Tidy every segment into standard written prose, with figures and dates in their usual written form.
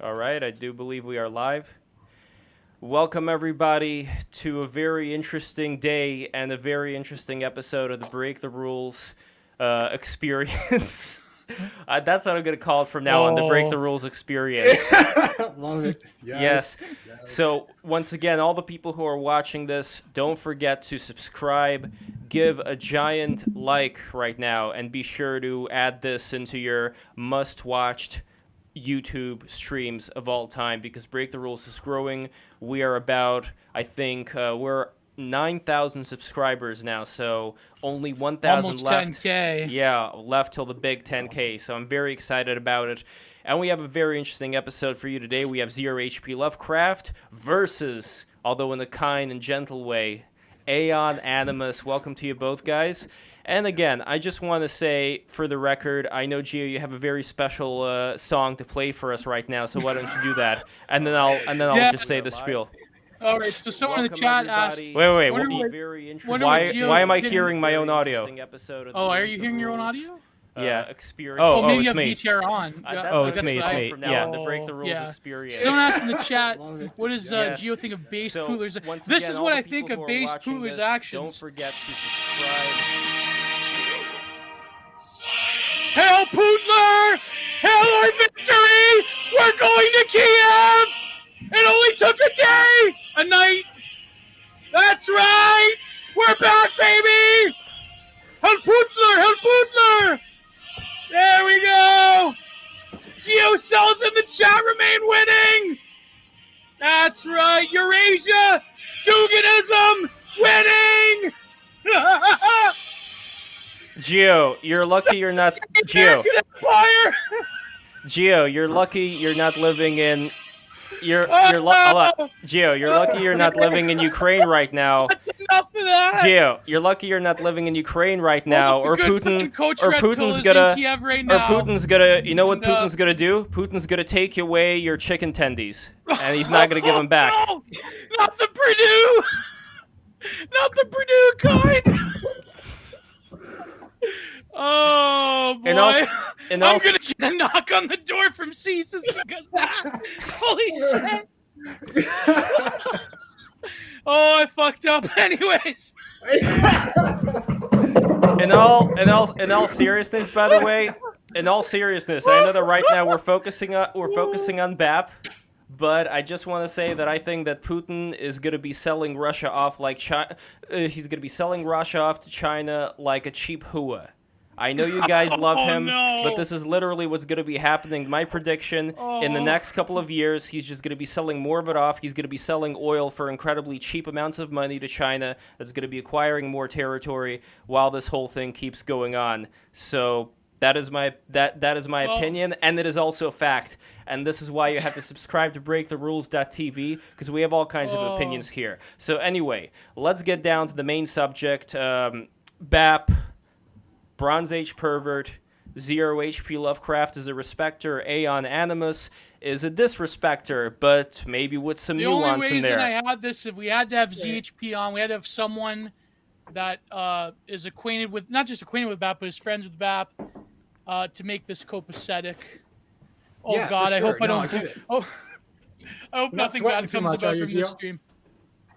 All right, I do believe we are live. Welcome, everybody, to a very interesting day and a very interesting episode of the Break the Rules experience. That's what I'm going to call it from now on, the Break the Rules experience. Love it. Yes. So, once again, all the people who are watching this, don't forget to subscribe, give a giant like right now, and be sure to add this into your must-watched YouTube streams of all time, because Break the Rules is growing. We are about, I think, we're 9,000 subscribers now, so only 1,000 left. Almost 10K. Yeah, left till the big 10K, so I'm very excited about it. And we have a very interesting episode for you today. We have 0 HP Lovecraft versus, although in a kind and gentle way, Aeon Animus. Welcome to you both, guys. And again, I just want to say, for the record, I know, Gio, you have a very special song to play for us right now, so why don't you do that? And then I'll just say the spiel. All right, so someone in the chat asked... Wait. Why am I hearing my own audio? Oh, are you hearing your own audio? Yeah, experience. Oh, maybe you it's have me. VTR on. It's me. From now on, the Break the Rules experience. Someone asked in the chat, what does Gio think of base Poodler's... This is what I think of base Poodler's actions. Don't forget to subscribe. Hail Poodler! Hail our victory! We're going to Kiev! It only took a day! A night! That's right! We're back, baby! Hail Poodler! Hail Poodler! There we go! Geo cells in the chat remain winning! That's right! Eurasia! Duganism! Winning! Gio, you're lucky you're not... Gio, you're lucky you're not living in... Gio, you're lucky you're not living in Ukraine right now. That's enough of that. Gio, you're lucky you're not living in Ukraine right now, or Putin's gonna, you know what Putin's gonna do? Putin's gonna take away your chicken tendies, and he's not gonna give them back. No, not the Purdue, not the Purdue kind. Oh boy! I'm gonna get a knock on the door from Ceases because that. Holy shit! Oh, I fucked up. Anyways. In all seriousness, by the way, in all seriousness, I know that right now we're focusing on BAP. But I just want to say that I think that Putin is going to be selling Russia off like China. He's going to be selling Russia off to China like a cheap hua. I know you guys love him, but this is literally what's going to be happening. My prediction, in the next couple of years, he's just going to be selling more of it off. He's going to be selling oil for incredibly cheap amounts of money to China. That's going to be acquiring more territory while this whole thing keeps going on. So that is my opinion, and it is also a fact. And this is why you have to subscribe to BreakTheRules.tv, because we have all kinds of opinions here. So anyway, let's get down to the main subject. BAP, Bronze Age pervert, 0 HP Lovecraft is a respecter, Aeon Animus is a disrespecter, but maybe with some nuance in there. The only reason I had this, if we had to have ZHP on, we had to have someone that is acquainted with, not just acquainted with BAP, but is friends with BAP, to make this copacetic. Oh yeah, God, I hope I don't. I hope nothing bad comes about from this stream.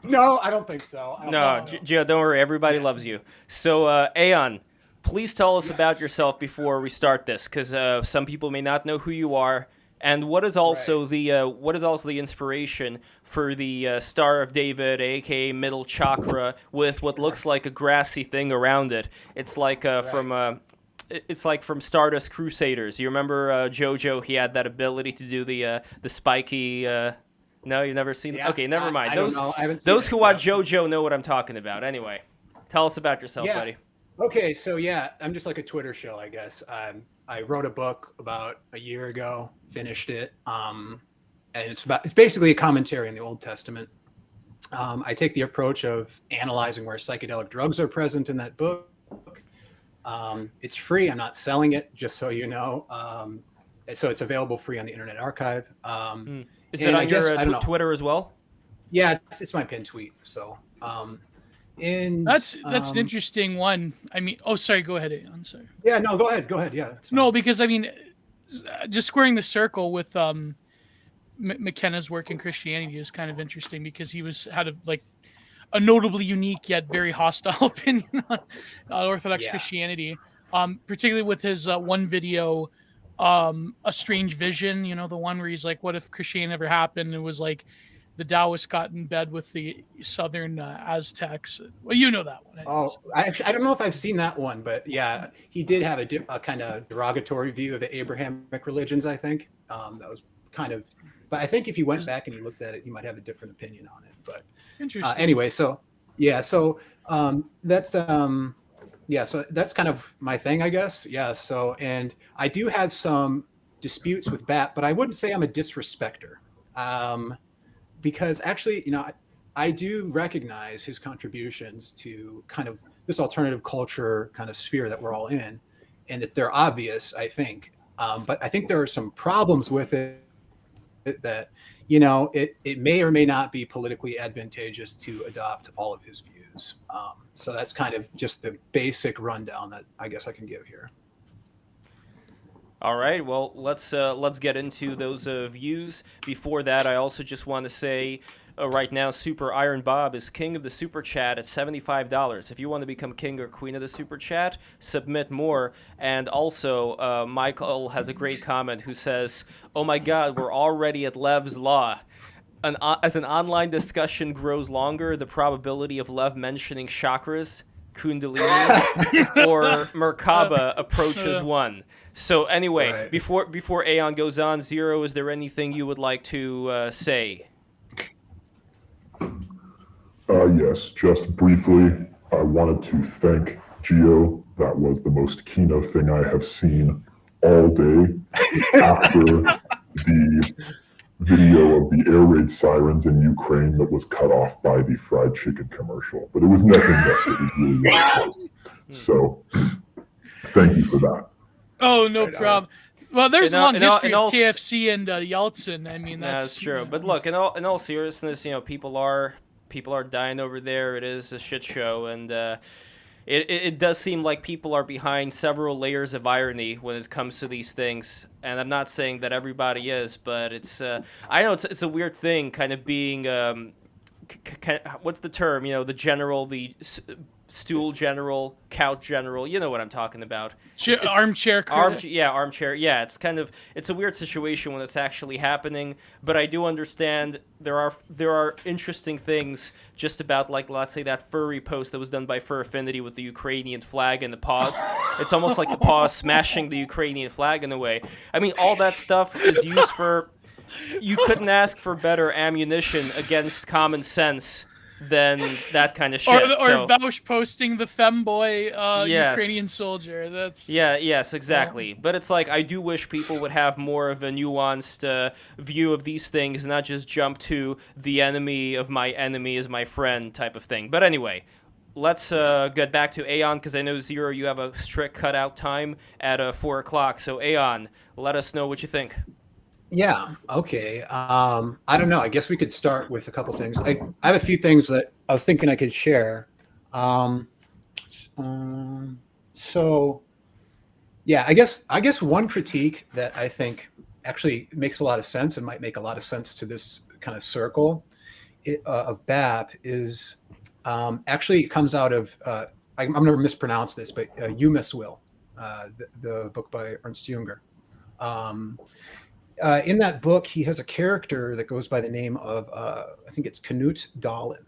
No, I don't think so. Gio, don't worry, everybody loves you. So, Aeon, please tell us about yourself before we start this, because some people may not know who you are, and what is also the inspiration for the Star of David, aka middle chakra, with what looks like a grassy thing around it. It's like from Stardust Crusaders. You remember JoJo? He had that ability to do the spiky. No, you've never seen. Yeah, okay, never mind. I don't know. I haven't seen those who watch JoJo know what I'm talking about. Anyway, tell us about yourself, buddy. Okay, so yeah, I'm just like a Twitter show, I guess. I wrote a book about a year ago, finished it, and it's basically a commentary on the Old Testament. I take the approach of analyzing where psychedelic drugs are present in that book. It's free. I'm not selling it, just so you know. So it's available free on the Internet Archive. Is it on your Twitter as well? Yeah, it's my pinned tweet. So. And that's an interesting one. I mean, sorry, go ahead, Aeon. Sorry. Yeah, no, go ahead. Yeah. No, because I mean, just squaring the circle with McKenna's work in Christianity is kind of interesting because he had a notably unique yet very hostile opinion on Orthodox Christianity, particularly with his one video, A Strange Vision, the one where he's like, what if Christianity never happened? It was like the Taoists got in bed with the southern Aztecs. Well, you know that one. Oh, I don't know if I've seen that one, but yeah, he did have a kind of derogatory view of the Abrahamic religions, I think. That was kind of, but I think if you went back and you looked at it, you might have a different opinion on it. But interesting. Anyway, so that's so that's kind of my thing, I guess. Yeah. So, and I do have some disputes with BAP, but I wouldn't say I'm a disrespecter, because actually, I do recognize his contributions to kind of this alternative culture kind of sphere that we're all in, and that they're obvious, I think. But I think there are some problems with it that, it may or may not be politically advantageous to adopt all of his views. So that's kind of just the basic rundown that I guess I can give here. All right, well, let's get into those views. Before that, I also just want to say right now, Super Iron Bob is king of the Super Chat at $75. If you want to become king or queen of the Super Chat, submit more. And also, Michael has a great comment who says, "Oh my God, we're already at Lev's Law. As an online discussion grows longer, the probability of Lev mentioning chakras, Kundalini, or Merkaba approaches 1." So anyway, Right. before Aeon goes on, Zero, is there anything you would like to say? Yes, just briefly, I wanted to thank Gio. That was the most Kino thing I have seen all day after the video of the air raid sirens in Ukraine that was cut off by the fried chicken commercial. But it was nothing that it was really, really close. So thank you for that. Oh, no problem. Well, there's a long history of all KFC and Yeltsin. I mean, that's true. But look, in all seriousness, people are dying over there. It is a shit show, and it does seem like people are behind several layers of irony when it comes to these things. And I'm not saying that everybody is, but it's I know it's a weird thing, kind of being what's the term? The general, the stool general, couch general. You know what I'm talking about. Armchair critic. Armchair. Yeah, it's a weird situation when it's actually happening. But I do understand there are interesting things just about, like, let's say that furry post that was done by Fur Affinity with the Ukrainian flag and the paws. It's almost like the paws smashing the Ukrainian flag in a way. I mean, all that stuff is used for. You couldn't ask for better ammunition against common sense than that kind of shit. Or Vaush posting the femboy yes. Ukrainian soldier. That's yes, exactly. But it's like, I do wish people would have more of a nuanced view of these things, not just jump to the enemy of my enemy is my friend type of thing. But anyway, let's get back to Aeon, because I know, Zero, you have a strict cutout time at 4 o'clock. So Aeon, let us know what you think. Yeah. Okay. I don't know. I guess we could start with a couple things. I have a few things that I was thinking I could share. So yeah, I guess one critique that I think actually makes a lot of sense and might make a lot of sense to this kind of circle of BAP is actually it comes out of I'm going to mispronounce this, but 𝓐𝖊𝖔 𝓐𝖓𝖚, the book by Ernst Jünger. In that book, he has a character that goes by the name of, I think it's Knut Dahlin.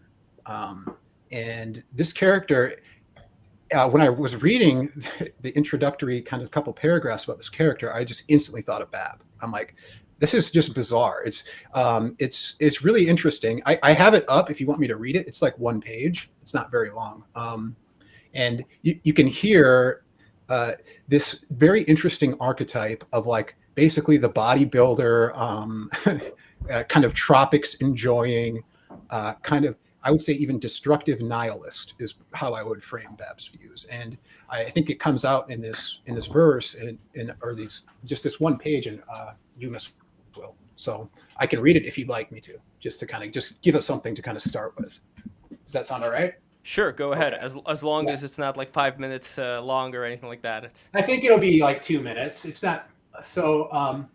And this character, when I was reading the introductory kind of couple paragraphs about this character, I just instantly thought of BAP. I'm like, this is just bizarre. It's really interesting. I have it up if you want me to read it. It's like one page. It's not very long. And you can hear this very interesting archetype of, like, basically the bodybuilder, kind of tropics enjoying, kind of, I would say even destructive nihilist is how I would frame BAP's views. And I think it comes out in this verse or this one page in 𝓐𝖊𝖔 𝓐𝖓𝖚. So I can read it if you'd like me to, just to kind of just give us something to kind of start with. Does that sound all right? Sure, go ahead. As long as it's not like 5 minutes long or anything like that. I think it'll be like 2 minutes. It's not. So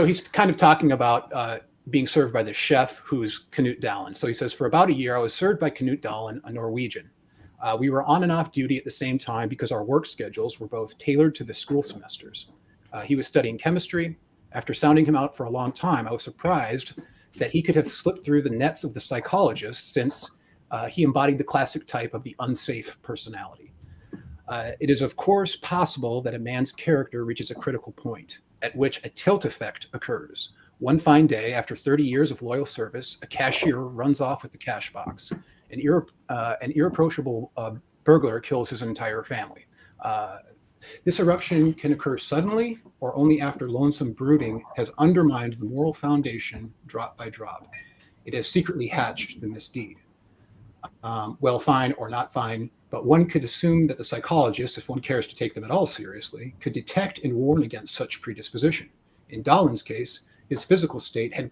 he's kind of talking about being served by the chef, who's 𝓐𝖓𝖎. So he says, for about a year, I was served by 𝓐𝖓𝖎, a Norwegian. We were on and off duty at the same time because our work schedules were both tailored to the school semesters. He was studying chemistry. After sounding him out for a long time, I was surprised that he could have slipped through the nets of the psychologist, since he embodied the classic type of the unsafe personality. It is, of course, possible that a man's character reaches a critical point at which a tilt effect occurs. One fine day, after 30 years of loyal service, a cashier runs off with the cash box. An irreproachable burglar kills his entire family. This eruption can occur suddenly or only after lonesome brooding has undermined the moral foundation drop by drop. It has secretly hatched the misdeed. Well, fine or not fine, but one could assume that the psychologist, if one cares to take them at all seriously, could detect and warn against such predisposition. In Dahlin's case, his physical state had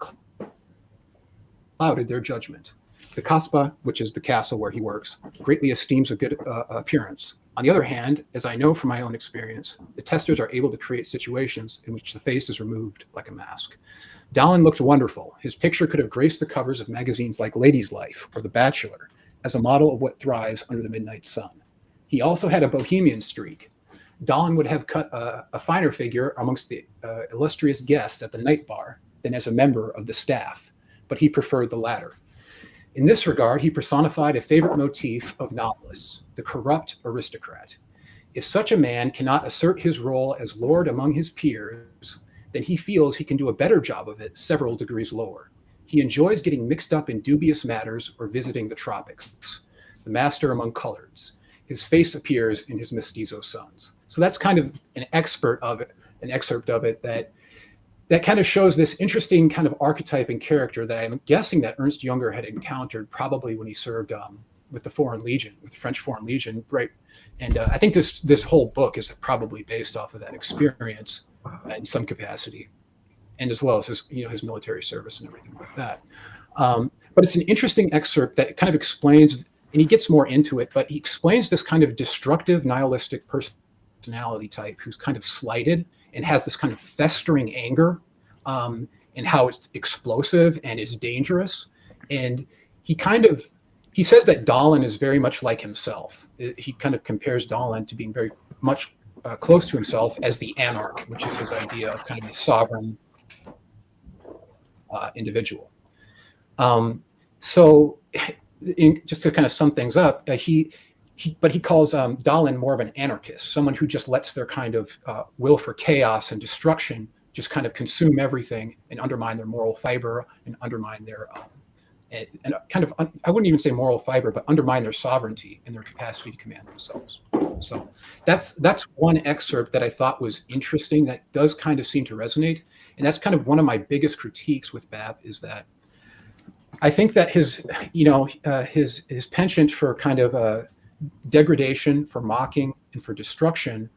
clouded their judgment. The Kasbah, which is the castle where he works, greatly esteems a good appearance. On the other hand, as I know from my own experience, the testers are able to create situations in which the face is removed like a mask. Dahlin looked wonderful. His picture could have graced the covers of magazines like Ladies' Life or The Bachelor as a model of what thrives under the midnight sun. He also had a bohemian streak. Dahlin would have cut a finer figure amongst the illustrious guests at the night bar than as a member of the staff, but he preferred the latter. In this regard, he personified a favorite motif of novelists, the corrupt aristocrat. If such a man cannot assert his role as lord among his peers, then he feels he can do a better job of it several degrees lower. He enjoys getting mixed up in dubious matters or visiting the tropics. The master among coloreds. His face appears in his mestizo sons. So that's kind of an excerpt of it that kind of shows this interesting kind of archetype and character that I'm guessing that Ernst Junger had encountered probably when he served with the Foreign Legion, with the French Foreign Legion, right? And I think this whole book is probably based off of that experience in some capacity, and as well as his military service and everything like that. But it's an interesting excerpt that kind of explains, and he gets more into it, but he explains this kind of destructive, nihilistic personality type who's kind of slighted and has this kind of festering anger, and how it's explosive and is dangerous. And he says that Dahlin is very much like himself. He kind of compares Dahlin to being very much close to himself as the anarch, which is his idea of kind of a sovereign individual. Just to kind of sum things up, he calls Dahlin more of an anarchist, someone who just lets their kind of will for chaos and destruction just kind of consume everything and undermine their moral fiber and undermine their I wouldn't even say moral fiber, but undermine their sovereignty and their capacity to command themselves. So that's one excerpt that I thought was interesting that does kind of seem to resonate. And that's kind of one of my biggest critiques with BAP, is that I think that his penchant for kind of degradation, for mocking, and for destruction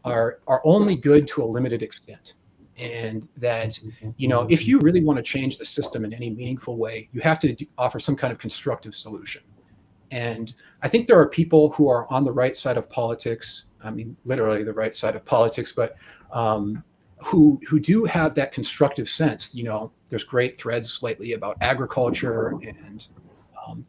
are only good to a limited extent. And that, if you really want to change the system in any meaningful way, you have to offer some kind of constructive solution. And I think there are people who are on the right side of politics, I mean, literally the right side of politics, but who do have that constructive sense. There's great threads lately about agriculture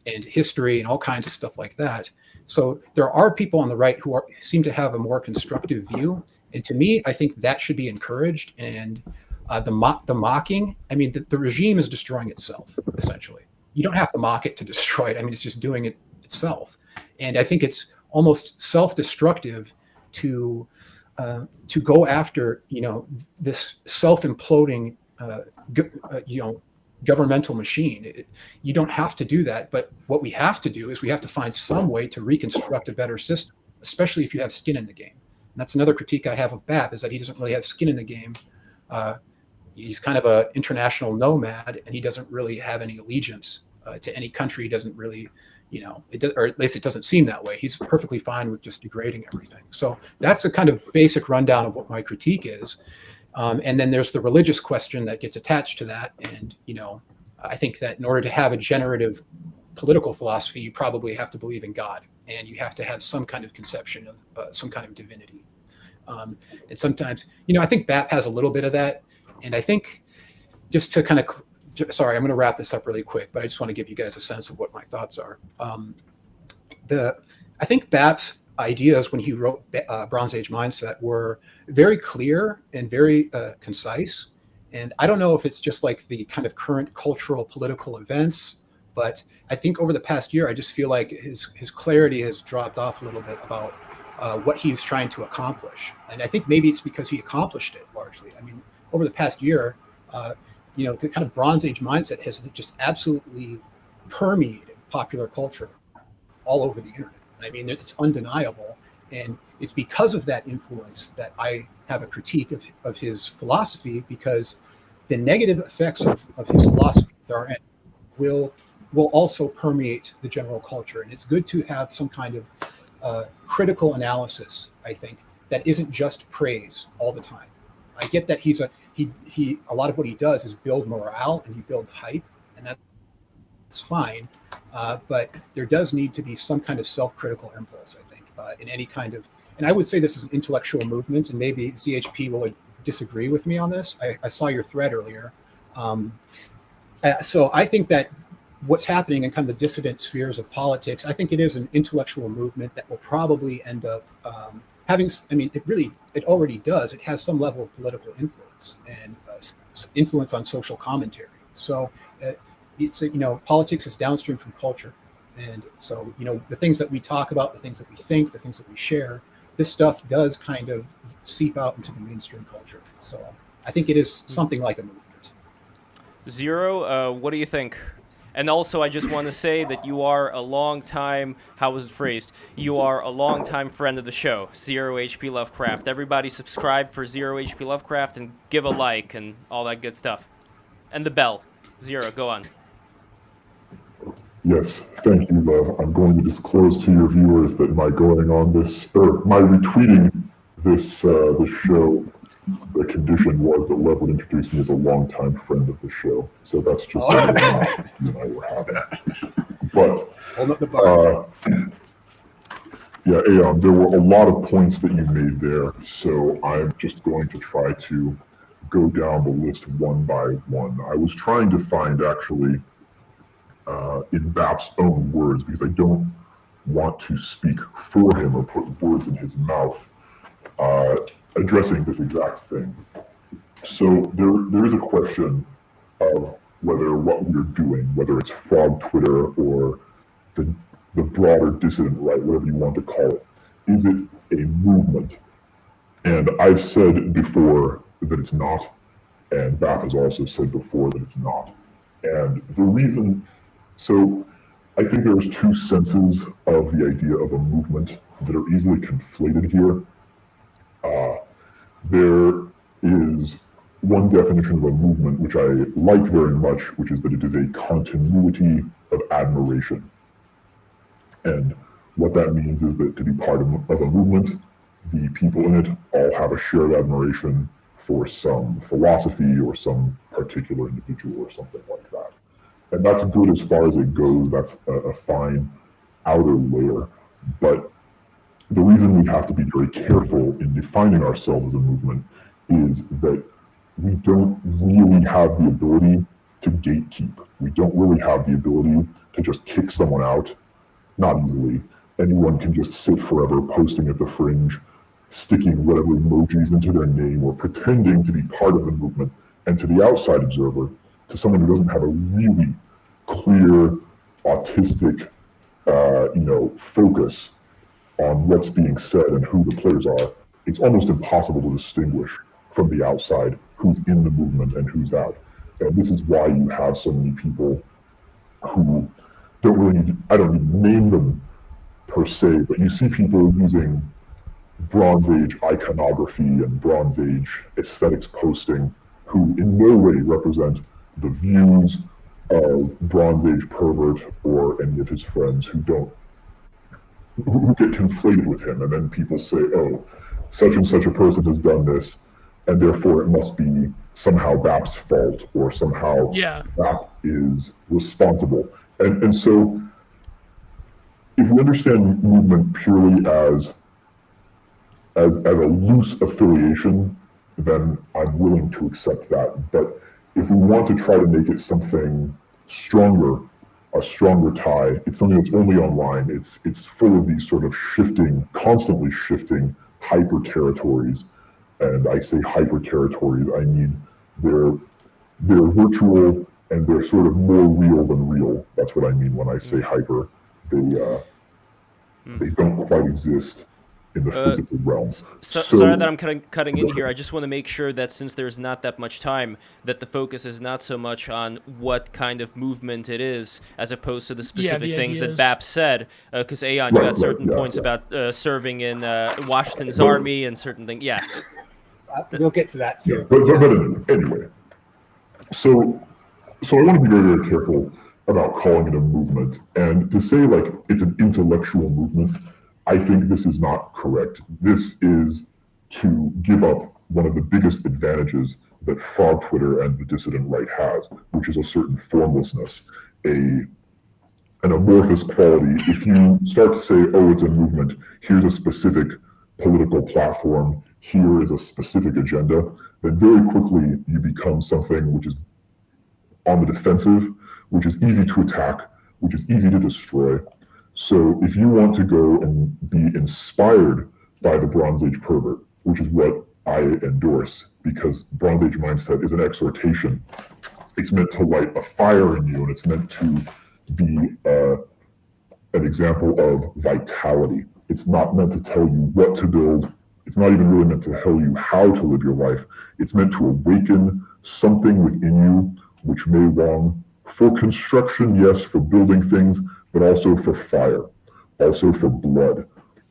and history and all kinds of stuff like that. So there are people on the right who seem to have a more constructive view. And to me, I think that should be encouraged. And the mocking, I mean, the regime is destroying itself, essentially. You don't have to mock it to destroy it. I mean, it's just doing it itself. And I think it's almost self-destructive to go after, this self-imploding, governmental machine. You don't have to do that. But what we have to do is we have to find some way to reconstruct a better system, especially if you have skin in the game. And that's another critique I have of BAP, is that he doesn't really have skin in the game. He's kind of an international nomad, and he doesn't really have any allegiance to any country. He doesn't really, or at least it doesn't seem that way. He's perfectly fine with just degrading everything. So that's a kind of basic rundown of what my critique is. And then there's the religious question that gets attached to that. And, I think that in order to have a generative political philosophy, you probably have to believe in God, and you have to have some kind of conception of some kind of divinity. And sometimes, I think BAP has a little bit of that. And I think just to kind of sorry, I'm going to wrap this up really quick, but I just want to give you guys a sense of what my thoughts are. I think BAP's ideas when he wrote Bronze Age Mindset were very clear and very concise. And I don't know if it's just like the kind of current cultural political events, but I think over the past year, I just feel like his clarity has dropped off a little bit about what he's trying to accomplish. And I think maybe it's because he accomplished it largely. I mean, over the past year, the kind of Bronze Age mindset has just absolutely permeated popular culture all over the internet. I mean, it's undeniable. And it's because of that influence that I have a critique of his philosophy, because the negative effects of his philosophy will also permeate the general culture. And it's good to have some kind of critical analysis, I think, that isn't just praise all the time. I get that he a lot of what he does is build morale and he builds hype, and that's fine. But there does need to be some kind of self-critical impulse, I think, in any kind of, and I would say this is an intellectual movement, and maybe ZHP will disagree with me on this. I saw your thread earlier. So I think that what's happening in kind of the dissident spheres of politics, I think it is an intellectual movement that will probably end up having, I mean, it already does. It has some level of political influence and influence on social commentary. So it's, politics is downstream from culture. And so, the things that we talk about, the things that we think, the things that we share, this stuff does kind of seep out into the mainstream culture. So I think it is something like a movement. Zero, what do you think? And also, I just want to say that you are a long time, how was it phrased? You are a long time friend of the show, Zero HP Lovecraft. Everybody subscribe for Zero HP Lovecraft and give a like and all that good stuff. And the bell. Zero, go on. Yes, thank you, Lev. I'm going to disclose to your viewers that my retweeting this show, the condition was that Lev would introduce me as a longtime friend of the show. So that's just what you and I were having. But yeah, Aeon, there were a lot of points that you made there. So I'm just going to try to go down the list one by one. I was trying to find actually in BAP's own words, because I don't want to speak for him or put words in his mouth, addressing this exact thing. So there is a question of whether what we're doing, whether it's frog Twitter or the broader dissident right, whatever you want to call it, is it a movement? And I've said before that it's not, and BAP has also said before that it's not. And the reason, so I think there's two senses of the idea of a movement that are easily conflated here. There is one definition of a movement which I like very much, which is that it is a continuity of admiration. And what that means is that to be part of a movement, the people in it all have a shared admiration for some philosophy or some particular individual or something like that. And that's good as far as it goes. That's a fine outer layer. But the reason we have to be very careful in defining ourselves as a movement is that we don't really have the ability to gatekeep. We don't really have the ability to just kick someone out. Not easily. Anyone can just sit forever posting at the fringe, sticking whatever emojis into their name or pretending to be part of the movement. And to the outside observer, to someone who doesn't have a really clear, autistic, focus on what's being said and who the players are, it's almost impossible to distinguish from the outside who's in the movement and who's out. And this is why you have so many people who don't really need, I don't need to name them per se, but you see people using Bronze Age iconography and Bronze Age aesthetics posting who in no way represent the views of Bronze Age pervert or any of his friends who get conflated with him. And then people say, oh, such and such a person has done this, and therefore it must be somehow BAP's fault or somehow BAP is responsible. And so if we understand movement purely as a loose affiliation, then I'm willing to accept that. But if we want to try to make it something stronger, a stronger tie, it's something that's only online. It's full of these sort of constantly shifting hyper territories. And I say hyper territories, I mean they're virtual and they're sort of more real than real. That's what I mean when I say hyper. They don't quite exist in the physical realm. Sorry that I'm cutting in here. I just want to make sure that since there's not that much time, that the focus is not so much on what kind of movement it is, as opposed to the specific things that BAP said. Because Aeon, you had certain points about serving in Washington's army and certain things. Yeah. We'll get to that soon. But anyway, so I want to be very, very careful about calling it a movement. And to say like it's an intellectual movement, I think this is not correct. This is to give up one of the biggest advantages that frog Twitter and the dissident right has, which is a certain formlessness, an amorphous quality. If you start to say, oh, it's a movement, here's a specific political platform, here is a specific agenda, then very quickly you become something which is on the defensive, which is easy to attack, which is easy to destroy. So if you want to go and be inspired by the Bronze Age pervert, which is what I endorse, because Bronze Age mindset is an exhortation. It's meant to light a fire in you, and it's meant to be an example of vitality. It's not meant to tell you what to build. It's not even really meant to tell you how to live your life. It's meant to awaken something within you which may long for construction, yes, for building things, but also for fire, also for blood.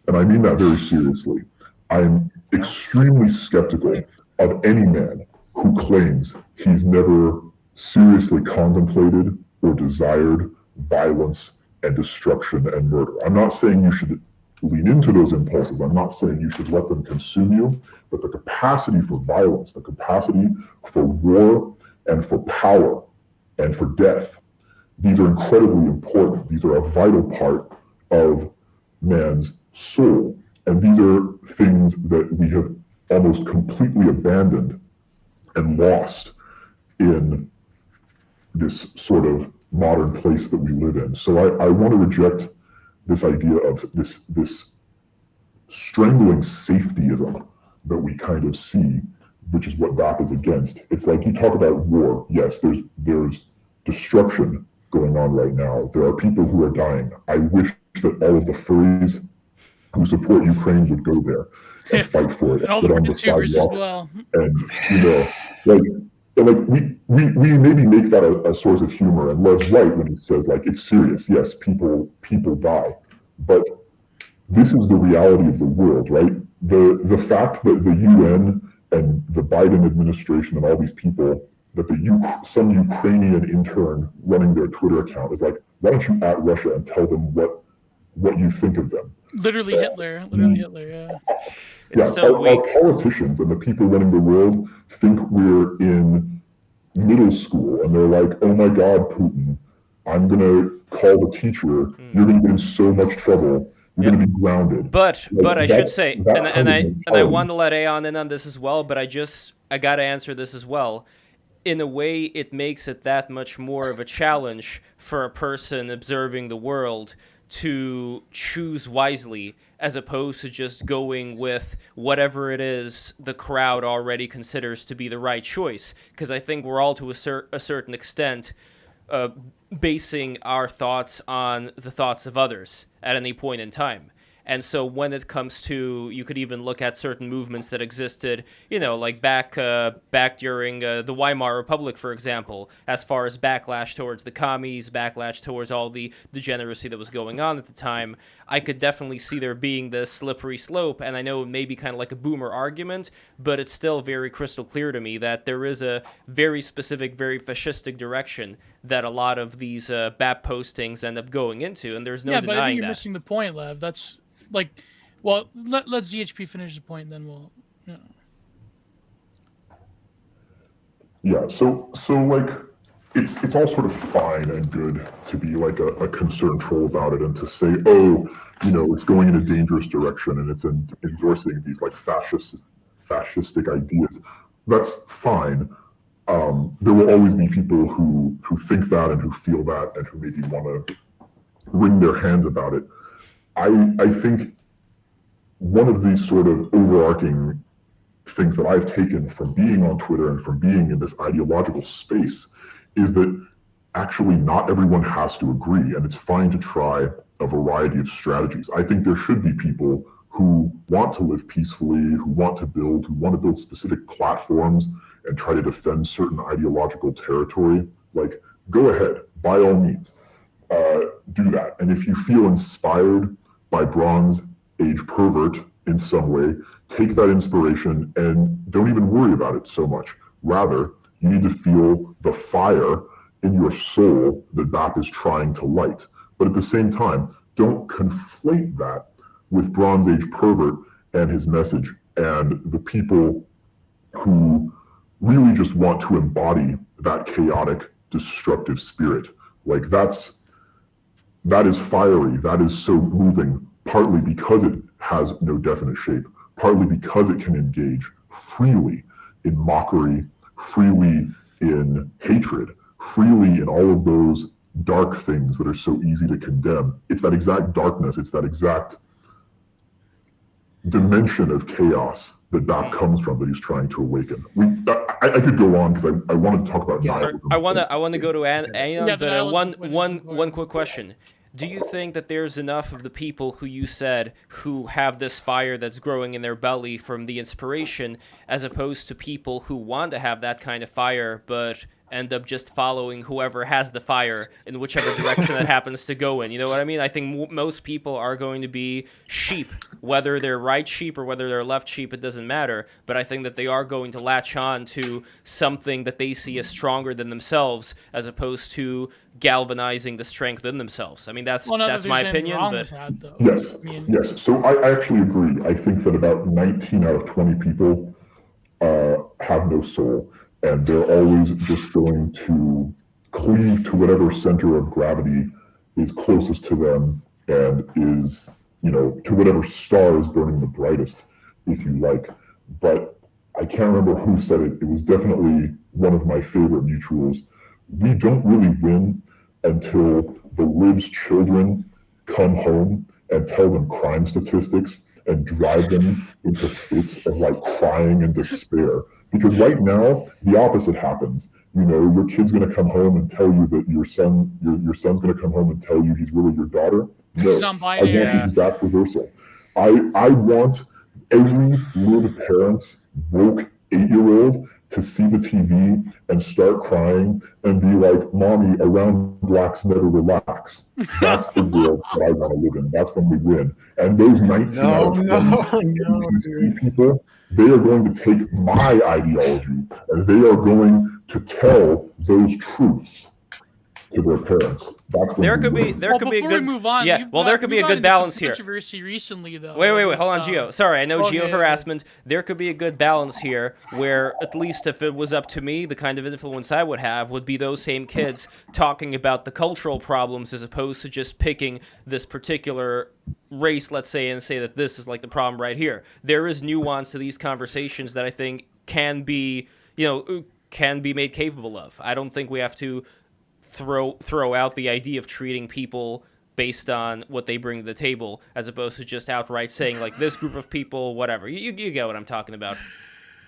And I mean that very seriously. I'm extremely skeptical of any man who claims he's never seriously contemplated or desired violence and destruction and murder. I'm not saying you should lean into those impulses. I'm not saying you should let them consume you, but the capacity for violence, the capacity for war and for power and for death, these are incredibly important. These are a vital part of man's soul. And these are things that we have almost completely abandoned and lost in this sort of modern place that we live in. So I want to reject this idea of this strangling safetyism that we kind of see, which is what BAP is against. It's like you talk about war. Yes, there's destruction going on right now. There are people who are dying. I wish that all of the furries who support Ukraine would go there and fight for it. And all the YouTubers as well. And we maybe make that a source of humor. And Lev's right when he says like it's serious. Yes, people die, but this is the reality of the world, right? The fact that the UN and the Biden administration and all these people, that some Ukrainian intern running their Twitter account is like, why don't you at Russia and tell them what you think of them? Literally Hitler, yeah. It's so weak. Our politicians and the people running the world think we're in middle school and they're like, oh my God, Putin, I'm going to call the teacher. You're going to get in so much trouble. You're going to be grounded. But I should say, and I want to let Aeon in on this as well, but I got to answer this as well. In a way, it makes it that much more of a challenge for a person observing the world to choose wisely, as opposed to just going with whatever it is the crowd already considers to be the right choice. Because I think we're all, to a certain extent, basing our thoughts on the thoughts of others at any point in time. And so when it comes to, you could even look at certain movements that existed, like back during the Weimar Republic, for example, as far as backlash towards the commies, backlash towards all the degeneracy that was going on at the time. I could definitely see there being this slippery slope, and I know it may be kind of like a boomer argument, but it's still very crystal clear to me that there is a very specific, very fascistic direction that a lot of these BAP postings end up going into, and there's no denying that. Yeah, but I think you're missing the point, Lev. That's let ZHP finish the point, then we'll. Yeah. So like, it's all sort of fine and good to be like a concerned troll about it and to say, oh, it's going in a dangerous direction and it's endorsing these like fascistic ideas. That's fine. there will always be people who think that and who feel that and who maybe want to wring their hands about it. I think one of these sort of overarching things that I've taken from being on Twitter and from being in this ideological space is that actually not everyone has to agree, and it's fine to try a variety of strategies. I think there should be people who want to live peacefully, who want to build specific platforms and try to defend certain ideological territory. Like, go ahead, by all means, do that. And if you feel inspired by Bronze Age Pervert in some way, take that inspiration and don't even worry about it so much. Rather, you need to feel the fire in your soul that BAP is trying to light. But at the same time, don't conflate that with Bronze Age Pervert and his message and the people who really just want to embody that chaotic, destructive spirit. Like that is fiery, that is so moving, partly because it has no definite shape, partly because it can engage freely in mockery, freely in hatred, freely in all of those dark things that are so easy to condemn. It's that exact darkness, it's that exact dimension of chaos that BAP comes from that he's trying to awaken. I could go on because I wanted to talk about nihilism. I want to go to Aeon, Yeah, but nihilism one quick question. Do you think that there's enough of the people who you said who have this fire that's growing in their belly from the inspiration, as opposed to people who want to have that kind of fire but end up just following whoever has the fire in whichever direction that happens to go in? You know what I mean? I think most people are going to be sheep, whether they're right sheep or whether they're left sheep, it doesn't matter. But I think that they are going to latch on to something that they see as stronger than themselves, as opposed to galvanizing the strength in themselves. I mean, that's my opinion. But Yes. So I actually agree. I think that about 19 out of 20 people have no soul, and they're always just going to cleave to whatever center of gravity is closest to them and is, to whatever star is burning the brightest, if you like. But I can't remember who said it. It was definitely one of my favorite mutuals. We don't really win until the libs' children come home and tell them crime statistics and drive them into fits of crying and despair. Because right now, the opposite happens. Your kid's going to come home and tell you that your son's going to come home and tell you he's really your daughter. No, I want the exact reversal. I want every lib parent's woke 8-year-old to see the TV and start crying and be like, "Mommy, around blacks never relax." That's the world that I want to live in. That's when we win. And those 19 out of 20 people, they are going to take my ideology and they are going to tell those truths to their parents. There could be a good move on. Yeah, there could be a good balance here. Controversy recently, though. Wait, hold on, Gio. Sorry, I know Gio harassment. There could be a good balance here, where at least if it was up to me, the kind of influence I would have would be those same kids talking about the cultural problems as opposed to just picking this particular race, let's say, and say that this is the problem right here. There is nuance to these conversations that I think can be made capable of. I don't think we have to throw out the idea of treating people based on what they bring to the table, as opposed to just outright saying this group of people, whatever. You get what I'm talking about.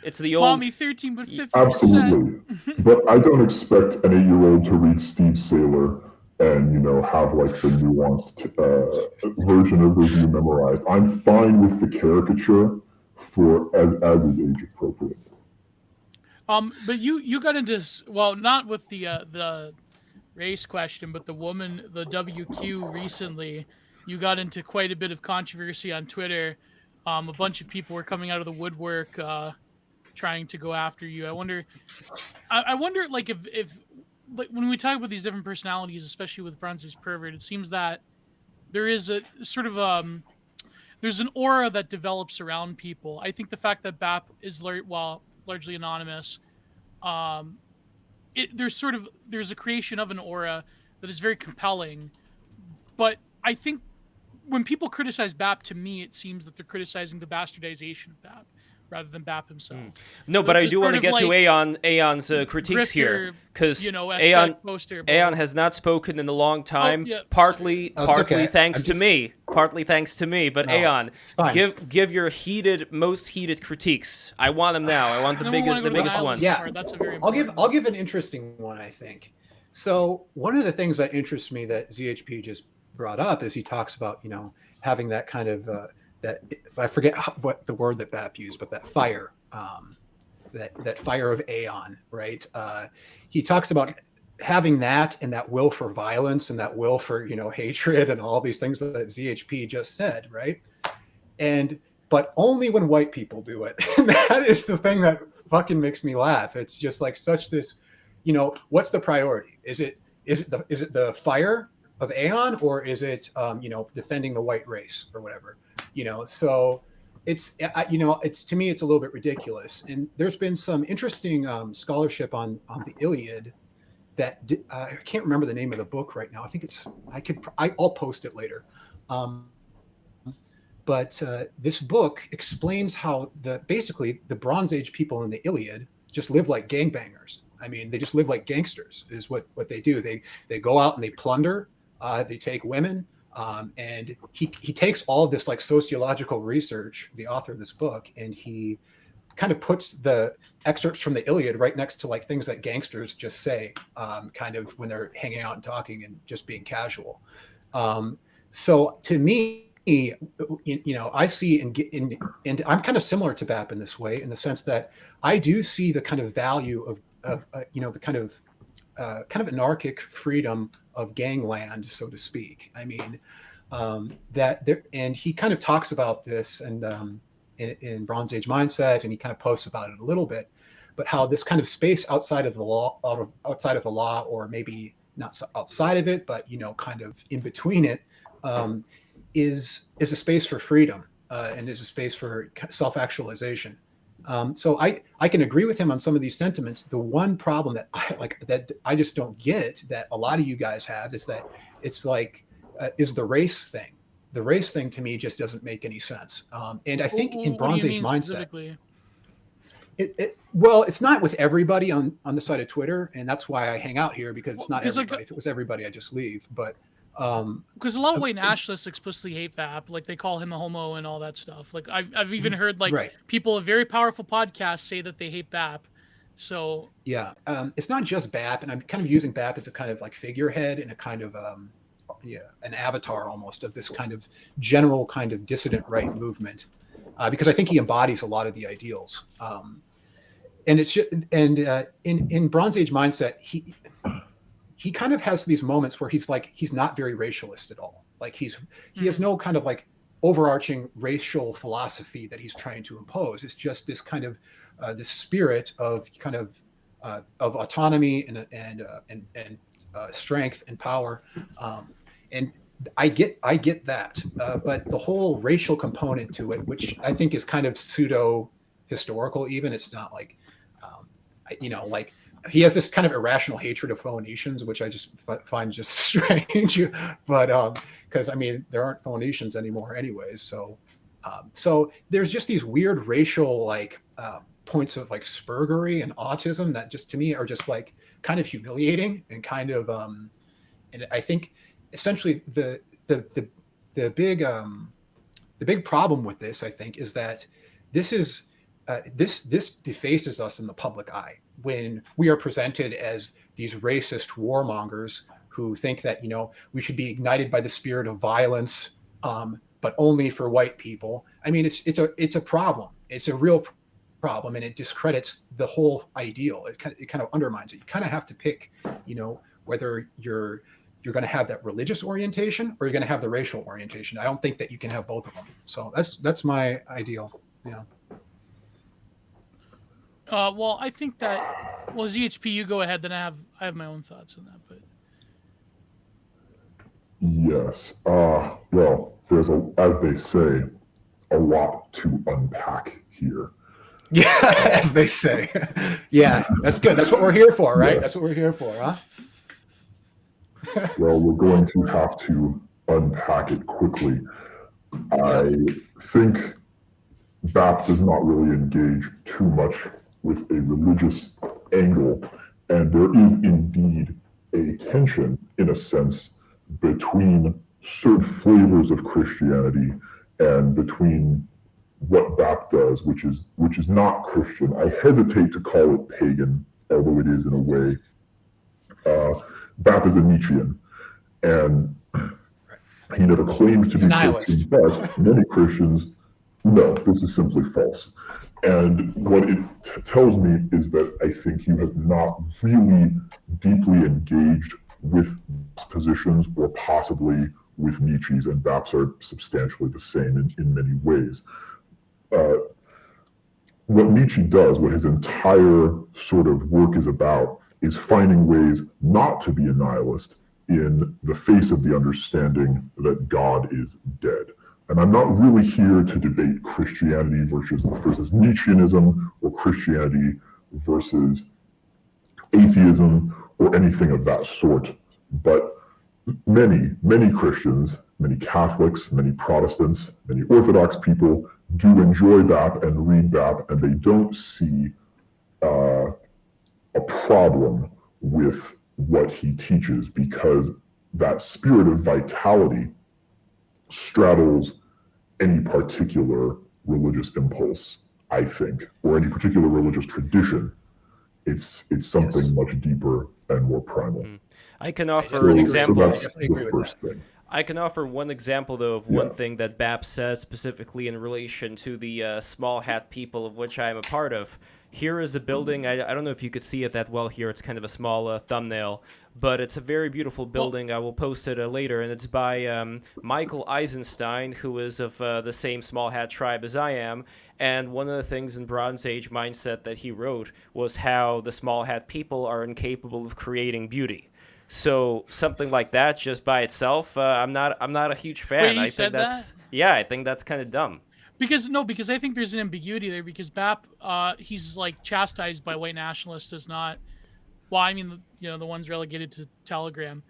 It's the old mommy 13 but 50%. Absolutely. But I don't expect an 8-year-old to read Steve Saylor and have the nuanced version of review memorized. I'm fine with the caricature as is age appropriate. But you got into not with the race question, but the WQ recently, you got into quite a bit of controversy on Twitter. A bunch of people were coming out of the woodwork trying to go after you. I wonder if when we talk about these different personalities, especially with Bronze Age Pervert, it seems that there is a sort of there's an aura that develops around people. I think the fact that BAP is largely anonymous, there's a creation of an aura that is very compelling. But I think when people criticize BAP, to me, it seems that they're criticizing the bastardization of BAP, rather than BAP himself. No, but I This do want to sort of, get to like, Aeon's critiques here, grifter, because you know, Aeon aesthetic poster. blah, Aeon blah. has not spoken in a long time. yeah, partly Oh, it's okay. thanks I'm to just- me. Partly thanks to me. But No, Aeon, it's fine. give your most heated critiques. I want them now. I want the Then we wanna biggest go to biggest Island's ones. Yeah. part. That's a very I'll important give an interesting one, I think. So one of the things that interests me that ZHP just brought up is he talks about, you know, having that kind of that, I forget what the word that BAP used, but that fire, that fire of Aeon, right? He talks about having that and that will for violence and that will for, you know, hatred and all these things that ZHP just said, right? But only when white people do it. And that is the thing that fucking makes me laugh. It's just like such this, you know, what's the priority? Is it the fire of Aeon, or is it you know, defending the white race or whatever? You know, so it's you know, it's, to me it's a little bit ridiculous. And there's been some interesting scholarship on the Iliad that I can't remember the name of the book right now. I think it's I'll post it later. But this book explains how basically the Bronze Age people in the Iliad just live like gangbangers. I mean, they just live like gangsters is what they do. They go out and they plunder, they take women, and he takes all of this like sociological research, the author of this book, and he kind of puts the excerpts from the Iliad right next to like things that gangsters just say, kind of when they're hanging out and talking and just being casual. So to me, you know, I see and I'm kind of similar to BAP in this way, in the sense that I do see the kind of value of you know, the kind of anarchic freedom of gangland, so to speak. I mean, that there, and he kind of talks about this and in Bronze Age Mindset, and he kind of posts about it a little bit, but how this kind of space outside of the law, or maybe not outside of it, but, you know, kind of in between it, is a space for freedom and is a space for self-actualization. So I can agree with him on some of these sentiments. The one problem that I just don't get, that a lot of you guys have, is that it's like is the race thing. The race thing to me just doesn't make any sense. And I think in Bronze Age Mindset, well, it's not with everybody on the side of Twitter, and that's why I hang out here, because it's not everybody. If it was everybody, I'd just leave. But because a lot of white nationalists explicitly hate BAP, like they call him a homo and all that stuff. Like I've even heard like people of very powerful podcasts say that they hate BAP. So yeah, it's not just BAP, and I'm kind of using BAP as a kind of like figurehead and a kind of an avatar almost of this kind of general kind of dissident right movement, because I think he embodies a lot of the ideals. And it's just, and in Bronze Age Mindset, he kind of has these moments where he's like, he's not very racialist at all. Like he has no kind of like overarching racial philosophy that he's trying to impose. It's just this kind of this spirit of kind of autonomy and strength and power. And I get that, but the whole racial component to it, which I think is kind of pseudo historical, even, it's not like, you know, like he has this kind of irrational hatred of Phoenicians, which I just find just strange. But because I mean, there aren't Phoenicians anymore, anyways. So there's just these weird racial like points of like spurgery and autism that just to me are just like kind of humiliating and kind of and I think essentially the big problem with this, I think, is that this defaces us in the public eye when we are presented as these racist warmongers who think that, you know, we should be ignited by the spirit of violence, but only for white people. I mean, it's a problem. It's a real problem, and it discredits the whole ideal. It kind of undermines it. You kind of have to pick, you know, whether you're going to have that religious orientation or you're going to have the racial orientation. I don't think that you can have both of them. So that's my ideal. Yeah. Well, I think that, well, ZHP, you go ahead, then I have my own thoughts on that, but. Yes. Well, there's as they say, a lot to unpack here. Yeah, as they say. Yeah, that's good. That's what we're here for, right? Yes. That's what we're here for, huh? Well, we're going to have to unpack it quickly. I think BAP does not really engage too much with a religious angle, and there is indeed a tension, in a sense, between certain flavors of Christianity and between what BAP does, which is not Christian. I hesitate to call it pagan, although it is in a way. BAP is a Nietzschean, and he never claimed to be Christian, but many Christians, no, this is simply false. And what it tells me is that I think you have not really deeply engaged with positions, or possibly with Nietzsche's, and BAPs are substantially the same in many ways. What Nietzsche does, what his entire sort of work is about, is finding ways not to be a nihilist in the face of the understanding that God is dead. And I'm not really here to debate Christianity versus Nietzscheanism, or Christianity versus atheism, or anything of that sort. But many Christians, many Catholics, many Protestants, many Orthodox people do enjoy BAP and read BAP, and they don't see a problem with what he teaches, because that spirit of vitality straddles any particular religious impulse, I think, or any particular religious tradition. It's something much deeper and more primal. I can offer an example. So that's the first thing. I can offer one example, though, of one thing that BAP said specifically in relation to the small hat people, of which I am a part of. Here is a building. I don't know if you could see it that well here. It's kind of a small thumbnail, but it's a very beautiful building. I will post it later, and it's by Michael Eisenstein, who is of the same small hat tribe as I am. And one of the things in Bronze Age mindset that he wrote was how the small hat people are incapable of creating beauty. So something like that, just by itself, I'm not a huge fan. Wait, I think that's I think that's kind of dumb. Because I think there's an ambiguity there, because BAP, he's like chastised by white nationalists as not, well, I mean, the ones relegated to Telegram.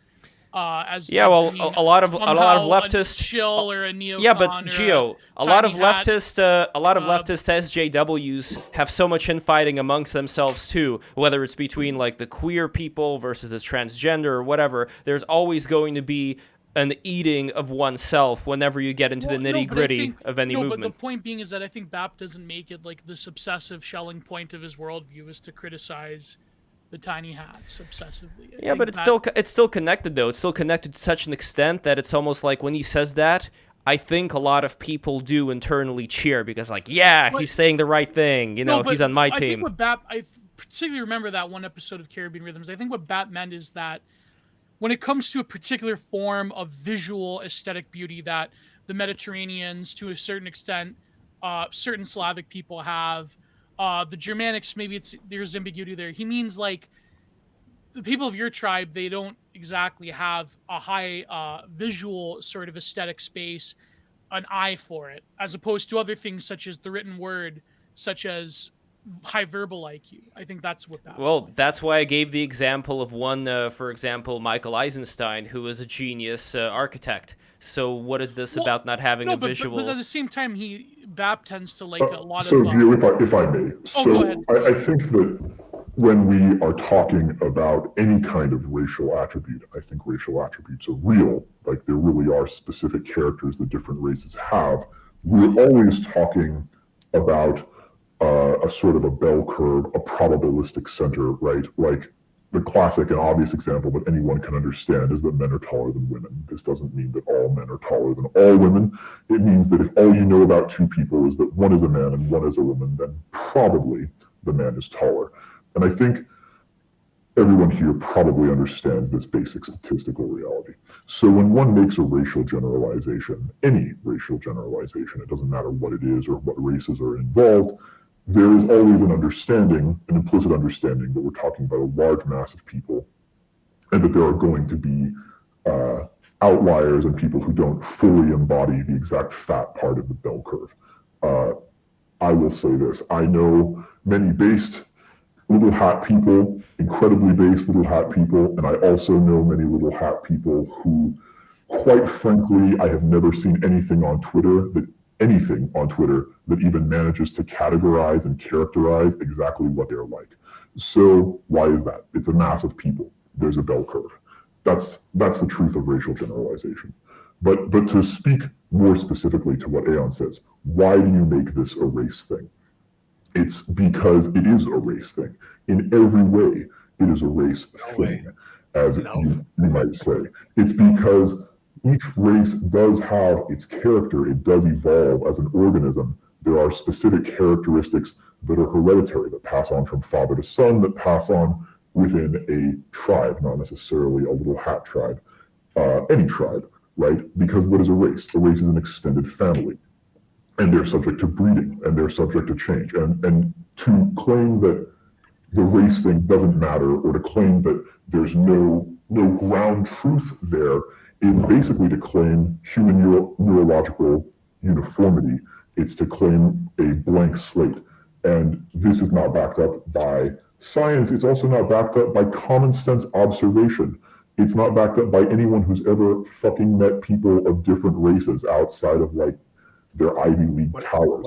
As a lot of leftists, chill or a neocon. Yeah, but Gio, a lot of leftist SJWs have so much infighting amongst themselves too. Whether it's between like the queer people versus the transgender or whatever, there's always going to be an eating of oneself whenever you get into the nitty-gritty of any movement. But the point being is that I think BAP doesn't make it like this obsessive shelling point of his worldview is to criticize the tiny hats obsessively. Yeah, but it's still connected, though. It's still connected to such an extent that it's almost like when he says that, I think a lot of people do internally cheer because, like, he's saying the right thing. He's on my team. I think what BAP, I particularly remember that one episode of Caribbean Rhythms. I think what BAP meant is that when it comes to a particular form of visual aesthetic beauty that the Mediterraneans, to a certain extent, certain Slavic people have, the Germanics, maybe there's ambiguity there. He means like the people of your tribe, they don't exactly have a high visual sort of aesthetic space, an eye for it, as opposed to other things such as the written word, such as high verbal IQ. I think that's what that. Well, that's why I gave the example of one, for example, Michael Eisenstein, who is a genius architect. So what is this about not having a visual? But at the same time, BAP tends to like a lot so, of. So, Gio, if I may, go ahead. I think that when we are talking about any kind of racial attribute, I think racial attributes are real. Like there really are specific characters that different races have. We're always talking about a sort of a bell curve, a probabilistic center, right? Like the classic and obvious example that anyone can understand is that men are taller than women. This doesn't mean that all men are taller than all women. It means that if all you know about two people is that one is a man and one is a woman, then probably the man is taller. And I think everyone here probably understands this basic statistical reality. So when one makes a racial generalization, any racial generalization, it doesn't matter what it is or what races are involved, there is always an understanding, an implicit understanding that we're talking about a large mass of people and that there are going to be outliers and people who don't fully embody the exact fat part of the bell curve. I will say this, I know many based little hat people, incredibly based little hat people, and I also know many little hat people who, quite frankly, I have never seen anything on Twitter that anything on Twitter that even manages to categorize and characterize exactly what they're like. So why is that? It's a mass of people. There's a bell curve. That's the truth of racial generalization. But to speak more specifically to what Aeon says, why do you make this a race thing? It's because it is a race thing. In every way, it is a race thing, as you might say. It's because each race does have its character. It does evolve as an organism. There are specific characteristics that are hereditary, that pass on from father to son, that pass on within a tribe, not necessarily a little hat tribe, any tribe, right? Because what is a race? A race is an extended family, and they're subject to breeding, and they're subject to change. And to claim that the race thing doesn't matter, or to claim that there's no ground truth there, is basically to claim human neurological uniformity. It's to claim a blank slate. And this is not backed up by science. It's also not backed up by common sense observation. It's not backed up by anyone who's ever fucking met people of different races outside of like their Ivy League towers.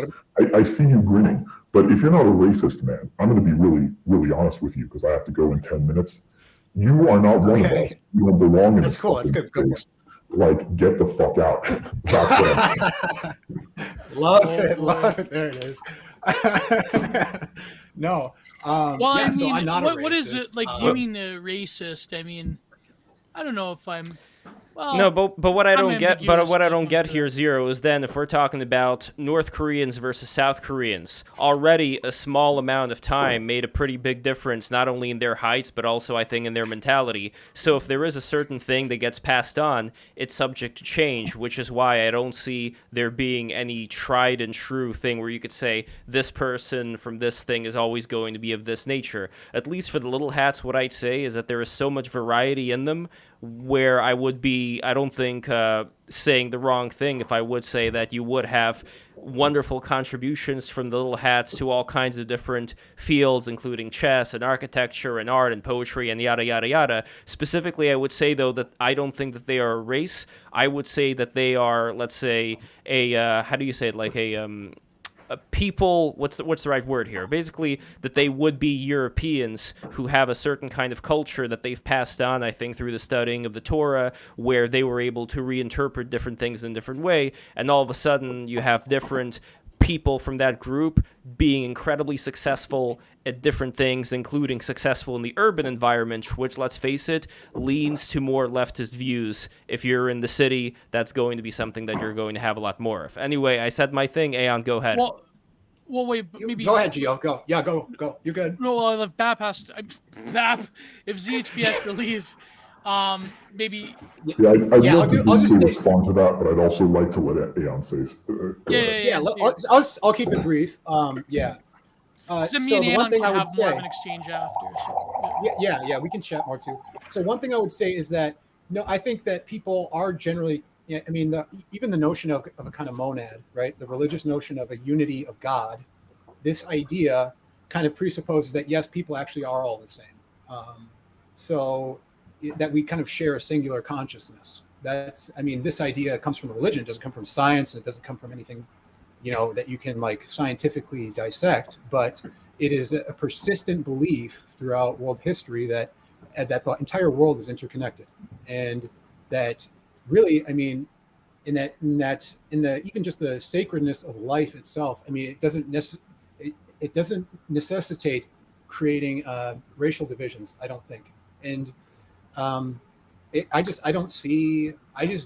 I see you grinning, but if you're not a racist, man, I'm going to be really, really honest with you because I have to go in 10 minutes. You are not one of us. You don't belong in this. That's cool. That's good. Like, get the fuck out. Love it. There it is. No. Well, yeah, I mean, so I'm not a racist. What is it like? Do you mean a racist? I mean, I don't know if I'm. Well, no, but what I don't get, ambiguous what I when it don't comes get to here, Zero, is then if we're talking about North Koreans versus South Koreans, already a small amount of time made a pretty big difference, not only in their heights, but also I think in their mentality. So if there is a certain thing that gets passed on, it's subject to change, which is why I don't see there being any tried and true thing where you could say this person from this thing is always going to be of this nature. At least for the little hats, what I'd say is that there is so much variety in them where I would be, I don't think, saying the wrong thing if I would say that you would have wonderful contributions from the little hats to all kinds of different fields, including chess and architecture and art and poetry and yada, yada, yada. Specifically, I would say, though, that I don't think that they are a race. I would say that they are, let's say, a, how do you say it, like a people, what's the right word here? Basically, that they would be Europeans who have a certain kind of culture that they've passed on, I think, through the studying of the Torah, where they were able to reinterpret different things in a different way, and all of a sudden you have different people from that group being incredibly successful at different things, including successful in the urban environment, which, let's face it, leans to more leftist views. If you're in the city, that's going to be something that you're going to have a lot more of. Anyway, I said my thing. Aeon, go ahead. Well, wait, maybe... Go ahead, Gio. Go. Yeah, go. You're good. No, if BAP has to... BAP, if ZHP has to leave, maybe... Yeah, I'd love to respond to that, but I'd also like to let Aeon say... Yeah. I'll keep it brief. Yeah. So the one thing I would say... more of an exchange after. So, yeah, we can chat more too. So one thing I would say is that, no, I think that people are generally... Yeah, I mean, even the notion of a kind of monad, right? The religious notion of a unity of God, this idea kind of presupposes that, yes, people actually are all the same. So that we kind of share a singular consciousness. This idea comes from religion. It doesn't come from science. It doesn't come from anything, that you can like scientifically dissect. But it is a persistent belief throughout world history that the entire world is interconnected, and that really, I mean, in the even just the sacredness of life itself. I mean, it doesn't necessitate creating racial divisions, I don't think. And I just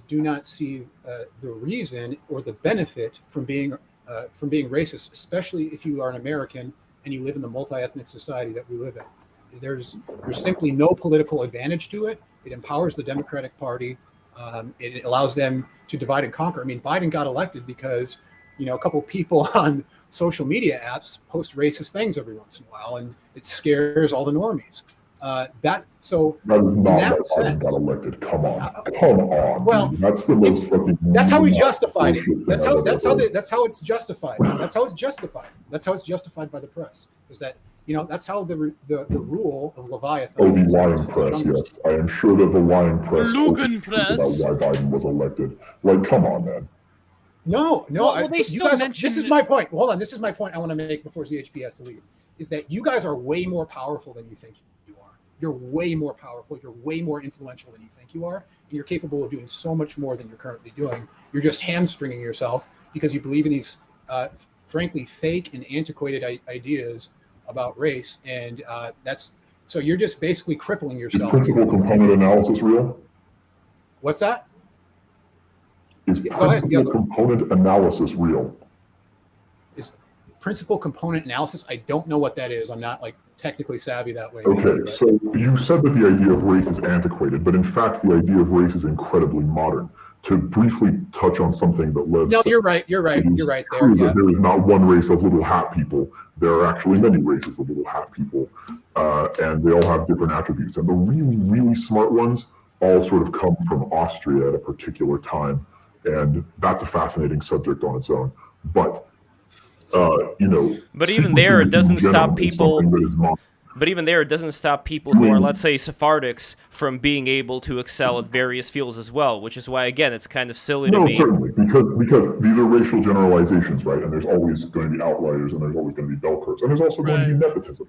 do not see the reason or the benefit from being racist, especially if you are an American and you live in the multi-ethnic society that we live in. There's simply no political advantage to it. It empowers the Democratic Party. It allows them to divide and conquer. I mean, Biden got elected because, a couple people on social media apps post racist things every once in a while, and it scares all the normies. That is not why Biden got elected. Come on. Well, dude. That's the most fucking. That's how he justified it. That's how it's justified. That's how it's justified. That's how it's justified by the press. Is that that's how the rule of Leviathan. Oh, the lying press, yes. I am sure that the lying press. Lugan press. About why Biden was elected. Like, come on, man. No. Well, they you still guys, mention- this is my point. Hold on. This is my point I want to make before ZHP has to leave. Is that you guys are way more powerful than you think you are. You're way more powerful. You're way more influential than you think you are. And you're capable of doing so much more than you're currently doing. You're just hamstringing yourself because you believe in these, frankly, fake and antiquated ideas about race. And so you're just basically crippling Is yourself. principal component analysis real? What's that? Is Go ahead. principal component analysis real? Is principal component analysis? I don't know what that is. I'm not like technically savvy that way. Okay, so you said that the idea of race is antiquated, but in fact, the idea of race is incredibly modern. To briefly touch on something that Lev No, said, you're right there. true that there is not one race of little hat people. There are actually many races of little hat people, and they all have different attributes. And the really, really smart ones all sort of come from Austria at a particular time, and that's a fascinating subject on its own. But But even there, it doesn't stop people. That is modern. But even there, it doesn't stop people who are, let's say, Sephardics from being able to excel at various fields as well, which is why, again, it's kind of silly to me. No, certainly, because these are racial generalizations, right? And there's always going to be outliers, and there's always going to be bell curves, and there's also going to be nepotism.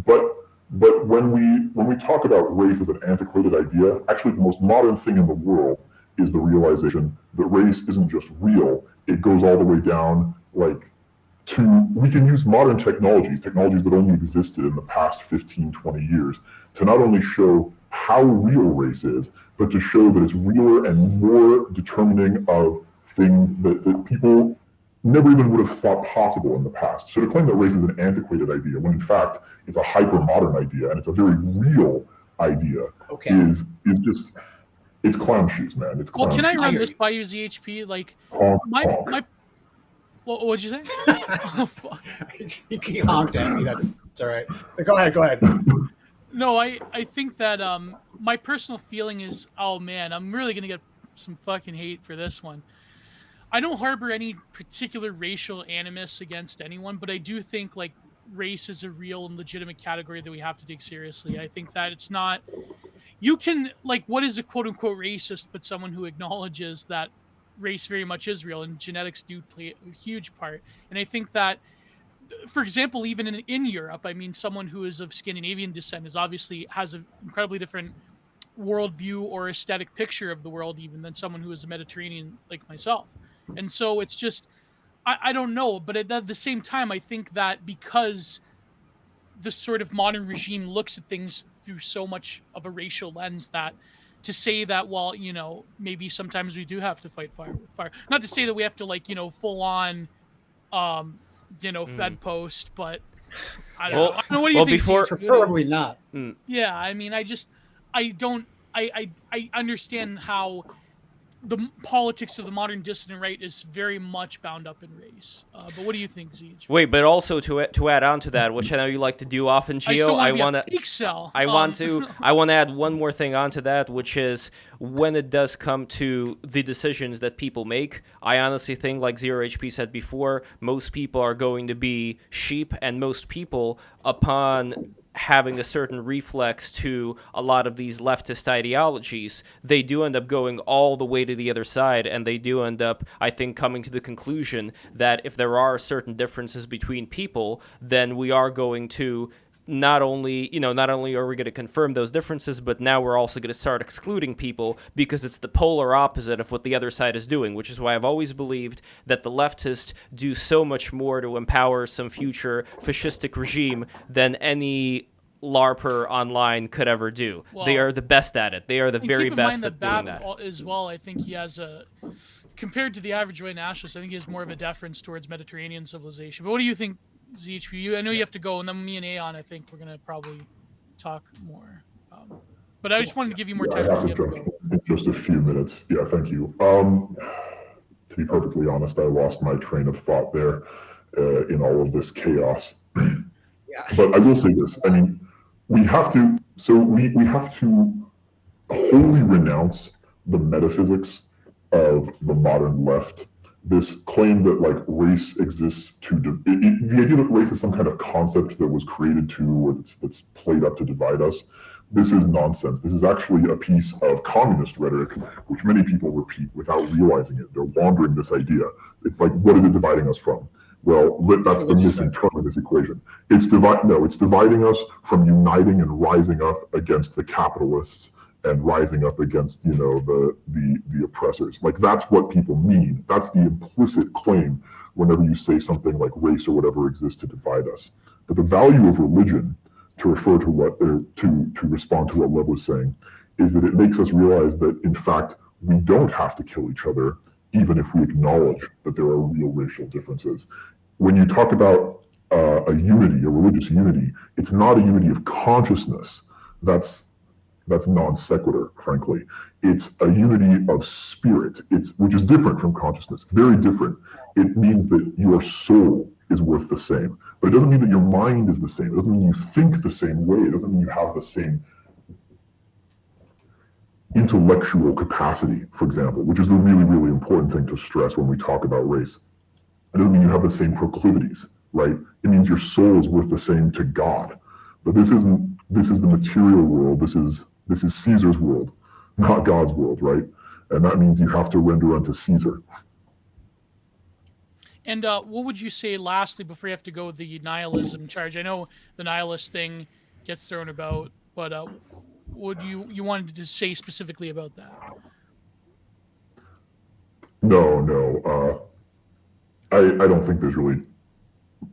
But when we talk about race as an antiquated idea, actually the most modern thing in the world is the realization that race isn't just real. It goes all the way down, we can use modern technologies that only existed in the past 15, 20 years, to not only show how real race is, but to show that it's realer and more determining of things that people never even would have thought possible in the past. So to claim that race is an antiquated idea, when in fact it's a hyper-modern idea and it's a very real idea, is just, it's clown shoes, man. It's clown Well, can I shoes. run this by you, ZHP? My what'd you say? Oh, fuck. He honked at me. That's all right. Go ahead. No, I think that my personal feeling is, oh man, I'm really gonna get some fucking hate for this one. I don't harbor any particular racial animus against anyone, but I do think race is a real and legitimate category that we have to take seriously. I think that it's not. You can what is a quote unquote racist, but someone who acknowledges that race very much is real, and genetics do play a huge part. And I think that, for example, even in Europe, I mean, someone who is of Scandinavian descent has an incredibly different worldview or aesthetic picture of the world even than someone who is a Mediterranean like myself. And so it's just, I don't know, but at the same time, I think that because the sort of modern regime looks at things through so much of a racial lens, that to say that, well, maybe sometimes we do have to fight fire with fire. Not to say that we have to full on, Fed post, but I don't know. What do you think? Preferably not. Yeah, I mean, I understand how the politics of the modern dissident right is very much bound up in race. But what do you think, Zeej? Wait, but also to add on to that, which I know you like to do often, Gio, I want to add one more thing onto that, which is when it does come to the decisions that people make, I honestly think, like Zero HP said before, most people are going to be sheep, and most people, upon having a certain reflex to a lot of these leftist ideologies, they do end up going all the way to the other side, and they do end up, I think, coming to the conclusion that if there are certain differences between people, then we are going to not only are we going to confirm those differences, but now we're also going to start excluding people because it's the polar opposite of what the other side is doing, which is why I've always believed that the leftists do so much more to empower some future fascistic regime than any LARPer online could ever do. Well, they are the best at it. They are the very best at doing that. As well, I think he has compared to the average white nationalist, I think he has more of a deference towards Mediterranean civilization. But what do you think, ZHP? I know you have to go, and then me and Aeon, I think we're going to probably talk more. But I just wanted to give you more time. I have to jump in just a few minutes. Yeah, thank you. To be perfectly honest, I lost my train of thought there in all of this chaos. But I will say this. I mean, we have to wholly renounce the metaphysics of the modern left. This claim that race exists the idea that race is some kind of concept that was created to, or that's played up to divide us. This is nonsense. This is actually a piece of communist rhetoric, which many people repeat without realizing it. They're laundering this idea. It's like, what is it dividing us from? Well, that's the missing term in this equation. It's dividing us from uniting and rising up against the capitalists and rising up against, the oppressors. Like, that's what people mean. That's the implicit claim whenever you say something like race or whatever exists to divide us. But the value of religion, to refer to what, to respond to what Lev was saying, is that it makes us realize that, in fact, we don't have to kill each other, even if we acknowledge that there are real racial differences. When you talk about a religious unity, it's not a unity of consciousness. That's non sequitur, frankly. It's a unity of spirit, which is different from consciousness, very different. It means that your soul is worth the same, but it doesn't mean that your mind is the same. It doesn't mean you think the same way. It doesn't mean you have the same intellectual capacity, for example, which is the really, really important thing to stress when we talk about race. It doesn't mean you have the same proclivities, right? It means your soul is worth the same to God. But this is the material world. This is Caesar's world, not God's world, right? And that means you have to render unto Caesar. And what would you say, lastly, before you have to go with the nihilism charge? I know the nihilist thing gets thrown about, but what you wanted to say specifically about that? No. I don't think there's really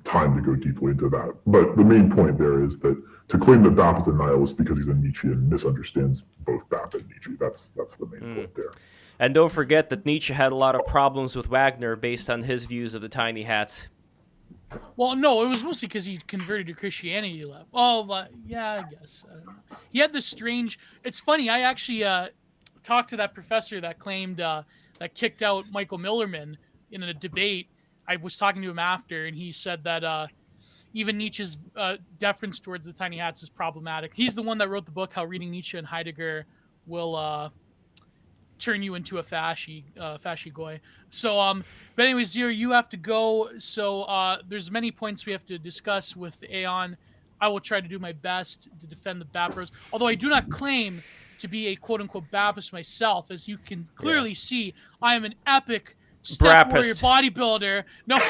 time to go deeply into that. But the main point there is that to claim that BAP is a nihilist because he's a Nietzschean misunderstands both BAP and Nietzsche. That's the main point there. And don't forget that Nietzsche had a lot of problems with Wagner based on his views of the tiny hats. Well, no, it was mostly because he converted to Christianity. Oh, yeah, I guess. I don't know. He had this strange... It's funny, I actually talked to that professor that claimed that kicked out Michael Millerman in a debate. I was talking to him after, and he said that even Nietzsche's deference towards the tiny hats is problematic. He's the one that wrote the book, How Reading Nietzsche and Heidegger Will Turn You into a fasci goy. So, but anyways, Zero, you have to go. So there's many points we have to discuss with Aeon. I will try to do my best to defend the Bapros, although I do not claim to be a quote-unquote Baptist myself. As you can clearly see, I am an epic step warrior bodybuilder. No.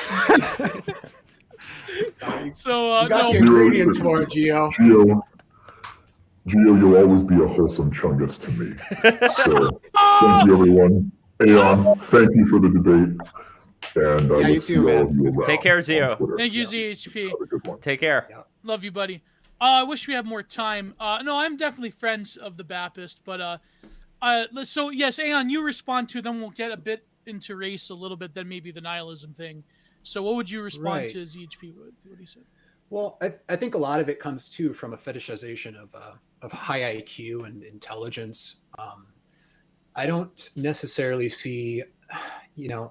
So you got the ingredients for it, Gio. Gio, you'll always be a wholesome chungus to me. So thank you, everyone. Aeon, thank you for the debate. And you too, man. Take care, Gio. Thank you, ZHP. Have a good one. Take care. Yeah. Love you, buddy. I wish we had more time. No, I'm definitely friends of the Baptist, but so yes, Aeon, you respond to them. We'll get a bit into race a little bit, then maybe the nihilism thing. So what would you respond to ZHP? What he said? Well, I think a lot of it comes too from a fetishization of high IQ and intelligence. I don't necessarily see, to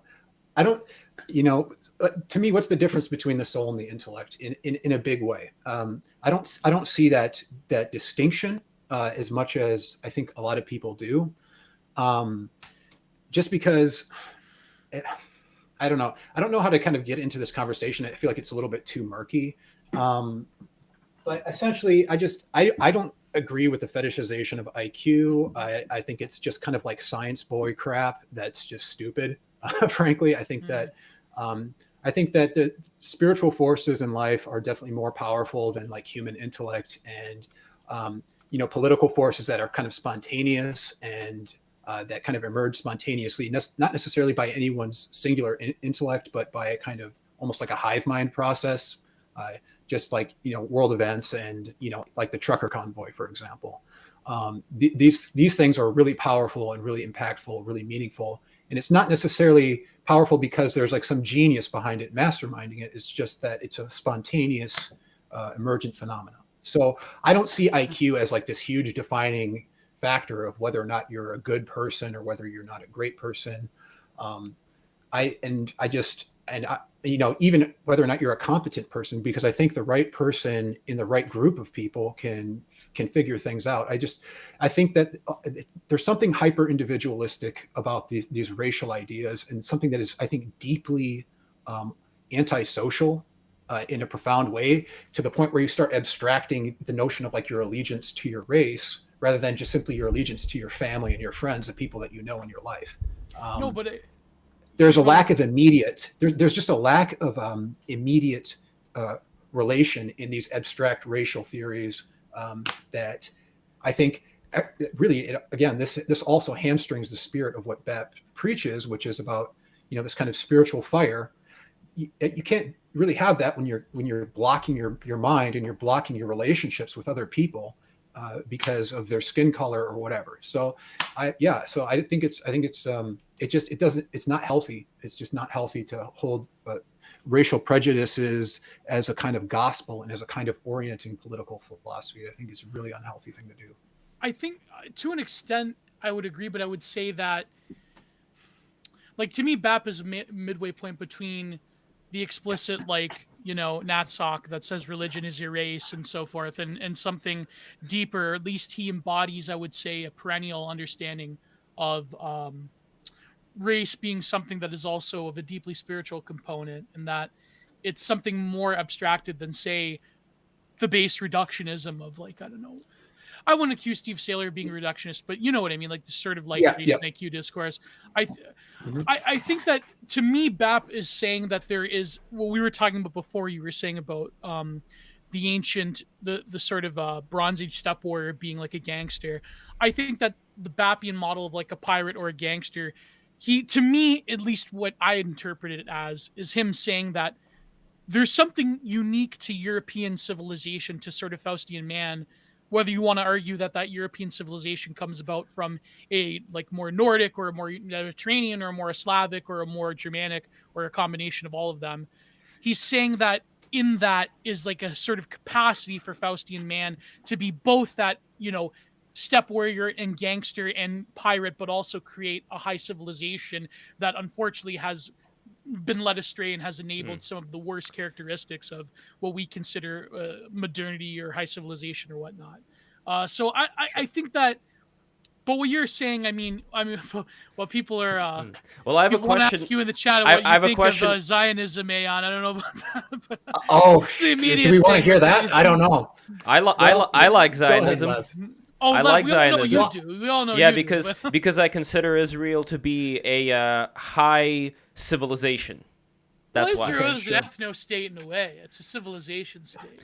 me, what's the difference between the soul and the intellect in a big way? I don't see that distinction as much as I think a lot of people do. Just because I don't know how to kind of get into this conversation. I feel like it's a little bit too murky. But essentially, I don't agree with the fetishization of IQ. I think it's just kind of like science boy crap that's just stupid. Frankly, I think that the spiritual forces in life are definitely more powerful than like human intellect and political forces that are kind of spontaneous and that kind of emerge spontaneously, not necessarily by anyone's singular intellect, but by a kind of almost like a hive mind process. Just like, world events and, like the trucker convoy, for example. These things are really powerful and really impactful, really meaningful. And it's not necessarily powerful because there's like some genius behind it, masterminding it. It's just that it's a spontaneous, emergent phenomenon. So I don't see IQ as like this huge defining factor of whether or not you're a good person or whether you're not a great person. Even whether or not you're a competent person, because I think the right person in the right group of people can figure things out. I think that there's something hyper individualistic about these racial ideas and something that is, I think, deeply antisocial in a profound way, to the point where you start abstracting the notion of like your allegiance to your race rather than just simply your allegiance to your family and your friends, the people that you know in your life. No, but there's a lack of immediate. There's just a lack of immediate relation in these abstract racial theories that I think really, again, this also hamstrings the spirit of what BAP preaches, which is about, you know, this kind of spiritual fire. You can't really have that when you're blocking your mind and you're blocking your relationships with other people because of their skin color or whatever. So I think it's not healthy. It's just not healthy to hold racial prejudices as a kind of gospel and as a kind of orienting political philosophy. I think it's a really unhealthy thing to do. I think to an extent I would agree, but I would say that, like, to me, BAP is a midway point between the explicit, like, you know, NatSoc that says religion is your race and so forth, and something deeper. At least he embodies, I would say, a perennial understanding of race being something that is also of a deeply spiritual component, and that it's something more abstracted than, say, the base reductionism of, like, I don't know, I wouldn't accuse Steve Saylor of being a reductionist, but you know what I mean, like the sort of like race and IQ discourse. I think that, to me, BAP is saying that there is what we were talking about before. You were saying about the ancient, the sort of Bronze Age steppe warrior being like a gangster. I think that the BAPian model of like a pirate or a gangster, to me, at least what I interpret it as, is him saying that there's something unique to European civilization, to sort of Faustian man, whether you want to argue that European civilization comes about from a like more Nordic or a more Mediterranean or a more Slavic or a more Germanic or a combination of all of them. He's saying that in that is like a sort of capacity for Faustian man to be both that, you know, steppe warrior and gangster and pirate, but also create a high civilization that unfortunately has been led astray and has enabled some of the worst characteristics of what we consider modernity or high civilization or whatnot. So I think that, but what you're saying, I mean, what people are. Well, I have a question. I want to ask you in the chat what you think of Zionism, Aeon. I don't know about that. But do we want to hear that? I don't know. I like Zionism. I like Zionism. No, you do. We all know. Yeah, you because I consider Israel to be a high civilization. That's why. Israel is an ethno state in a way. It's a civilization state.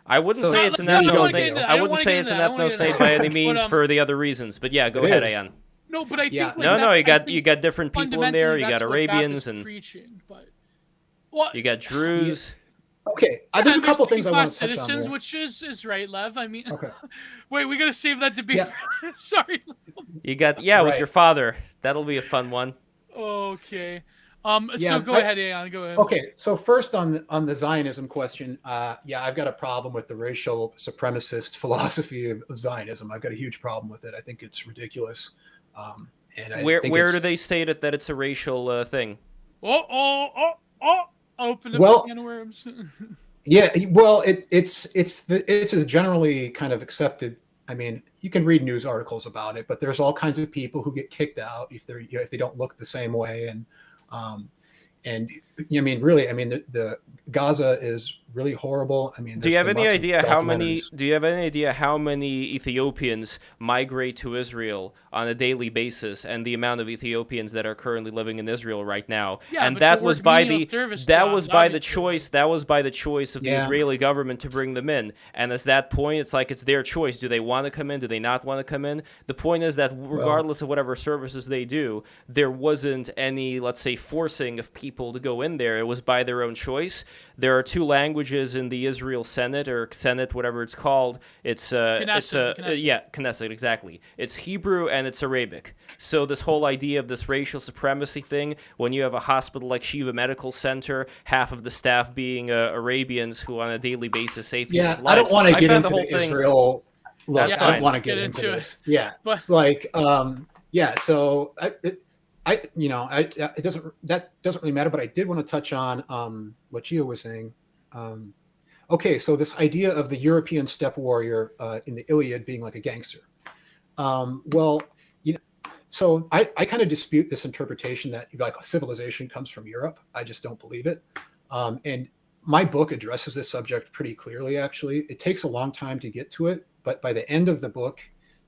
I wouldn't say it's an ethno state. I wouldn't say it's an ethno state by any means for the other reasons. But yeah, go ahead, Aeon. No, but I think you got different people in there. You got Arabians and preaching, but you got Druze. Okay, there's a couple things I want to touch citizens, on. Which is right, Lev. I mean, okay. Wait, we gotta save that debate. Yeah. Sorry. You got with your father. That'll be a fun one. Okay. So go ahead, Aeon. Go ahead. Okay, so first on the Zionism question, I've got a problem with the racial supremacist philosophy of Zionism. I've got a huge problem with it. I think it's ridiculous. And where do they state it that it's a racial thing? Open up can of worms. Yeah, well, it's a generally kind of accepted. I mean, you can read news articles about it, but there's all kinds of people who get kicked out if they don't look the same way, and I mean, really, I mean, the Gaza is really horrible. I mean, do you have any idea how many Ethiopians migrate to Israel on a daily basis, and the amount of Ethiopians that are currently living in Israel right now? Yeah, and that was by the choice of the Israeli government to bring them in. And at that point, it's like it's their choice. Do they want to come in? Do they not want to come in? The point is that regardless of whatever services they do, there wasn't any, let's say, forcing of people to go in there. It was by their own choice. There are two languages in the Israel Senate, whatever it's called. Knesset, exactly. It's Hebrew and it's Arabic. So this whole idea of this racial supremacy thing, when you have a hospital like Shiva Medical Center, half of the staff being Arabians who on a daily basis save people's lives. I don't want to get into the Israel. Look, I don't want to get into this. Yeah, but So that doesn't really matter. But I did want to touch on what Gio was saying. Okay, so this idea of the European steppe warrior in the Iliad being like a gangster. So I kind of dispute this interpretation that like civilization comes from Europe. I just don't believe it. And my book addresses this subject pretty clearly. Actually, it takes a long time to get to it, but by the end of the book,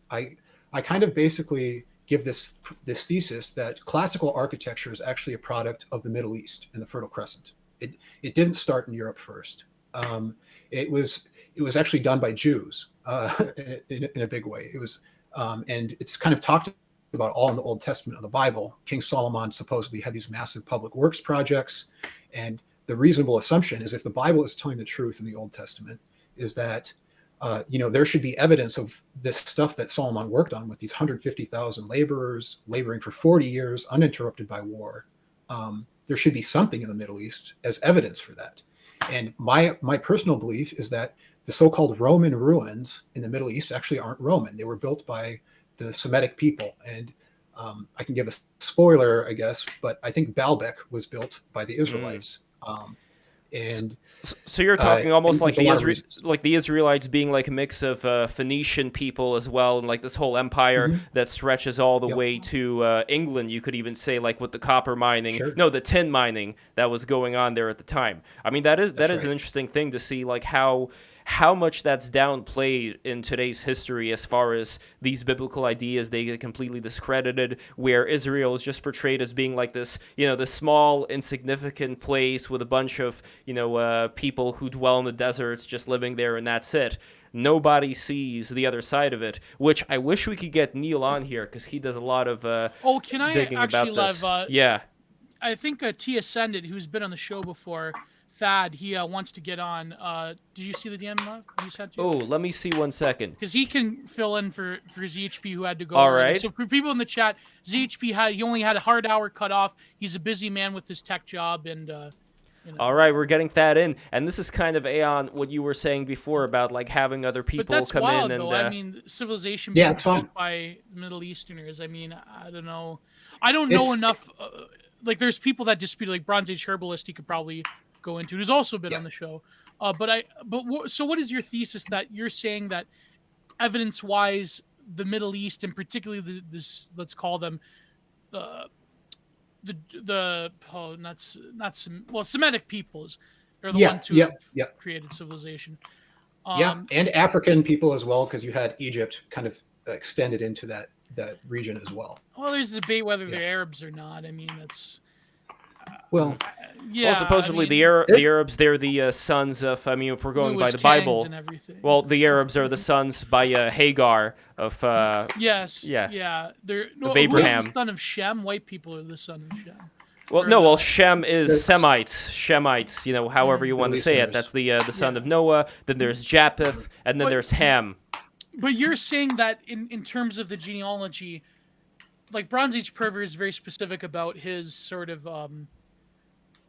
I kind of basically give this thesis that classical architecture is actually a product of the Middle East and the Fertile Crescent. It didn't start in Europe first. It was actually done by Jews in a big way. It was, and it's kind of talked about all in the Old Testament of the Bible. King Solomon supposedly had these massive public works projects, and the reasonable assumption is if the Bible is telling the truth in the Old Testament, is that there should be evidence of this stuff that Solomon worked on with these 150,000 laborers laboring for 40 years uninterrupted by war. There should be something in the Middle East as evidence for that. And my personal belief is that the so-called Roman ruins in the Middle East actually aren't Roman. They were built by the Semitic people. And I can give a spoiler, I guess, but I think Baalbek was built by the Israelites. And so you're talking almost like the Israelites being like a mix of Phoenician people as well, and like this whole empire that stretches all the way to England. You could even say, like, with the copper mining, the tin mining that was going on there at the time. I mean, that is an interesting thing to see, like how much that's downplayed in today's history as far as these biblical ideas. They get completely discredited, where Israel is just portrayed as being like this, this small, insignificant place with a bunch of, people who dwell in the deserts just living there, and that's it. Nobody sees the other side of it, which I wish we could get Neil on here, because he does a lot of can I digging actually, about this. Lev, yeah. I think T Ascended, who's been on the show before, Thad, he wants to get on. Did you see the DM you sent to? Oh, let me see 1 second. Because he can fill in for ZHP, who had to go. All right. So for people in the chat, ZHP he only had a hard hour cut off. He's a busy man with his tech job, and All right, we're getting that in, and this is kind of Aeon, what you were saying before about like having other people but that's come wild, in and. Though. I mean, civilization being built by Middle Easterners. I mean, I don't know. I don't know enough. Like, there's people that dispute, like Bronze Age Herbalist. He could probably go into, who's also been on the show. So what is your thesis that you're saying that evidence-wise, the Middle East, and particularly this, let's call them Semitic peoples are the ones who have created civilization. And African people as well, because you had Egypt kind of extended into that region as well. Well, there's a debate whether they're Arabs or not. I mean, that's well, supposedly the Arabs, they're the sons of. I mean, if we're going by the Bible, well, the Arabs are the sons by Hagar of. They're of Abraham. The son of Shem. White people are the son of Shem. Well, Shem is Shemites. However you want to say it. That's the son of Noah. Then there's Japheth, and then there's Ham. But you're saying that in terms of the genealogy, like Bronze Age Pervert is very specific about his sort of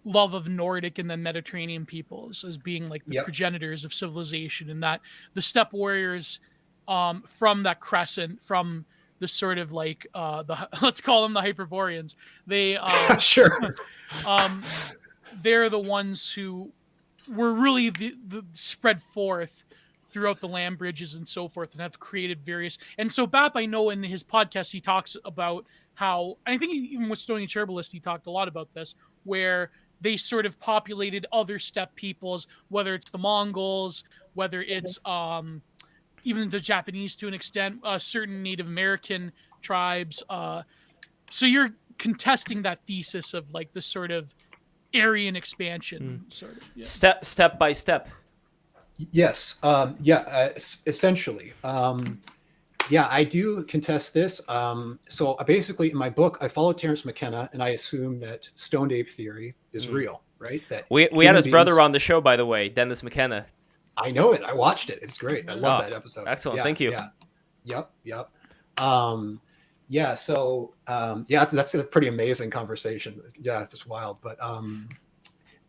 love of Nordic and then Mediterranean peoples as being like the progenitors of civilization, and that the steppe warriors from that crescent, from the sort of like let's call them the Hyperboreans, they they're the ones who were really the spread forth throughout the land bridges and so forth, and have created various. And so BAP, I know in his podcast, he talks about how, and I think even with Stone Age Herbalist, he talked a lot about this, where they sort of populated other steppe peoples, whether it's the Mongols, whether it's even the Japanese to an extent, certain Native American tribes. So you're contesting that thesis of like this sort of Aryan expansion, sort of. Yeah. Step by step. Yes. Essentially. I do contest this. So basically, in my book, I follow Terence McKenna, and I assume that stoned ape theory is real, right? That we had his brother on the show, by the way, Dennis McKenna. I know it. I watched it. It's great. I love that episode. Excellent. Thank you. Yep. So that's a pretty amazing conversation. Yeah, it's just wild. But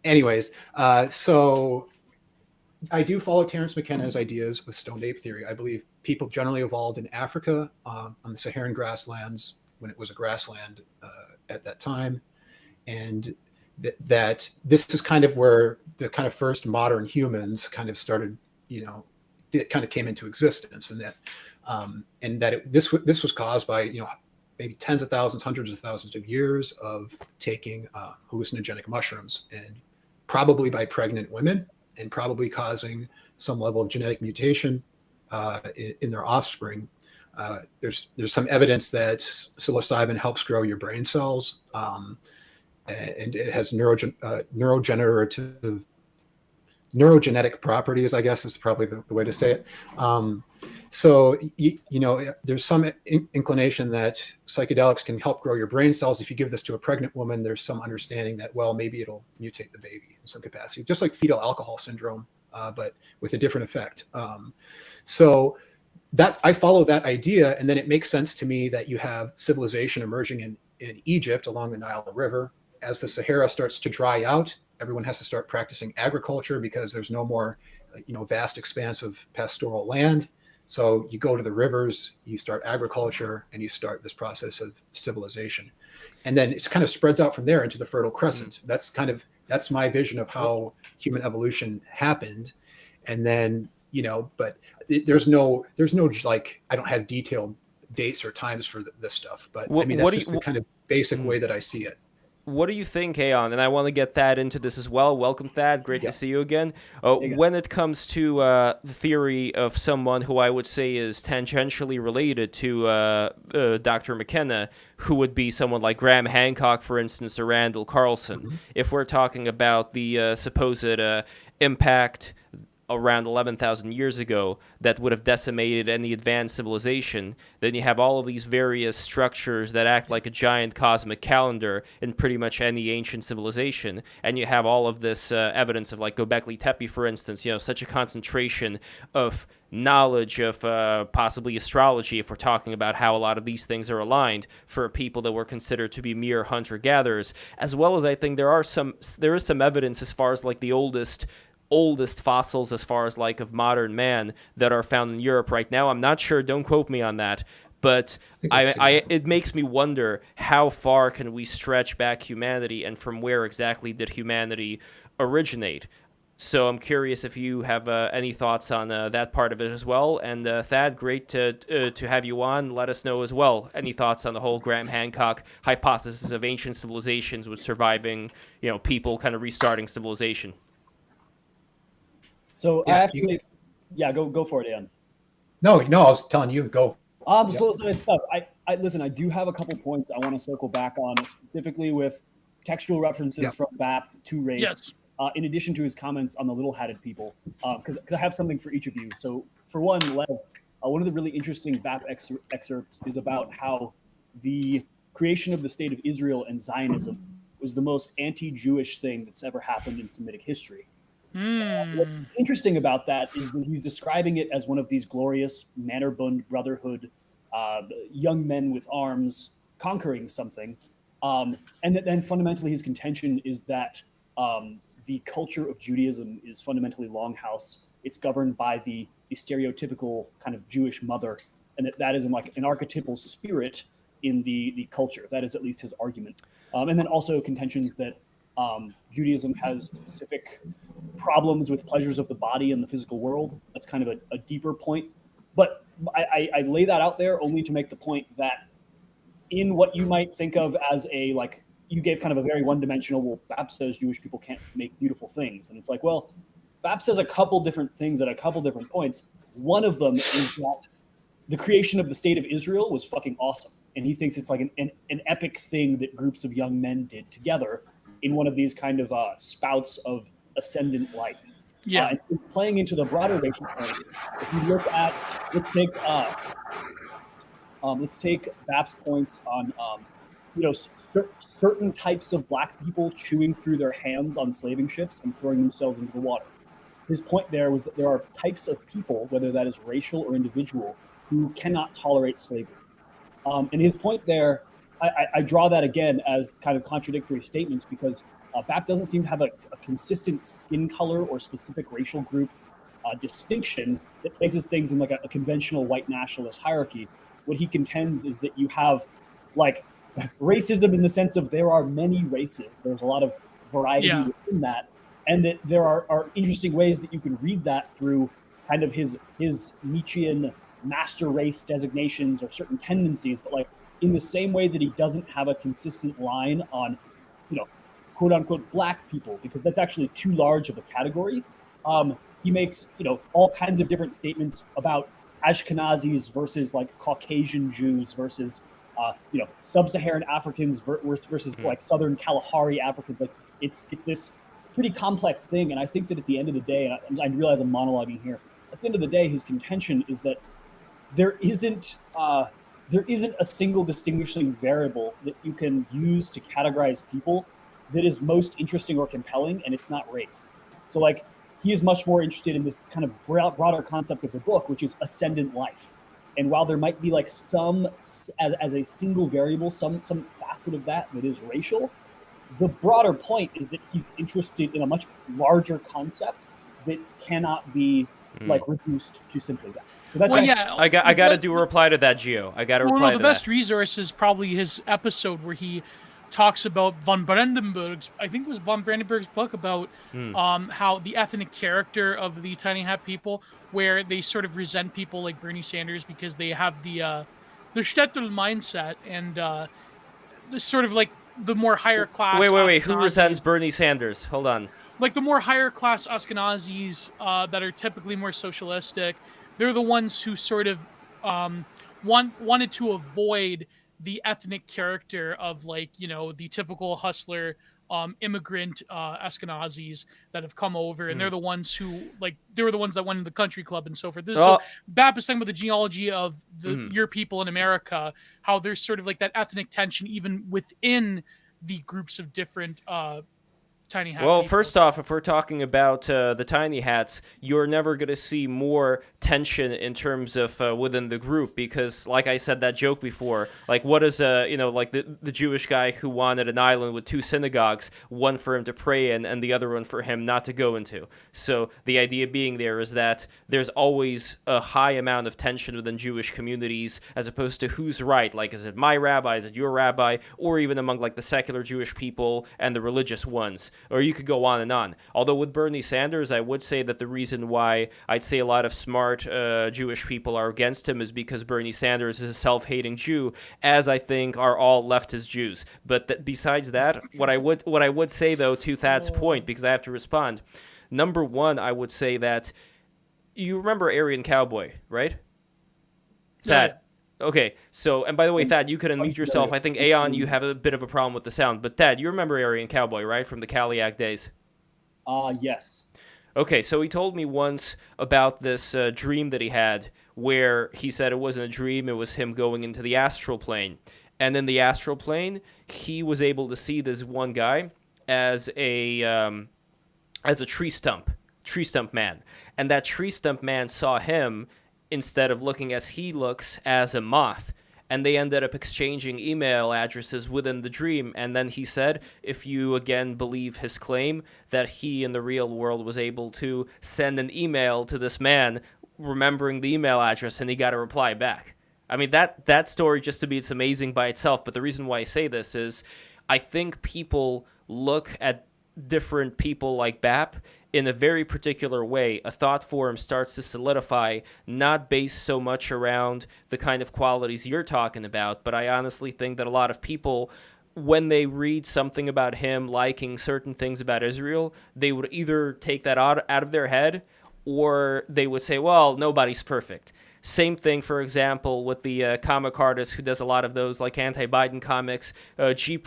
anyways, so I do follow Terence McKenna's ideas with stoned ape theory. I believe people generally evolved in Africa on the Saharan grasslands when it was a grassland at that time, and that this is kind of where the kind of first modern humans kind of started. It kind of came into existence, and that this was caused by maybe tens of thousands, hundreds of thousands of years of taking hallucinogenic mushrooms and probably by pregnant women and probably causing some level of genetic mutation in their offspring. There's some evidence that psilocybin helps grow your brain cells, and it has neurogenetic properties, I guess is probably the way to say it. So, there's some inclination that psychedelics can help grow your brain cells. If you give this to a pregnant woman, there's some understanding that, well, maybe it'll mutate the baby in some capacity, just like fetal alcohol syndrome, but with a different effect. So I follow that idea, and then it makes sense to me that you have civilization emerging in Egypt along the Nile River. As the Sahara starts to dry out, everyone has to start practicing agriculture because there's no more, vast expanse of pastoral land. So you go to the rivers, you start agriculture, and you start this process of civilization. And then it kind of spreads out from there into the Fertile Crescent. That's my vision of how human evolution happened. And then, but there's no like, I don't have detailed dates or times for this stuff, but that's just the kind of basic way that I see it. What do you think, Aeon? And I want to get Thad into this as well. Welcome, Thad. Great to see you again. When it comes to the theory of someone who I would say is tangentially related to Dr. McKenna, who would be someone like Graham Hancock, for instance, or Randall Carlson, if we're talking about the supposed impact around 11,000 years ago that would have decimated any advanced civilization, then you have all of these various structures that act like a giant cosmic calendar in pretty much any ancient civilization, and you have all of this evidence of, like, Göbekli Tepe, for instance, such a concentration of knowledge of possibly astrology, if we're talking about how a lot of these things are aligned for people that were considered to be mere hunter-gatherers, as well as I think there is some evidence as far as like the oldest fossils as far as like of modern man that are found in Europe right now. I'm not sure, don't quote me on that, but it makes me wonder how far can we stretch back humanity and from where exactly did humanity originate. So I'm curious if you have any thoughts on that part of it as well. And Thad, great to have you on. Let us know as well. Any thoughts on the whole Graham Hancock hypothesis of ancient civilizations with surviving, people kind of restarting civilization? So I actually, go for it, Ian. No, I was telling you, go. So it's tough. I listen. I do have a couple points I want to circle back on, specifically with textual references from BAP to race. Yes. In addition to his comments on the little-hatted people, because I have something for each of you. So for one, Lev, one of the really interesting BAP excerpts is about how the creation of the state of Israel and Zionism was the most anti-Jewish thing that's ever happened in Semitic history. What's interesting about that is that he's describing it as one of these glorious Mannerbund Brotherhood, young men with arms conquering something. And then fundamentally his contention is that the culture of Judaism is fundamentally Longhouse. It's governed by the stereotypical kind of Jewish mother, and that is like an archetypal spirit in the culture. That is at least his argument. And then also contentions that Judaism has specific problems with pleasures of the body in the physical world. That's kind of a deeper point. But I lay that out there only to make the point that in what you might think of as you gave kind of a very one-dimensional, well, BAP says Jewish people can't make beautiful things. And it's like, well, BAP says a couple different things at a couple different points. One of them is that the creation of the state of Israel was fucking awesome. And he thinks it's like an epic thing that groups of young men did together in one of these kind of spouts of ascendant light. Yeah. And so playing into the broader racial point, if you look at, let's take BAP's points on, certain types of black people chewing through their hands on slaving ships and throwing themselves into the water. His point there was that there are types of people, whether that is racial or individual, who cannot tolerate slavery. And his point there, I draw that again as kind of contradictory statements because BAP doesn't seem to have a consistent skin color or specific racial group distinction that places things in like a conventional white nationalist hierarchy. What he contends is that you have like racism in the sense of there are many races. There's a lot of variety within that. And that there are interesting ways that you can read that through kind of his Nietzschean master race designations or certain tendencies, but like in the same way that he doesn't have a consistent line on, quote unquote black people, because that's actually too large of a category. He makes, all kinds of different statements about Ashkenazis versus like Caucasian Jews versus, sub-Saharan Africans versus like Southern Kalahari Africans. Like it's this pretty complex thing. And I think that at the end of the day, and I realize I'm monologuing here, at the end of the day, his contention is that there isn't a single distinguishing variable that you can use to categorize people that is most interesting or compelling, and it's not race. So like, he is much more interested in this kind of broader concept of the book, which is ascendant life. And while there might be like some, as a single variable, some facet of that is racial, the broader point is that he's interested in a much larger concept that cannot be like reduced to simply that. So that's I got to do a reply to that, Gio. I got to reply to that. The best resource is probably his episode where he talks about von Brandenburg's, I think it was von Brandenburg's book about how the ethnic character of the Tiny Hat people, where they sort of resent people like Bernie Sanders because they have the shtetl mindset and the sort of like the more higher class. Wait. Who resents Bernie Sanders? Hold on. Like the more higher class Ashkenazis that are typically more socialistic, they're the ones who sort of wanted to avoid the ethnic character of like, the typical hustler immigrant Ashkenazis that have come over, and they're the ones who they were the ones that went to the country club and so forth. So BAP is talking about the genealogy of your people in America, how there's sort of like that ethnic tension even within the groups of different Tiny Hat people. First off, if we're talking about the Tiny Hats, you're never going to see more tension in terms of within the group, because, like I said that joke before, like what is like the Jewish guy who wanted an island with two synagogues, one for him to pray in and the other one for him not to go into. So the idea being there is that there's always a high amount of tension within Jewish communities, as opposed to who's right. Like, is it my rabbi? Is it your rabbi? Or even among like the secular Jewish people and the religious ones. Or you could go on and on. Although with Bernie Sanders, I would say that the reason why I'd say a lot of smart Jewish people are against him is because Bernie Sanders is a self-hating Jew, as I think are all leftist Jews. But besides that, what I would say, though, to Thad's point, because I have to respond, number one, I would say that you remember Aryan Cowboy, right? Thad. Yeah. Okay, so, and by the way, Thad, you could unmute yourself. I think, Aeon, you have a bit of a problem with the sound. But, Thad, you remember Aryan Cowboy, right, from the 𝓐𝖊𝖔 days? Yes. Okay, so he told me once about this dream that he had, where he said it wasn't a dream, it was him going into the astral plane. And in the astral plane, he was able to see this one guy as a tree stump man. And that tree stump man saw him instead of looking as he looks, as a moth. And they ended up exchanging email addresses within the dream. And then he said, if you again believe his claim, that he in the real world was able to send an email to this man remembering the email address, and he got a reply back. I mean, that story, just to me, it's amazing by itself. But the reason why I say this is I think people look at different people like BAP in a very particular way. A thought form starts to solidify, not based so much around the kind of qualities you're talking about, but I honestly think that a lot of people, when they read something about him liking certain things about Israel, they would either take that out of their head, or they would say, well, nobody's perfect. Same thing, for example, with the comic artist who does a lot of those like anti-Biden comics, G'.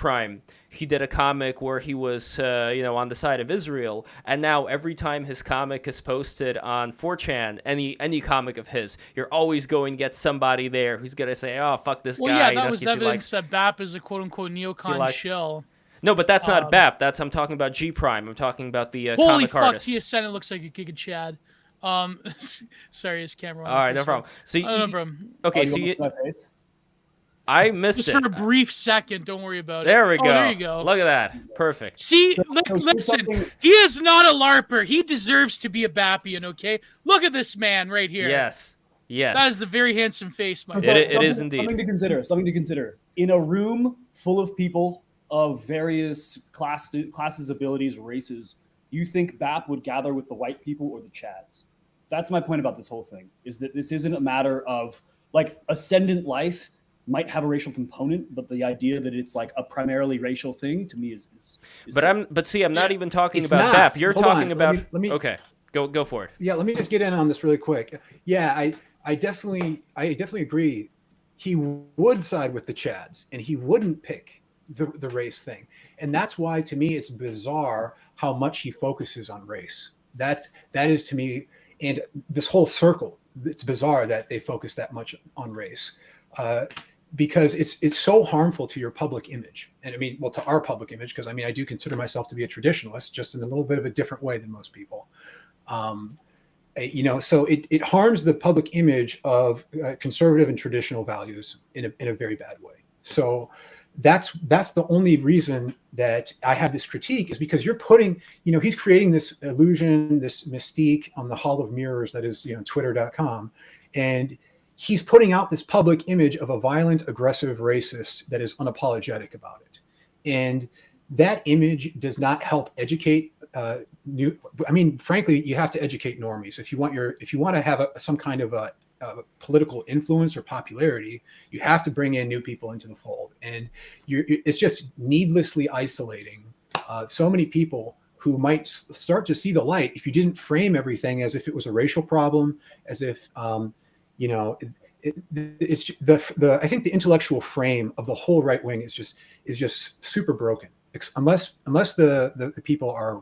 He did a comic where he was, on the side of Israel, and now every time his comic is posted on 4chan, any comic of his, you're always going to get somebody there who's going to say, oh, fuck this guy. Well, yeah, that was evidence that BAP is a quote-unquote neocon shill. No, but that's not BAP. I'm talking about G'. I'm talking about the comic artist. Holy fuck, Tia Senate looks like a Giga Chad. Sorry, his camera. All right, no problem. So no problem. Okay, so I missed just it. for a brief second. Don't worry about it. There we go. There you go. Look at that. Perfect. See, listen. He is not a LARPer. He deserves to be a BAPian. Okay, look at this man right here. Yes. That is the very handsome face, my friend. It is indeed. Something to consider. In a room full of people of various classes, abilities, races, do you think BAP would gather with the white people or the Chads? That's my point about this whole thing, is that this isn't a matter of like ascendant life might have a racial component, but the idea that it's like a primarily racial thing to me is But I'm not even talking It's about not. BAP. You're Hold talking on. about. Let me Okay, go for it. Yeah, let me just get in on this really quick. Yeah, I definitely agree. He would side with the Chads, and he wouldn't pick the race thing, and that's why to me it's bizarre how much he focuses on race. That is to me, and this whole circle. It's bizarre that they focus that much on race, because it's so harmful to your public image, and I mean, well, to our public image, because I mean, I do consider myself to be a traditionalist, just in a little bit of a different way than most people. So it harms the public image of conservative and traditional values in a very bad way. So that's the only reason that I have this critique, is because you're putting, he's creating this illusion, this mystique on the Hall of Mirrors that is, Twitter.com, and he's putting out this public image of a violent, aggressive racist that is unapologetic about it, and that image does not help educate frankly, you have to educate normies if you want to have some kind of a political influence or popularity. You have to bring in new people into the fold, and it's just needlessly isolating so many people who might start to see the light if you didn't frame everything as if it was a racial problem, as if it's I think the intellectual frame of the whole right wing is just super broken. Unless the people are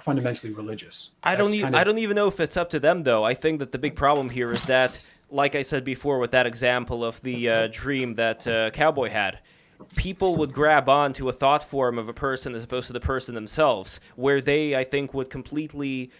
fundamentally religious. I don't even know if it's up to them, though. I think that the big problem here is that, like I said before with that example of the dream that Cowboy had, people would grab on to a thought form of a person as opposed to the person themselves, where they, I think, would completely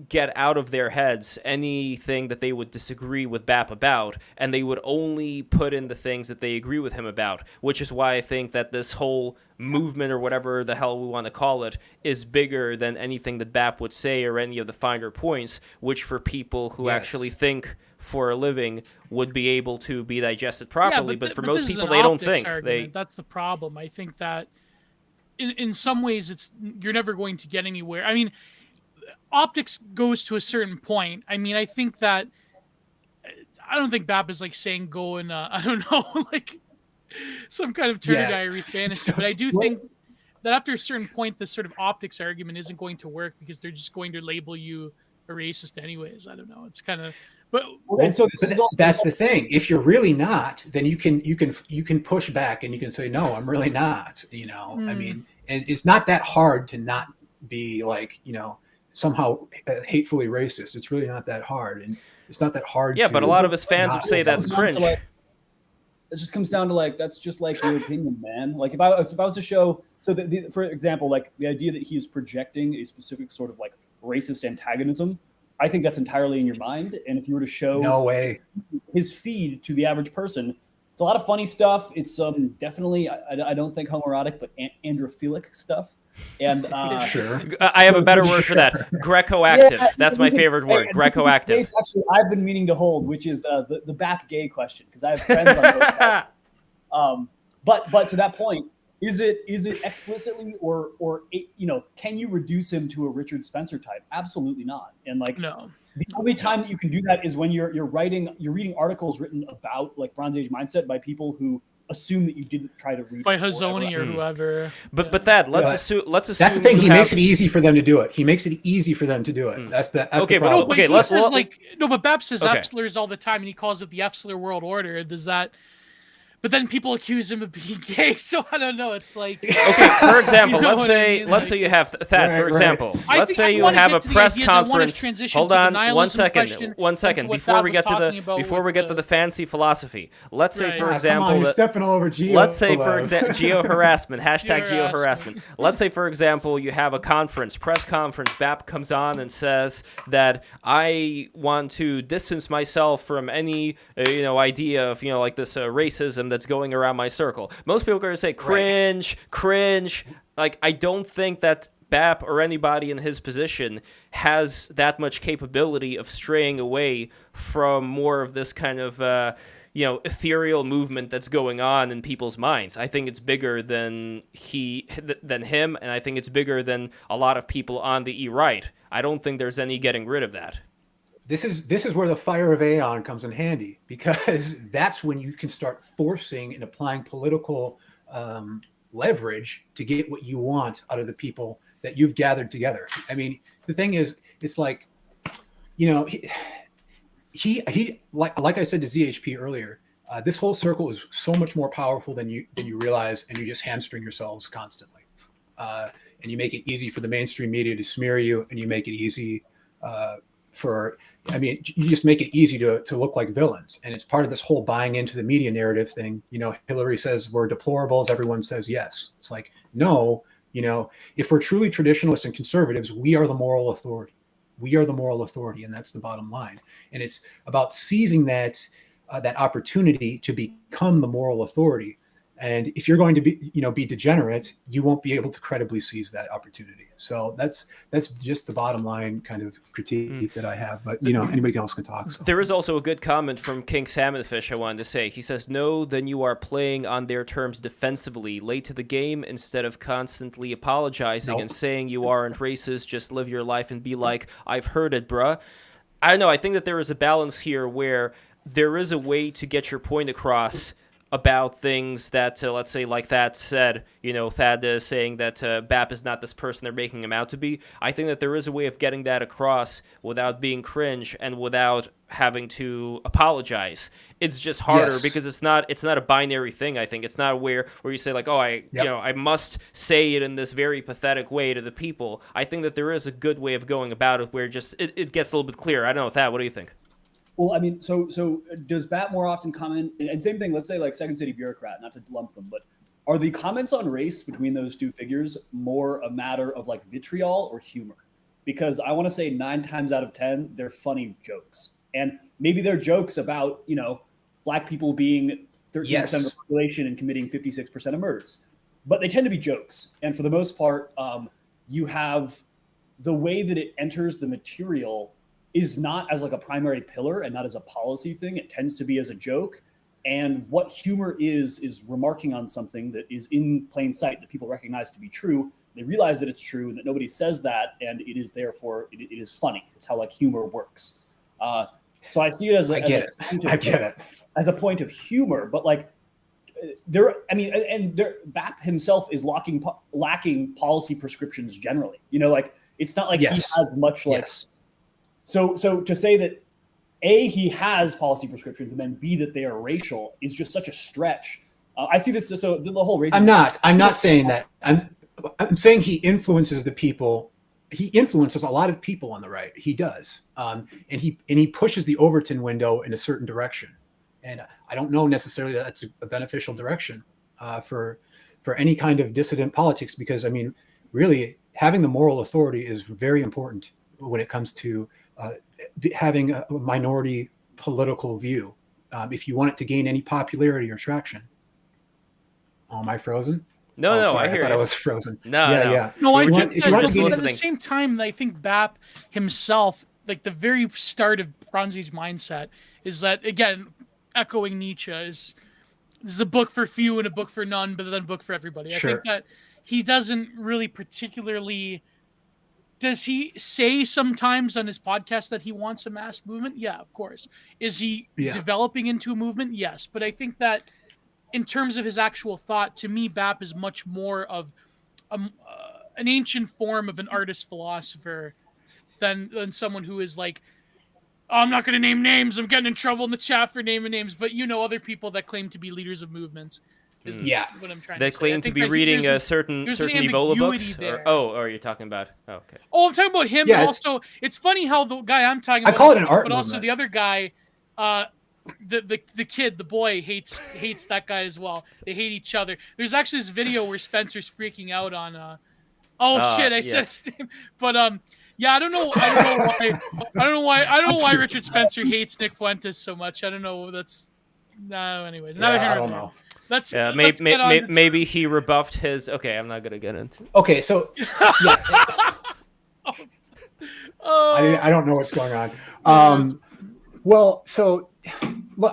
get out of their heads anything that they would disagree with BAP about, and they would only put in the things that they agree with him about, which is why I think that this whole movement, or whatever the hell we want to call it, is bigger than anything that BAP would say or any of the finer points, which for people who actually think for a living would be able to be digested properly. But for most people, they don't think. That's the problem. I think that in some ways you're never going to get anywhere. I mean, optics goes to a certain point. I mean, I think that I don't think BAP is like saying go and I don't know, like some kind of Turner Diaries fantasy, but I do think that after a certain point, this sort of optics argument isn't going to work, because they're just going to label you a racist anyways. I don't know. It's kind of, that's the thing. If you're really not, then you can push back and you can say, no, I'm really not. I mean, and it's not that hard to not be like, somehow hatefully racist. It's really not that hard, and it's not that hard. Yeah, but a lot of his fans would say that's cringe. It just comes down to like, that's just like your opinion, man. Like if I was to show, so for example, like the idea that he's projecting a specific sort of like racist antagonism, I think that's entirely in your mind. And if you were to show no way his feed to the average person, it's a lot of funny stuff. It's definitely, I don't think homoerotic, but androphilic stuff. And sure, I have a better word for that. Greco-active. That's my favorite word. Greco-active. Actually, I've been meaning to hold, which is the BAP gay question, because I have friends on both sides. But to that point, is it explicitly or can you reduce him to a Richard Spencer type? Absolutely not. And like, no. The only time that you can do that is when you're reading articles written about like Bronze Age mindset by people who assume that you didn't try to read by Hazoni or whoever. But let's assume that's the thing. He makes it easy for them to do it. That's the problem. Okay, but BAP says F slurs all the time, and he calls it the F slur world order. Does that? But then people accuse him of being gay, so I don't know. It's like, okay, for example, let's say you have Thad. For example, let's say you have a press conference. Hold on, 1 second. Before we get to the fancy philosophy, let's say for example, you're stepping all over Geo. Let's say for example, geo harassment. Geo harassment. Let's say for example, you have a press conference. BAP comes on and says that I want to distance myself from any idea of like this racism that's going around my circle. Most people are going to say cringe. Like, I don't think that BAP or anybody in his position has that much capability of straying away from more of this kind of ethereal movement that's going on in people's minds. I think it's bigger than him, and I think it's bigger than a lot of people on the E-right. I don't think there's any getting rid of that. this is where the fire of Aeon comes in handy, because that's when you can start forcing and applying political leverage to get what you want out of the people that you've gathered together. I mean, the thing is, it's like, you know, he like I said to ZHP earlier, this whole circle is so much more powerful than you realize, and you just hamstring yourselves constantly, and you make it easy for the mainstream media to smear you, and you make it easy you just make it easy to look like villains, and it's part of this whole buying into the media narrative thing. You know, Hillary says we're deplorables, everyone says yes. It's like, no, you know, if we're truly traditionalists and conservatives, we are the moral authority. We are the moral authority, and that's the bottom line. And it's about seizing that opportunity to become the moral authority. And if you're going to be degenerate, you won't be able to credibly seize that opportunity. So that's just the bottom line kind of critique that I have. But, you know, anybody else can talk. So. There is also a good comment from King Salmonfish I wanted to say. He says, no, then you are playing on their terms defensively, late to the game instead of constantly apologizing and saying you aren't racist. Just live your life and be like, I've heard it, bruh. I don't know. I think that there is a balance here where there is a way to get your point across about things that, let's say, like Thad said, you know, Thad is saying that BAP is not this person they're making him out to be. I think that there is a way of getting that across without being cringe and without having to apologize. It's just harder because it's not a binary thing. I think it's not where you say like, oh, I must say it in this very pathetic way to the people. I think that there is a good way of going about it where just it gets a little bit clearer. I don't know, Thad, what do you think? Well, I mean, so does BAP more often comment? And same thing, let's say like Second City Bureaucrat, not to lump them, but are the comments on race between those two figures more a matter of like vitriol or humor? Because I want to say 9 times out of 10, they're funny jokes. And maybe they're jokes about, you know, black people being 13% of the population and committing 56% of murders. But they tend to be jokes. And for the most part, you have the way that it enters the material is not as like a primary pillar and not as a policy thing. It tends to be as a joke. And what humor is remarking on something that is in plain sight that people recognize to be true. They realize that it's true and that nobody says that, and it is therefore it is funny. It's how like humor works. So I see it as as a point of humor, but like BAP himself is lacking policy prescriptions generally. You know, like it's not like he has much like. So to say that A, he has policy prescriptions, and then B, that they are racial is just such a stretch. I see this. So the whole racism. I'm not saying that. I'm saying he influences the people. He influences a lot of people on the right. He does, and he pushes the Overton window in a certain direction. And I don't know necessarily that that's a beneficial direction for any kind of dissident politics, because I mean, really, having the moral authority is very important when it comes to having a minority political view. If you want it to gain any popularity or traction. Oh, am I frozen? No, sorry, I hear I thought you. I was frozen. No. No, I at the same time, I think BAP himself, like the very start of Bronzy's mindset, is that, again, echoing Nietzsche, this is a book for few and a book for none, but then a book for everybody. Sure. I think that he doesn't really particularly... Does he say sometimes on his podcast that he wants a mass movement? Yeah, of course. Is he developing into a movement? Yes. But I think that in terms of his actual thought, to me, BAP is much more of an ancient form of an artist philosopher than someone who is like, oh, I'm not going to name names. I'm getting in trouble in the chat for naming names. But you know other people that claim to be leaders of movements. What I'm trying to say. Claim to be reading certain Ebola books. Or you're talking about? Oh, okay. Oh, I'm talking about him. But also, it's funny how the guy I'm talking about. I call it an art but also movement. the other guy, the kid, the boy hates that guy as well. They hate each other. There's actually this video where Spencer's freaking out on. I said his name. But I don't know why Richard Spencer hates Nick Fuentes so much. I don't know. Anyways, I don't know. Maybe he rebuffed his. Okay, I'm not gonna get into. Okay, so I don't know what's going on.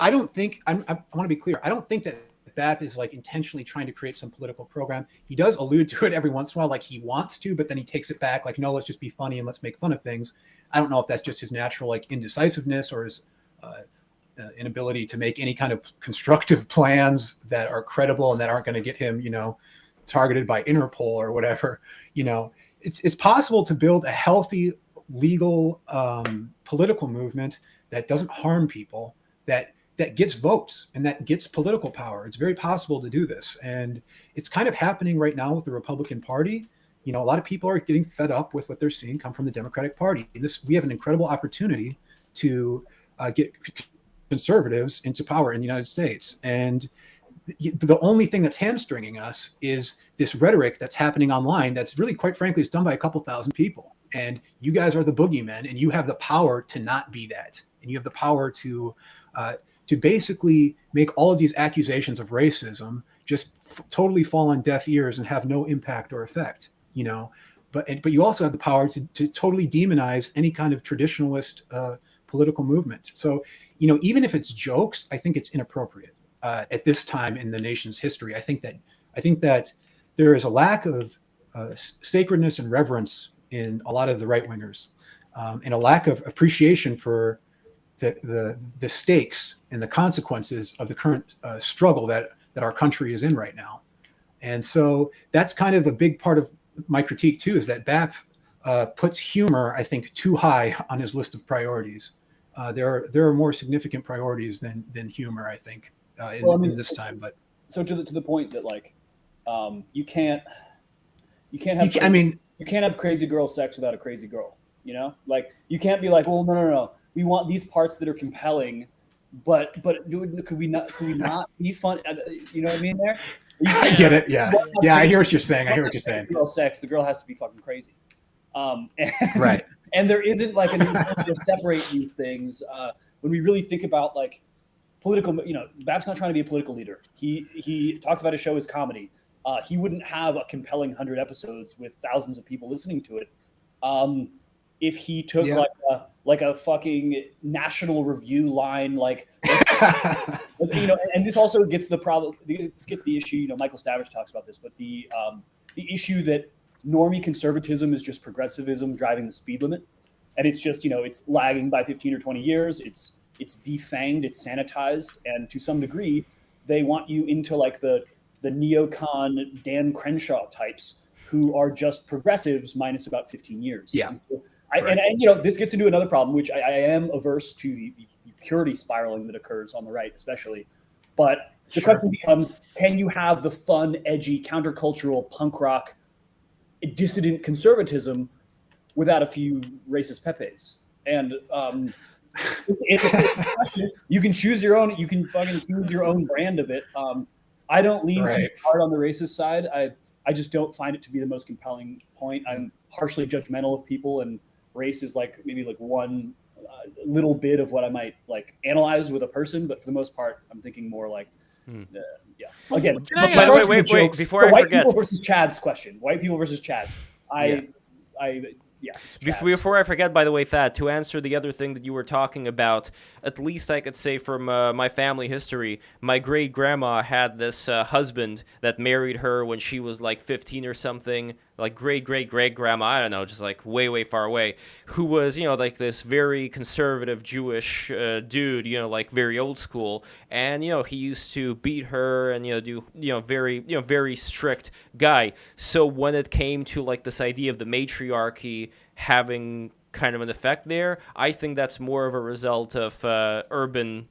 I don't think I want to be clear. I don't think that BAP is like intentionally trying to create some political program. He does allude to it every once in a while, like he wants to, but then he takes it back, like no, let's just be funny and let's make fun of things. I don't know if that's just his natural like indecisiveness or his inability to make any kind of constructive plans that are credible and that aren't going to get him, targeted by Interpol or whatever. It's possible to build a healthy legal political movement that doesn't harm people, that gets votes and that gets political power. It's very possible to do this, and it's kind of happening right now with the Republican Party. A lot of people are getting fed up with what they're seeing come from the Democratic Party. We have an incredible opportunity to get conservatives into power in the United States. And the only thing that's hamstringing us is this rhetoric that's happening online that's really, quite frankly, is done by a couple thousand people. And you guys are the boogeymen, and you have the power to not be that. And you have the power to basically make all of these accusations of racism just totally fall on deaf ears and have no impact or effect. But you also have the power to totally demonize any kind of traditionalist political movement. So, even if it's jokes, I think it's inappropriate at this time in the nation's history. I think that there is a lack of sacredness and reverence in a lot of the right wingers, and a lack of appreciation for the stakes and the consequences of the current struggle that our country is in right now. And so that's kind of a big part of my critique too, is that BAP puts humor, I think, too high on his list of priorities. There are more significant priorities than humor, I think, in this time. But so to the point that like you can't have crazy girl sex without a crazy girl. Like you can't be like, well, no. We want these parts that are compelling, but could we not be fun? You know what I mean? There. I get it. Yeah. I hear what you're saying. Girl sex. The girl has to be fucking crazy. Right. And there isn't like an ability to separate these things. When we really think about like political, BAP's not trying to be a political leader. He talks about his show as comedy. He wouldn't have a compelling 100 episodes with thousands of people listening to it if he took like a fucking National Review line, like and this also gets the problem. This gets the issue. Michael Savage talks about this, but the issue that normie conservatism is just progressivism driving the speed limit, and it's just it's lagging by 15 or 20 years. It's defanged, it's sanitized, and to some degree, they want you into like the neocon Dan Crenshaw types who are just progressives minus about 15 years. Yeah. And this gets into another problem, which I am averse to the purity spiraling that occurs on the right, especially. But the question becomes, can you have the fun, edgy, countercultural, punk rock, dissident conservatism without a few racist pepes? And it's a question. You can choose your own. You can fucking choose your own brand of it. I don't lean too hard on the racist side. I just don't find it to be the most compelling point. I'm harshly judgmental of people, and race is like maybe like one little bit of what I might like analyze with a person, but for the most part, I'm thinking more like, Again, wait, before I white forget, people versus Chad's question. White people versus Chad's. Before I forget, by the way, Thad, to answer the other thing that you were talking about, at least I could say from my family history, my great-grandma had this husband that married her when she was like 15 or something, like great-great-great-grandma, I don't know, just like way, way far away, who was, like this very conservative Jewish dude, like very old school, and, he used to beat her and, do, very strict guy. So when it came to like this idea of the matriarchy having kind of an effect there, I think that's more of a result of urban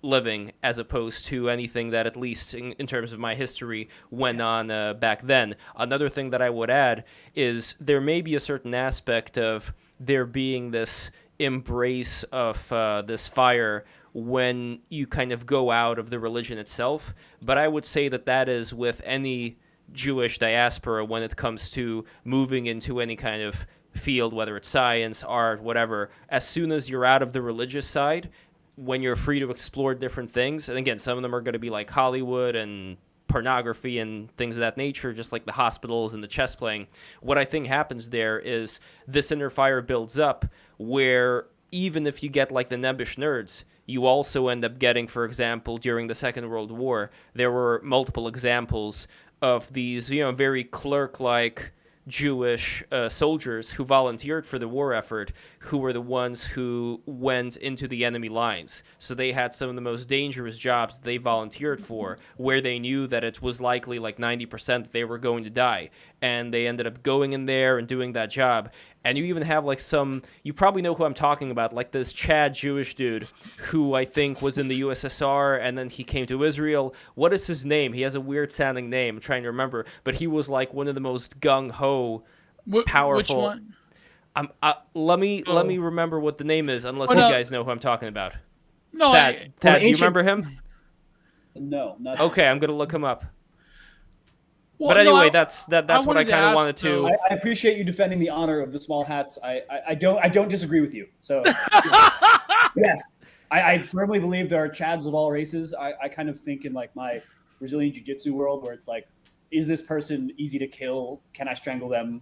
living as opposed to anything that, at least in terms of my history, went on back then. Another thing that I would add is there may be a certain aspect of there being this embrace of this fire when you kind of go out of the religion itself, but I would say that is with any Jewish diaspora when it comes to moving into any kind of field, whether it's science, art, whatever. As soon as you're out of the religious side, when you're free to explore different things, and again, some of them are going to be like Hollywood and pornography and things of that nature, just like the hospitals and the chess playing. What I think happens there is this inner fire builds up where even if you get like the nebbish nerds, you also end up getting, for example, during the Second World War, there were multiple examples of these, very clerk-like Jewish soldiers who volunteered for the war effort who were the ones who went into the enemy lines. So they had some of the most dangerous jobs they volunteered for, where they knew that it was likely like 90% that they were going to die. And they ended up going in there and doing that job. And you even have like you probably know who I'm talking about, like this Chad Jewish dude who I think was in the USSR and then he came to Israel. What is his name? He has a weird sounding name. I'm trying to remember. But he was like one of the most gung-ho, powerful. Which one? Let me remember what the name is, unless you guys know who I'm talking about. No, Thad, do you remember him? No, not Okay, I'm going to look him up. Well, But anyway, no, that's what I kind of wanted to. I appreciate you defending the honor of the small hats. I don't disagree with you. So yes, I firmly believe there are Chads of all races. I kind of think in like my Brazilian jiu-jitsu world where it's like, is this person easy to kill? Can I strangle them?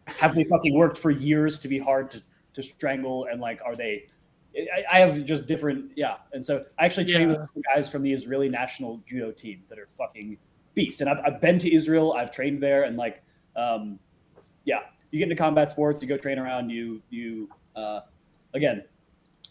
Have they fucking worked for years to be hard to strangle? And like, are they? I have just different, And so I actually train with guys from the Israeli national judo team that are fucking beasts. And I've been to Israel. I've trained there, and like, you get into combat sports, you go train around. You again,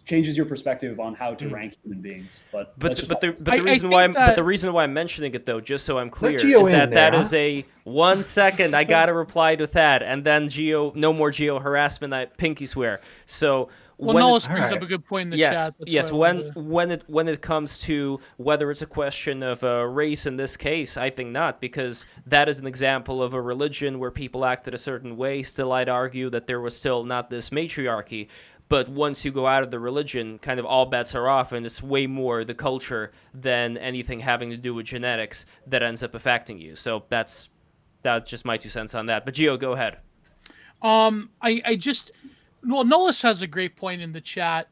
changes your perspective on how to rank human beings. But the reason why I'm mentioning it though, just so I'm clear, Gio is in that there, that is a 1 second. I gotta reply to that, and then no more Gio harassment. I pinky swear. So. Well, Nollis brings up a good point in the chat. Yes. When it comes to whether it's a question of race in this case, I think not, because that is an example of a religion where people acted a certain way. Still, I'd argue that there was still not this matriarchy. But once you go out of the religion, kind of all bets are off, and it's way more the culture than anything having to do with genetics that ends up affecting you. So that's just my 2 cents on that. But Gio, go ahead. Well, Nollis has a great point in the chat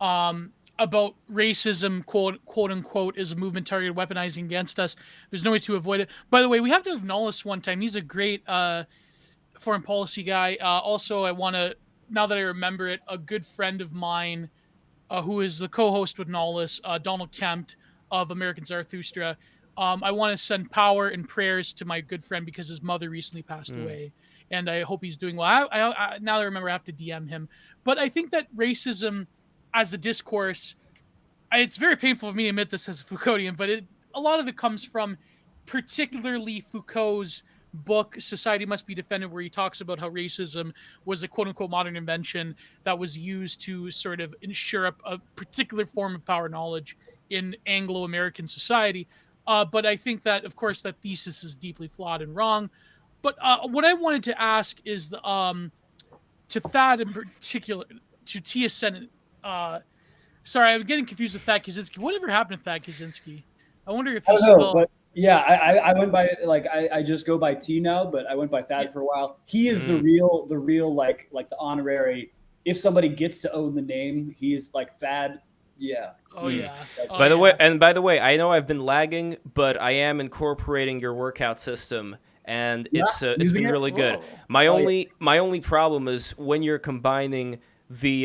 about racism, quote unquote, is a movement targeted weaponizing against us. There's no way to avoid it. By the way, we have to have Nollis one time. He's a great foreign policy guy. Also, I want to, now that I remember it, a good friend of mine who is the co-host with Nollis, Donald Kempt of American Zarathustra. I want to send power and prayers to my good friend because his mother recently passed away. And I hope he's doing well. I now I remember I have to DM him. But I think that racism as a discourse, it's very painful for me to admit this as a Foucauldian, but a lot of it comes from particularly Foucault's book, Society Must Be Defended, where he talks about how racism was a quote-unquote modern invention that was used to sort of ensure a particular form of power knowledge in Anglo-American society. But I think that, of course, that thesis is deeply flawed and wrong. But what I wanted to ask is to Thad in particular, to Tia Senate. Sorry, I'm getting confused with Thad Kaczynski. Whatever happened to Thad Kaczynski? I wonder if he's still. But yeah, I went by I just go by T now, but I went by Thad for a while. He is the real like the honorary. If somebody gets to own the name, he's like Thad. Yeah. Oh yeah. By the way, I know I've been lagging, but I am incorporating your workout system. And it's been really good. My only problem is when you're combining the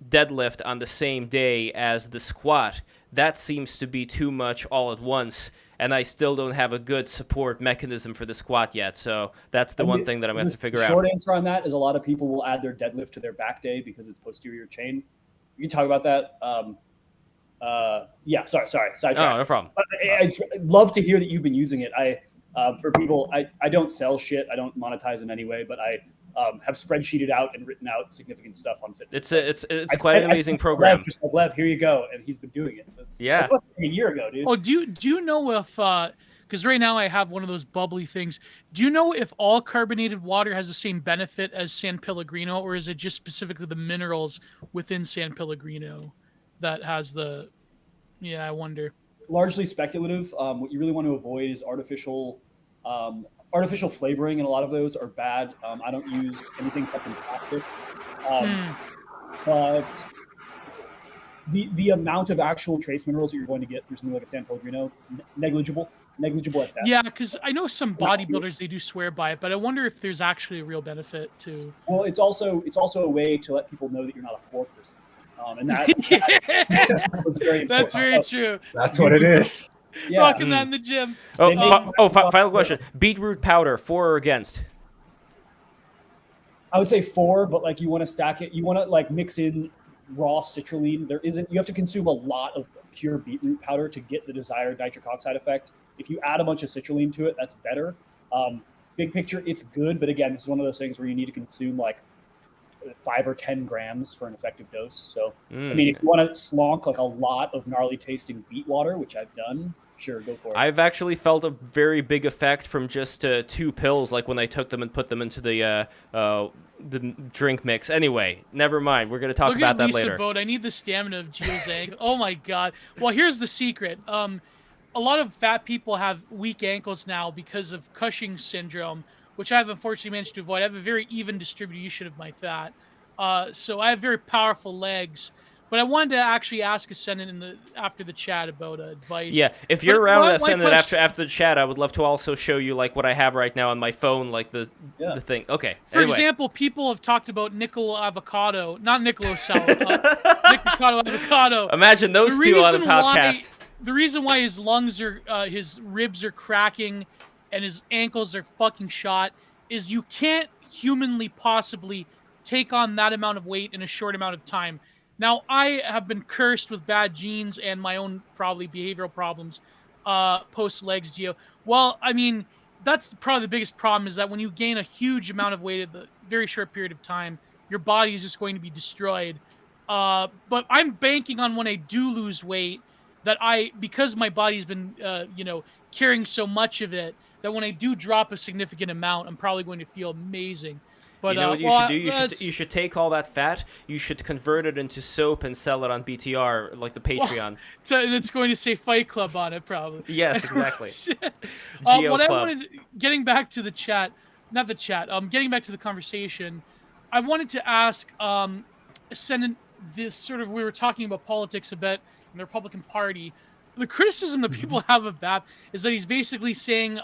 deadlift on the same day as the squat. That seems to be too much all at once, and I still don't have a good support mechanism for the squat yet. So that's the one thing that I'm going to have to figure out. The short answer on that is a lot of people will add their deadlift to their back day because it's posterior chain. You can talk about that. Sorry. Sidetrack. Oh, no problem. I'd love to hear that you've been using it. For people, I don't sell shit. I don't monetize in any way, but I have spreadsheeted out and written out significant stuff on fitness. It's quite an amazing program. Lev, here you go, and he's been doing it. That's supposed to be a year ago, dude. Oh, do you know if because right now I have one of those bubbly things. Do you know if all carbonated water has the same benefit as San Pellegrino, or is it just specifically the minerals within San Pellegrino that has the? Yeah, I wonder. Largely speculative. What you really want to avoid is artificial flavoring, and a lot of those are bad. I don't use anything fucking plastic. But the amount of actual trace minerals that you're going to get through something like a San Pellegrino, negligible at best. Yeah, because I know some bodybuilders, they do swear by it, but I wonder if there's actually a real benefit to. Well, it's also a way to let people know that you're not a poor person. And that was very important. That's very true. That's what it is. Yeah. Rocking that in the gym. Final question. Beetroot powder, for or against? I would say 4, but like you want to stack it. You want to like mix in raw citrulline. You have to consume a lot of pure beetroot powder to get the desired nitric oxide effect. If you add a bunch of citrulline to it, that's better. Big picture, it's good, but again, this is one of those things where you need to consume like 5 or 10 grams for an effective dose. So, I mean, if you want to slonk like a lot of gnarly tasting beet water, which I've done, sure, go for it. I've actually felt a very big effect from just 2 pills, like when I took them and put them into the drink mix. Anyway, never mind. We're going to talk about that later. Boat. I need the stamina of Gio's ankle. Oh my god. Well, here's the secret. A lot of fat people have weak ankles now because of Cushing's syndrome, which I have unfortunately managed to avoid. I have a very even distribution of my fat. So I have very powerful legs. But I wanted to actually ask Ascendant after the chat about advice. Yeah, if you're around Ascendant after the chat, I would love to also show you like what I have right now on my phone, like the thing. Okay. For example, people have talked about nickel avocado, not Nikocado avocado. Imagine those two on a podcast. The reason why his ribs are cracking and his ankles are fucking shot is you can't humanly possibly take on that amount of weight in a short amount of time. Now, I have been cursed with bad genes and my own probably behavioral problems post-legs, Gio. Well, I mean, that's probably the biggest problem is that when you gain a huge amount of weight at a very short period of time, your body is just going to be destroyed. But I'm banking on when I do lose weight that because my body's been, carrying so much of it, that when I do drop a significant amount, I'm probably going to feel amazing. But you know what you should do? You should take all that fat, you should convert it into soap and sell it on BTR, like the Patreon. And it's going to say Fight Club on it, probably. Yes, exactly. Getting back to the chat, not the chat, getting back to the conversation, I wanted to ask, we were talking about politics a bit in the Republican Party. The criticism that people have of BAP is that he's basically saying,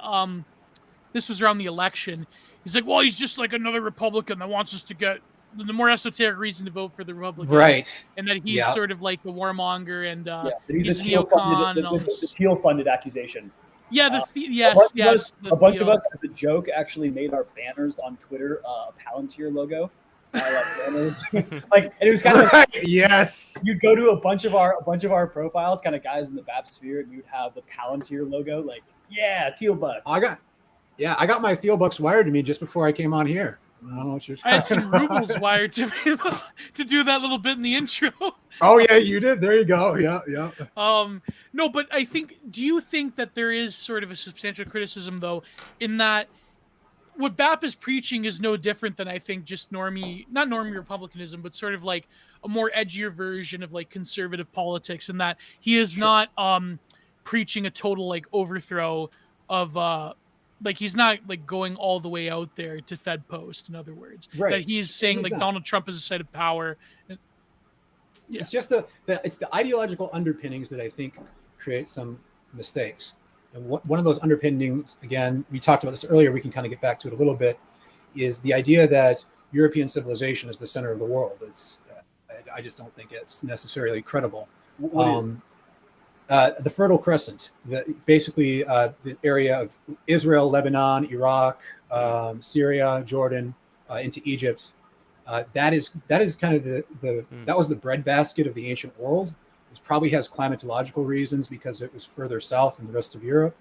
this was around the election, he's like, well, he's just like another Republican that wants us to get the more esoteric reason to vote for the Republicans. Right. And that he's sort of like the warmonger and he's a the teal-funded accusation. Yeah, a bunch of us, as a joke, actually made our banners on Twitter a Palantir logo. Banners. And it was kind of yes. You'd go to a bunch of our profiles, kind of guys in the BAP sphere, and you'd have the Palantir logo, like teal bucks. I got my Teal bucks wired to me just before I came on here. I don't know what you're talking I had some rubles wired to me to do that little bit in the intro. Oh yeah, you did. There you go. Yeah. No, but do you think that there is sort of a substantial criticism though, in that what BAP is preaching is no different than I think just not normie Republicanism, but sort of like a more edgier version of like conservative politics, in that he is not preaching a total like overthrow of he's not like going all the way out there to Fed post, in other words. Right. That he's saying like Donald Trump is a site of power. It's just it's the ideological underpinnings that I think create some mistakes. And one of those underpinnings, again, we talked about this earlier, we can kind of get back to it a little bit, is the idea that European civilization is the center of the world. I just don't think it's necessarily credible. The Fertile Crescent, basically the area of Israel, Lebanon, Iraq, Syria, Jordan, into Egypt. That is kind of that was the breadbasket of the ancient world. It probably has climatological reasons because it was further south than the rest of Europe.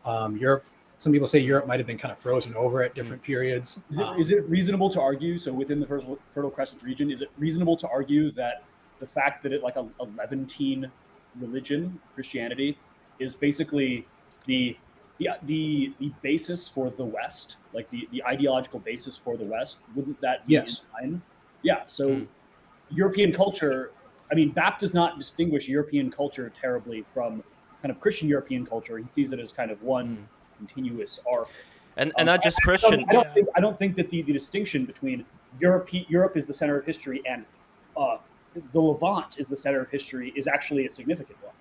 Some people say Europe might have been kind of frozen over at different periods. Is it reasonable to argue, so within the Fertile Crescent region, is it reasonable to argue that the fact that it like a Levantine religion, Christianity, is basically the basis for the West, like the ideological basis for the West? Wouldn't that be in line? Yeah. So European culture, I mean, BAP does not distinguish European culture terribly from kind of Christian European culture. He sees it as kind of one continuous arc. And not just Christian. I don't think that the distinction between Europe is the center of history and the Levant is the center of history is actually a significant one.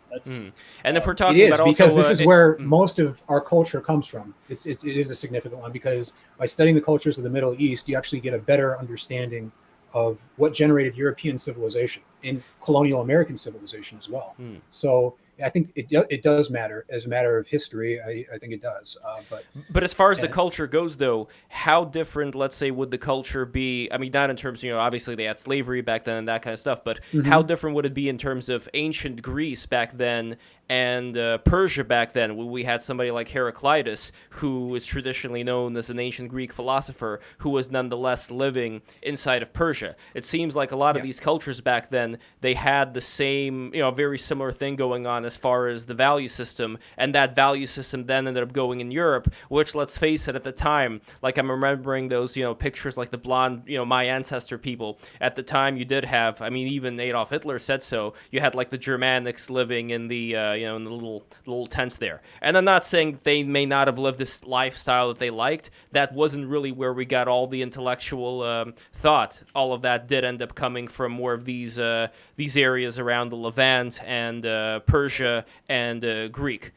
And if we're talking about because this is where most of our culture comes from. It is a significant one because by studying the cultures of the Middle East, you actually get a better understanding of what generated European civilization and colonial American civilization as well. So I think it does matter as a matter of history. I think it does. But as far as the culture goes, though, how different, let's say, would the culture be? I mean, not in terms, obviously they had slavery back then and that kind of stuff, but how different would it be in terms of ancient Greece back then and Persia back then? We had somebody like Heraclitus, who is traditionally known as an ancient Greek philosopher, who was nonetheless living inside of Persia. It seems like a lot of these cultures back then, they had the same, very similar thing going on as far as the value system, and that value system then ended up going in Europe, which, let's face it, at the time, like I'm remembering those, pictures like the blonde, my ancestor people. At the time, you did have, I mean, even Adolf Hitler said so. You had like the Germanics living in the, in the little tents there. And I'm not saying they may not have lived this lifestyle that they liked. That wasn't really where we got all the intellectual thought. All of that did end up coming from more of these areas around the Levant and Persia and Greece.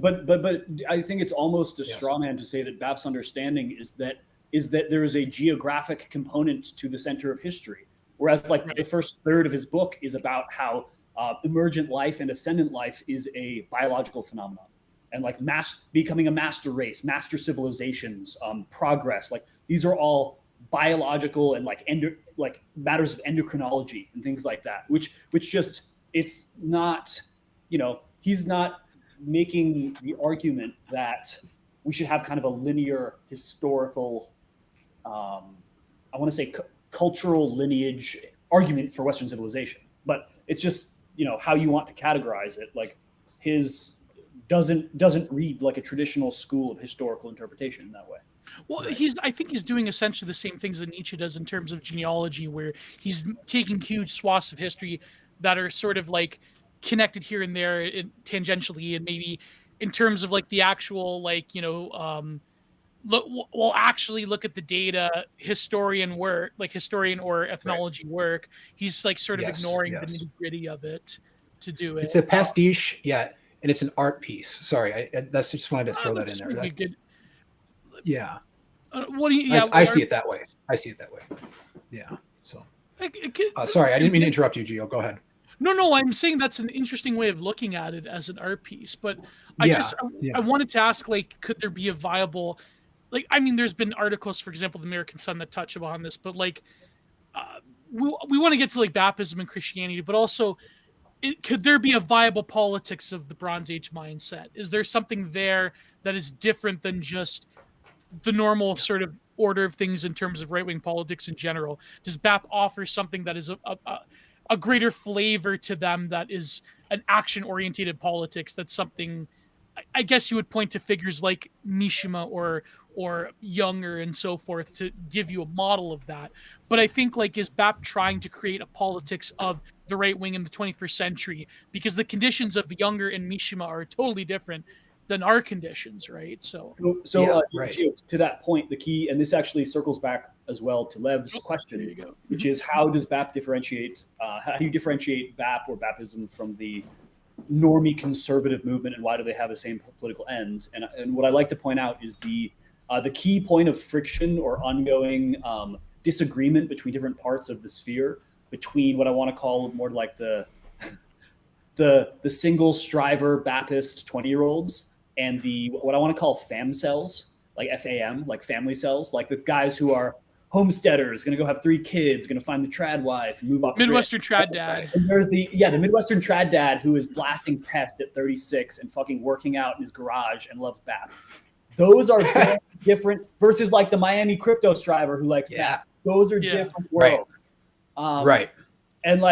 But I think it's almost a straw man to say that BAP's understanding is that there is a geographic component to the center of history, whereas the first third of his book is about how emergent life and ascendant life is a biological phenomenon, and becoming a master race, master civilizations, progress. These are all biological and matters of endocrinology and things like that, which just, it's not, he's not making the argument that we should have kind of a linear historical, I want to say cultural lineage argument for Western civilization, but it's just, how you want to categorize it. His doesn't read like a traditional school of historical interpretation in that way. Well, I think he's doing essentially the same things that Nietzsche does in terms of genealogy, where he's taking huge swaths of history that are sort of connected here and there tangentially, and maybe in terms of the actual look at the data, historian or ethnology work. He's sort of ignoring the nitty gritty of it to do it. It's a pastiche, and it's an art piece. Sorry, I just wanted to throw that in there. Yeah. What do you? I see it that way. Yeah. So. Sorry, I didn't mean to interrupt you, Gio. Go ahead. No, I'm saying that's an interesting way of looking at it as an art piece. But I wanted to ask, could there be a viable, there's been articles, for example, the American Sun that touch upon this, but we want to get to Baptism and Christianity, but also, could there be a viable politics of the Bronze Age mindset? Is there something there that is different than just the normal sort of order of things in terms of right-wing politics in general? Does BAP offer something that is a greater flavor to them, that is an action-oriented politics? That's something, I guess you would point to figures like Mishima or Younger and so forth to give you a model of that. But I think is BAP trying to create a politics of the right wing in the 21st century, because the conditions of Younger and Mishima are totally different than our conditions, right? So right. To that point, the key, and this actually circles back as well to Lev's question, which is how does BAP differentiate? How do you differentiate BAP or Bapism from the normie conservative movement, and why do they have the same political ends? And what I like to point out is the key point of friction or ongoing disagreement between different parts of the sphere, between what I want to call more like the single striver Baptist 20-year-olds and what I want to call fam cells, like FAM, like family cells, like the guys who are homesteaders, going to go have 3 kids, going to find the trad wife and move off. Midwestern trad dad. And there's the Midwestern trad dad who is blasting test at 36 and fucking working out in his garage and loves BAP. Those are very different versus the Miami crypto striver who likes BAP. Those are different worlds. Right. And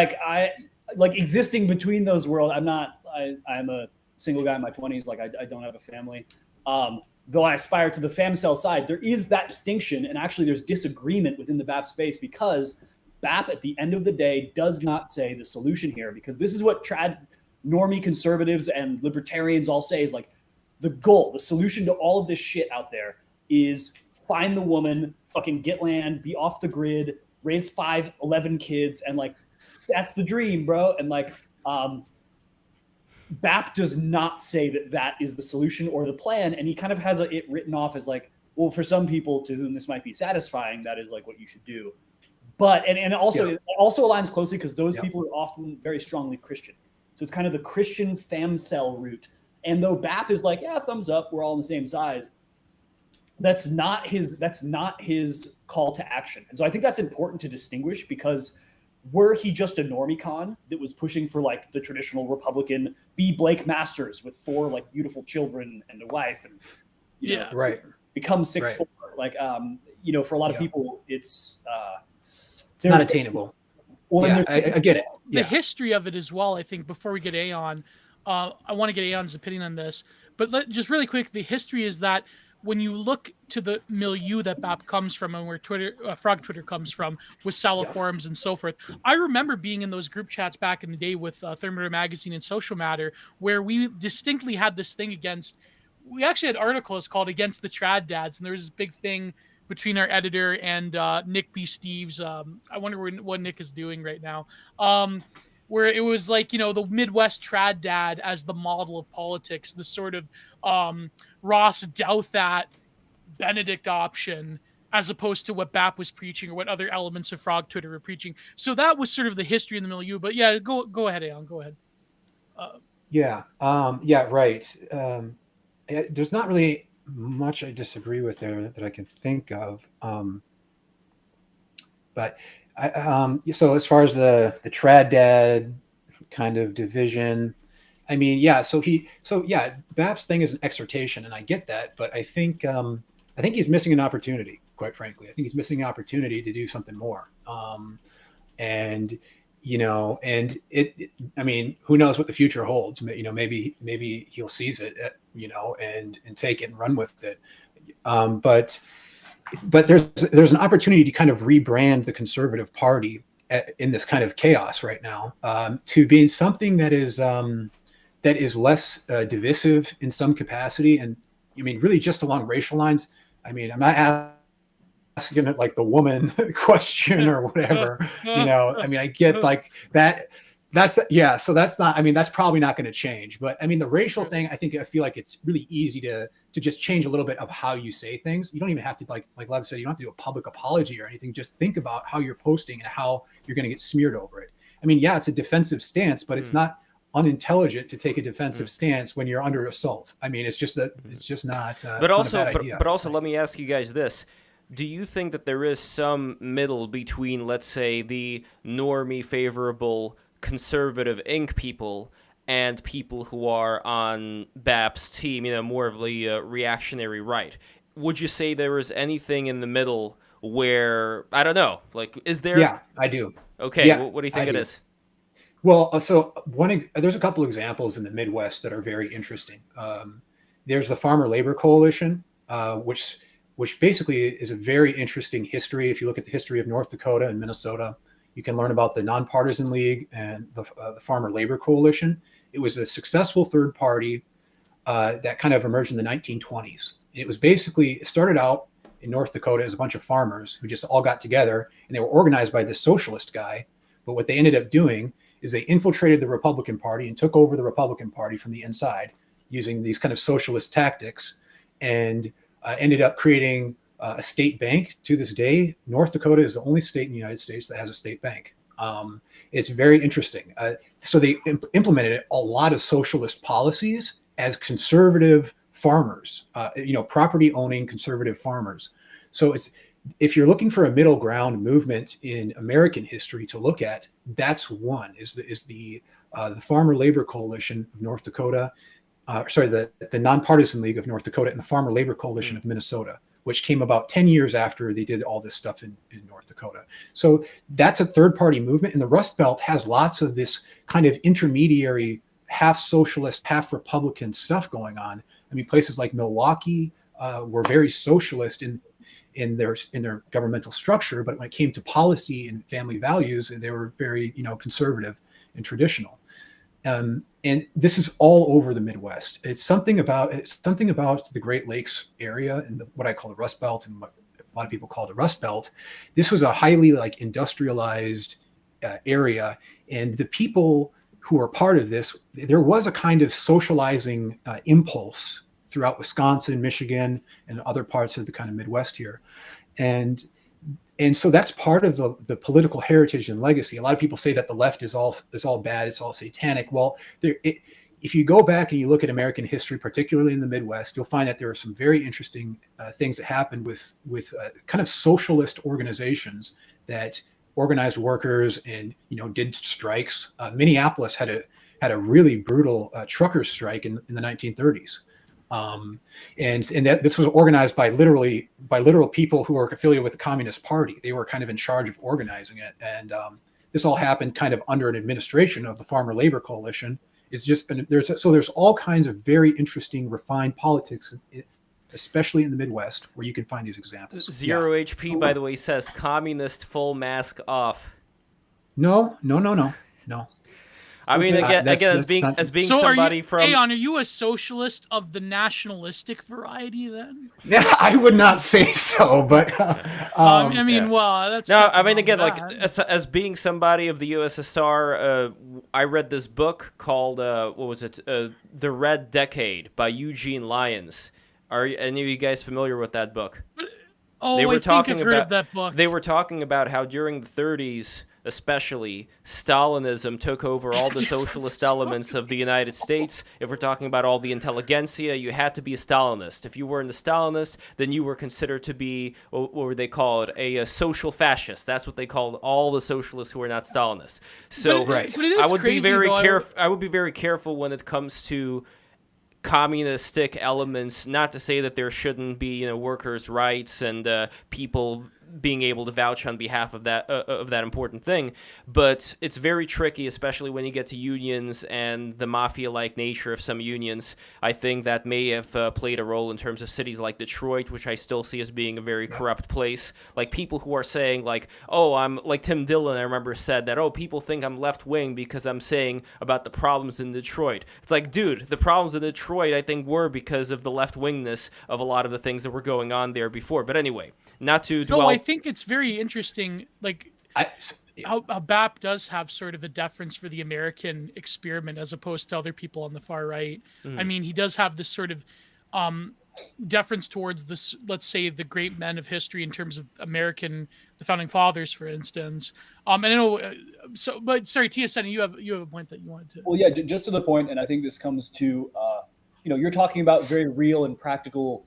existing between those worlds, I'm a single guy in my 20s. I don't have a family. Though I aspire to the fam cell side, there is that distinction. And actually there's disagreement within the BAP space, because BAP at the end of the day does not say the solution here, because this is what trad normie conservatives and libertarians all say is the goal, the solution to all of this shit out there is find the woman, fucking get land, be off the grid, raise 11 kids. And that's the dream, bro. And BAP does not say that is the solution or the plan. And he kind of has it written off as well, for some people to whom this might be satisfying, that is what you should do. But, and also, it also aligns closely because those people are often very strongly Christian. So it's kind of the Christian FamCell route. And though BAP is like, yeah, thumbs up, we're all on the same size. That's not his call to action. And so I think that's important to distinguish, because were he just a normie-con that was pushing for like the traditional Republican, be Blake Masters with 4 like beautiful children and a wife, and you know, right, become 6'4", like you know, for a lot of people it's not attainable. Well, yeah, I get it. The history of it as well, I think, before we get Aeon, I want to get Aeon's opinion on this, but just really quick, the history is that when you look to the milieu that BAP comes from and where Frog Twitter comes from, with Sala forums and so forth, I remember being in those group chats back in the day with Thermometer Magazine and Social Matter, where we distinctly had this thing against, we actually had articles called Against the Trad Dads, and there was this big thing between our editor and Nick B. Steves. I wonder what Nick is doing right now. Where it was like, you know, the Midwest trad dad as the model of politics, the sort of Ross Douthat Benedict option, as opposed to what BAP was preaching or what other elements of Frog Twitter were preaching. So that was sort of the history in the milieu. But yeah, go ahead, Aeon, go ahead. Right. There's not really much I disagree with there that I can think of. But so as far as the trad dad kind of division, I mean, BAP's thing is an exhortation, and I get that, but I think he's missing an opportunity, quite frankly. I think he's missing an opportunity to do something more. And you know, and I mean, who knows what the future holds? You know, maybe he'll seize it, you know, and take it and run with it. But there's an opportunity to kind of rebrand the Conservative Party in this kind of chaos right now, to being something that is less divisive in some capacity. And I mean, really just along racial lines. I mean, I'm not asking it like the woman question or whatever, you know. I mean, I get like that. So that's not, I mean, that's probably not going to change. But I mean, the racial thing, I feel like it's really easy to just change a little bit of how you say things. You don't even have to, like Lev said, you don't have to do a public apology or anything. Just think about how you're posting and how you're going to get smeared over it. I mean, yeah, it's a defensive stance, but it's not unintelligent to take a defensive stance when you're under assault. I mean, it's just not. But also, let me ask you guys this. Do you think that there is some middle between, let's say, the normie favorable conservative ink people and people who are on BAP's team, you know, more of the reactionary right? Would you say there is anything in the middle where, I don't know, like, is there? Yeah, I do. Okay, yeah, what do you think it is? Well, so there's a couple examples in the Midwest that are very interesting. There's the Farmer Labor Coalition, which basically is a very interesting history. If you look at the history of North Dakota and Minnesota, you can learn about the Nonpartisan League and the Farmer Labor Coalition. It was a successful third party that kind of emerged in the 1920s. It started out in North Dakota as a bunch of farmers who just all got together, and they were organized by this socialist guy. But what they ended up doing is they infiltrated the Republican Party and took over the Republican Party from the inside using these kind of socialist tactics, and ended up creating a state bank. To this day, North Dakota is the only state in the United States that has a state bank. It's very interesting. So they implemented a lot of socialist policies as conservative farmers, property owning conservative farmers. So if you're looking for a middle ground movement in American history to look at, that's one is the Farmer Labor Coalition of North Dakota. The Nonpartisan League of North Dakota and the Farmer Labor Coalition of Minnesota, which came about 10 years after they did all this stuff in North Dakota. So that's a third party movement. And the Rust Belt has lots of this kind of intermediary, half socialist, half Republican stuff going on. I mean, places like Milwaukee were very socialist in their governmental structure, but when it came to policy and family values, they were very, conservative and traditional. And this is all over the Midwest. It's something about the Great Lakes area and what I call the Rust Belt, and what a lot of people call the Rust Belt. This was a highly industrialized area, and the people who are part of this, there was a kind of socializing impulse throughout Wisconsin, Michigan, and other parts of the kind of Midwest here. And And so that's part of the political heritage and legacy. A lot of people say that the left is all bad, it's all satanic. Well, if you go back and you look at American history, particularly in the Midwest, you'll find that there are some very interesting things that happened with kind of socialist organizations that organized workers and did strikes. Minneapolis had a really brutal truckers strike in the 1930s. And that this was organized by literal people who were affiliated with the Communist Party. They were kind of in charge of organizing it. And this all happened kind of under an administration of the Farmer Labor Coalition. It's just there's all kinds of very interesting, refined politics, especially in the Midwest, where you can find these examples. Zero HP, by the way, says communist full mask off. No. I mean, again, as being so somebody from Aeon, are you a socialist of the nationalistic variety then? Yeah, I would not say so, but I mean, well, that's no. I mean, again, like as being somebody of the USSR, I read this book called what was it? The Red Decade by Eugene Lyons. Are any of you guys familiar with that book? Oh, I think I've heard of that book. They were talking about how during the 30s, especially, Stalinism took over all the socialist elements of the United States. If we're talking about all the intelligentsia, you had to be a Stalinist. If you weren't a Stalinist, then you were considered to be, what were they called, a social fascist. That's what they called all the socialists who were not Stalinists. So but it is I would be very crazy, careful. I would be very careful when it comes to communistic elements. Not to say that there shouldn't be, workers' rights and people being able to vouch on behalf of that important thing, but it's very tricky, especially when you get to unions and the mafia-like nature of some unions. I think that may have played a role in terms of cities like Detroit, which I still see as being a very corrupt place. Like people who are saying like, oh, I'm like Tim Dillon, I remember said that, oh, people think I'm left-wing because I'm saying about the problems in Detroit. It's like, dude, the problems in Detroit I think were because of the left-wingness of a lot of the things that were going on there before. But anyway, not to dwell. No, I think it's very interesting, like how BAP does have sort of a deference for the American experiment as opposed to other people on the far right. I mean, he does have this sort of deference towards this, let's say, the great men of history in terms of the founding fathers, for instance. And I know, but sorry, TSN, you have a point that you wanted to. Well, yeah, just to the point, and I think this comes to, you're talking about very real and practical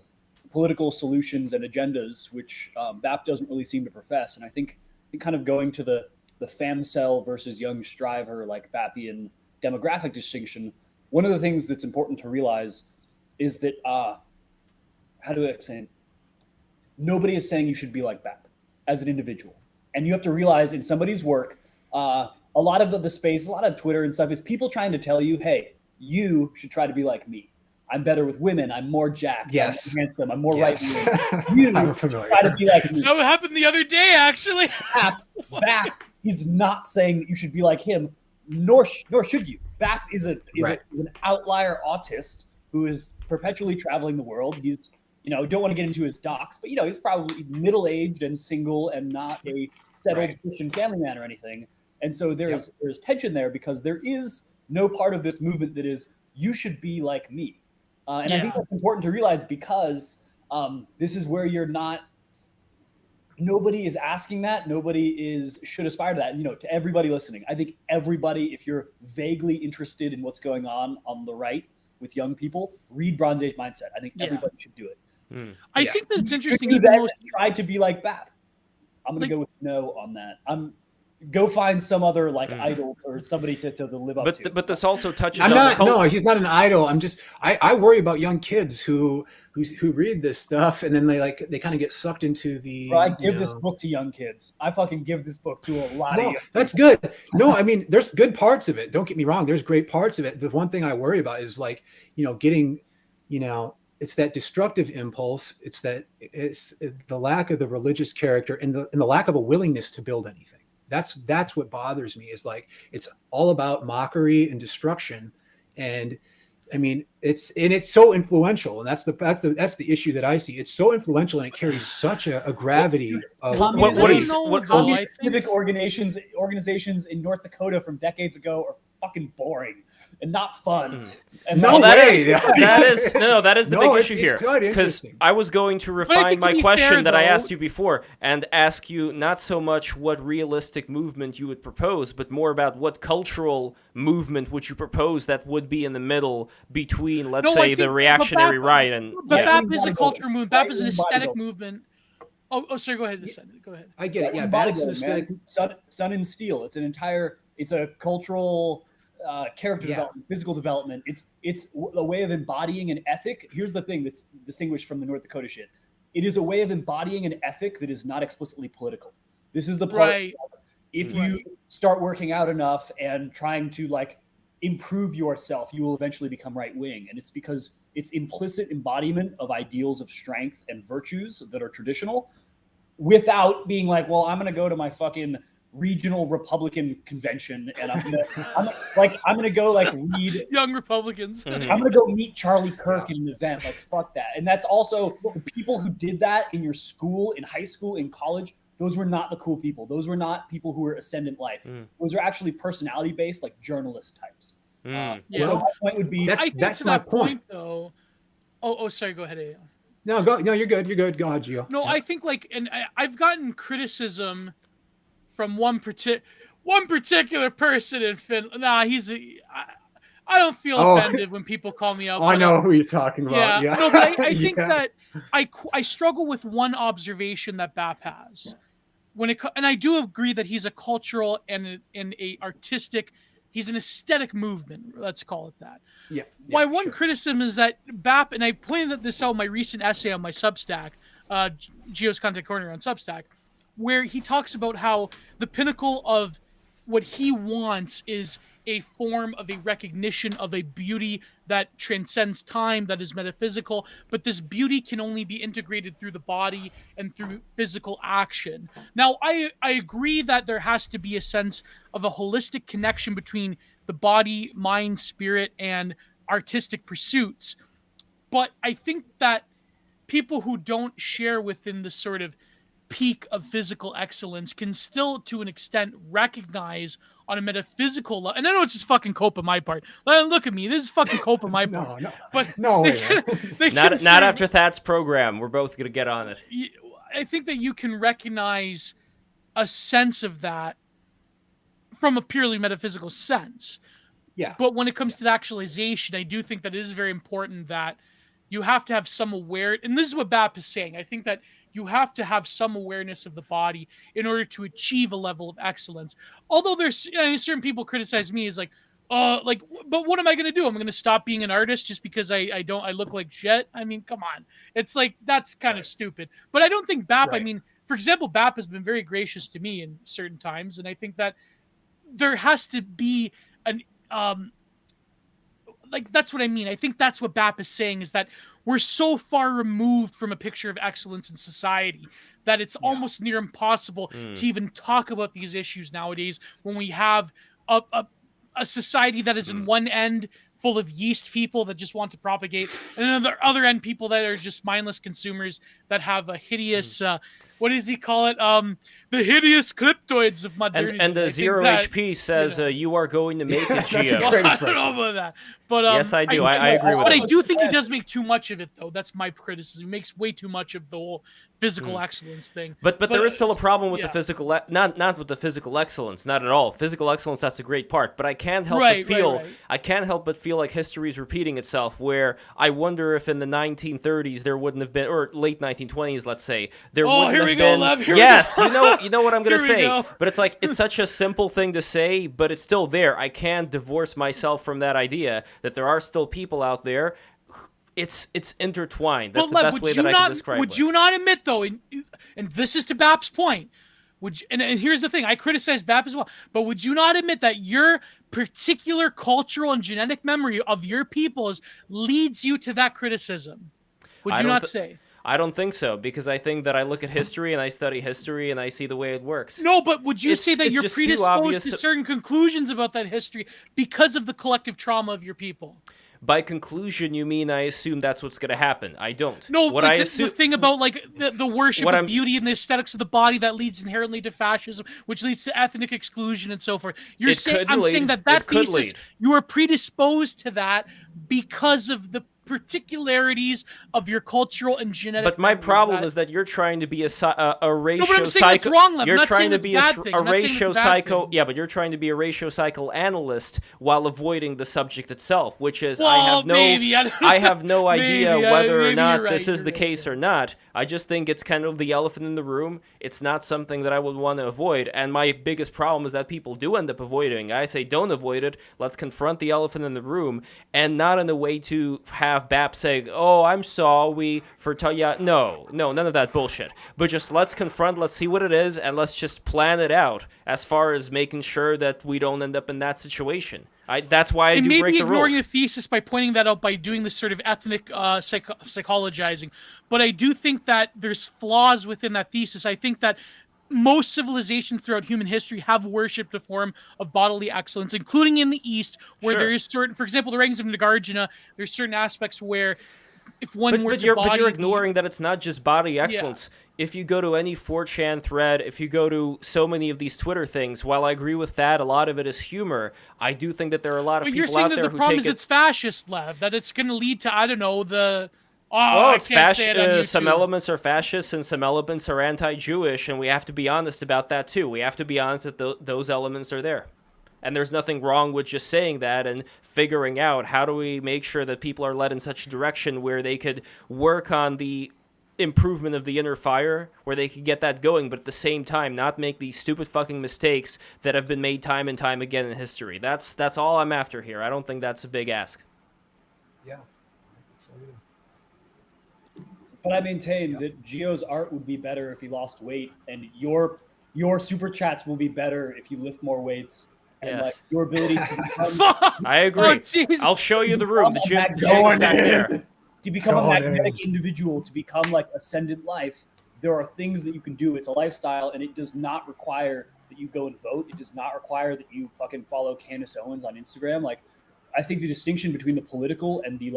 political solutions and agendas, which BAP doesn't really seem to profess. And I think kind of going to the FAMCEL versus young striver, like BAPian demographic distinction, one of the things that's important to realize is that, how do I say it? Nobody is saying you should be like BAP as an individual. And you have to realize in somebody's work, a lot of the space, a lot of Twitter and stuff is people trying to tell you, hey, you should try to be like me. I'm better with women. I'm more jacked. Yes. I'm handsome. I'm more right. You I'm familiar. Try to be like me. That happened the other day, actually. BAP, he's not saying that you should be like him, nor should you. BAP is an outlier autist who is perpetually traveling the world. He's, don't want to get into his docs, but he's middle-aged and single and not a settled Christian family man or anything. And so there's tension there because there is no part of this movement that is you should be like me. And I think that's important to realize because this is where nobody is asking that. Nobody should aspire to that. To everybody listening, I think everybody, if you're vaguely interested in what's going on the right with young people, read Bronze Age Mindset. I think everybody should do it. I think that's interesting. You then try to be like BAP. I'm going to go with no on that. Go find some other idol or somebody to live up to. But this also touches I'm on not. No, he's not an idol. I'm just. I worry about young kids who read this stuff and then they kind of get sucked into the. Bro, I give this book to young kids. I fucking give this book to a lot of young that's good. No, I mean, there's good parts of it. Don't get me wrong. There's great parts of it. The one thing I worry about is getting, it's that destructive impulse. It's the lack of the religious character and the lack of a willingness to build anything. That's what bothers me is it's all about mockery and destruction. And I mean, it's so influential. And that's the issue that I see. It's so influential and it carries such a gravity civic organizations in North Dakota from decades ago are fucking boring. and not fun. Mm. And No Well, way. that is the No, big it's- issue it's here. quite Because interesting. I was going to I refine think to my be question fair, that I though- asked you before and ask you not so much what realistic movement you would propose, but more about what cultural movement would you propose that would be in the middle between, let's No, I say, think- the reactionary but right and But yeah. BAP is a cultural movement. BAP is an Right-wing aesthetic bodybuilding. movement. Oh, sorry. Go ahead. Go ahead. I get it. Yeah, Bodybuilding, that's an man. aesthetic. Sun and Steel. It's a cultural character Yeah. development, physical development. It's a way of embodying an ethic. Here's the thing that's distinguished from the North Dakota shit. It is a way of embodying an ethic that is not explicitly political. This is the part. Right. If you start working out enough and trying to like improve yourself, you will eventually become right wing. And it's because it's implicit embodiment of ideals of strength and virtues that are traditional without being like, well, I'm going to go to my fucking regional Republican convention and I'm gonna go like read. Young Republicans. Mhm. I'm gonna go meet Charlie Kirk in an event. Like fuck that. And that's also the people who did that in your school, in high school, in college. Those were not the cool people. Those were not people who were ascendant life. Those are actually personality based, like journalist types. Mm. Yeah. So my point would be That's- I think to my that point. though. Oh, sorry. Go ahead, Aeon. No, go. No, you're good. You're good. Go ahead, Gio. No, Yeah. I think like, and I've gotten criticism from one particular person in Finland. Nah, I don't feel Oh. offended when people call me out. Oh, I but, know who you're talking about. Yeah, Yeah. no, but I think Yeah. that I struggle with one observation that BAP has and I do agree that he's a cultural and a artistic. He's an aesthetic movement. Let's call it that. Yeah. My one criticism is that BAP, and I pointed this out in my recent essay on my Substack, Gio's Content Corner on Substack, where he talks about how the pinnacle of what he wants is a form of a recognition of a beauty that transcends time, that is metaphysical, but this beauty can only be integrated through the body and through physical action. Now, I agree that there has to be a sense of a holistic connection between the body, mind, spirit, and artistic pursuits. But I think that people who don't share within the sort of peak of physical excellence can still, to an extent, recognize on a metaphysical level. And I know it's just fucking cope on my part. Look at me. This is fucking cope on my part. No. But No they way. can- they Not can sort of- after Thad's program. We're both gonna get on it. I think that you can recognize a sense of that from a purely metaphysical sense. Yeah. But when it comes to the actualization, I do think that it is very important that you have to have some awareness. And this is what BAP is saying. I think that you have to have some awareness of the body in order to achieve a level of excellence. Although there's certain people criticize me as but what am I going to do? I'm going to stop being an artist just because I look like shit. I mean, come on. It's like, that's kind of stupid. But I don't think BAP, Right. I mean, for example, BAP has been very gracious to me in certain times. And I think that there has to be an, that's what I mean. I think that's what BAP is saying, is that we're so far removed from a picture of excellence in society that it's almost near impossible to even talk about these issues nowadays when we have a society that is in one end full of yeast people that just want to propagate, and another other end people that are just mindless consumers that have a hideous what does he call it? The hideous cryptoids of modernity. And the I think Zero that, HP says you are going to make it, That's a Gio. great I impression. don't know about that, but Yes, I do. I agree with But that. I do think he does make too much of it, though. That's my criticism. He makes way too much of the whole physical excellence thing. But there is still a problem with the yeah. physical, not with the physical excellence, not at all. Physical excellence, that's a great part. But I can't help Right, but feel, right. I can't help but feel like history is repeating itself. Where I wonder if in the 1930s there wouldn't have been, or late 1920s, let's say, there wouldn't here have we been. go, Lev. Here we Yes, go. you know what I'm gonna Here we say. go. But it's like it's such a simple thing to say, but it's still there. I can't divorce myself from that idea that there are still people out there. It's intertwined. That's But the Lev, best way that I can describe would it. you not admit, though, and this is to BAP's point, and here's the thing, I criticize BAP as well, but would you not admit that your particular cultural and genetic memory of your peoples leads you to that criticism? Would I you don't not thi- say? I don't think so, because I think that I look at history and I study history and I see the way it works. No, but would you say that it's you're just too predisposed obvious to to- certain conclusions about that history because of the collective trauma of your people? By conclusion, you mean I assume that's what's going to happen. I don't. No, what like I the assume thing about like the worship What of I'm- beauty and the aesthetics of the body that leads inherently to fascism, which leads to ethnic exclusion and so forth. You're It saying could I'm lead. saying that It could thesis lead. you are predisposed to that because of the particularities of your cultural and genetic. But my memory of problem that. is that you're trying to be a ratio No, but I'm saying that's psycho. wrong, Lev. I'm You're not trying saying to it's be a a, bad sh- thing. a I'm not saying it's ratio a bad psycho. thing. Yeah, but you're trying to be a ratio psychoanalyst while avoiding the subject itself, which is I Well, have no, maybe, I have no idea maybe, whether or maybe not you're right, this is you're the right, case or not. I just think it's kind of the elephant in the room. It's not something that I would want to avoid, and my biggest problem is that people do end up avoiding. I say don't avoid it. Let's confront the elephant in the room, and not in a way to have BAP say, "Oh, I'm sorry for No, none of that bullshit. But just let's confront. Let's see what it is, and let's just plan it out as far as making sure that we don't end up in that situation. That's why I and do maybe break the ignoring rules. the thesis by pointing that out by doing this sort of ethnic psychologizing. But I do think that there's flaws within that thesis. I think that most civilizations throughout human history have worshipped a form of bodily excellence, including in the East, where Sure. there is certain, for example, the writings of Nagarjuna, there's certain aspects where if one were But to you're body ignoring that it's not just body excellence. If you go to any 4chan thread, if you go to so many of these Twitter things, while I agree with that, a lot of it is humor. I do think that there are a lot of but you're people saying out that there the who problem take is it. it's fascist, Lev, that it's going to lead to, I don't know, the... Oh, Well, I it's can't say it on some YouTube. elements are fascist and some elements are anti-Jewish, and we have to be honest about that too. We have to be honest that those elements are there. And there's nothing wrong with just saying that and figuring out how do we make sure that people are led in such a direction where they could work on the improvement of the inner fire, where they could get that going, but at the same time not make these stupid fucking mistakes that have been made time and time again in history. That's all I'm after here. I don't think that's a big ask. Yeah. But I maintain that Gio's art would be better if he lost weight, and your super chats will be better if you lift more weights. And Yes. like your ability to become, I agree. Oh, jeez. I'll show you the room. The gym is Going back in. there. to become a Going magnetic individual, to become like ascendant life, there are things that you can do. It's a lifestyle, and it does not require that you go and vote. It does not require that you fucking follow Candace Owens on Instagram. Like, I think the distinction between the political and the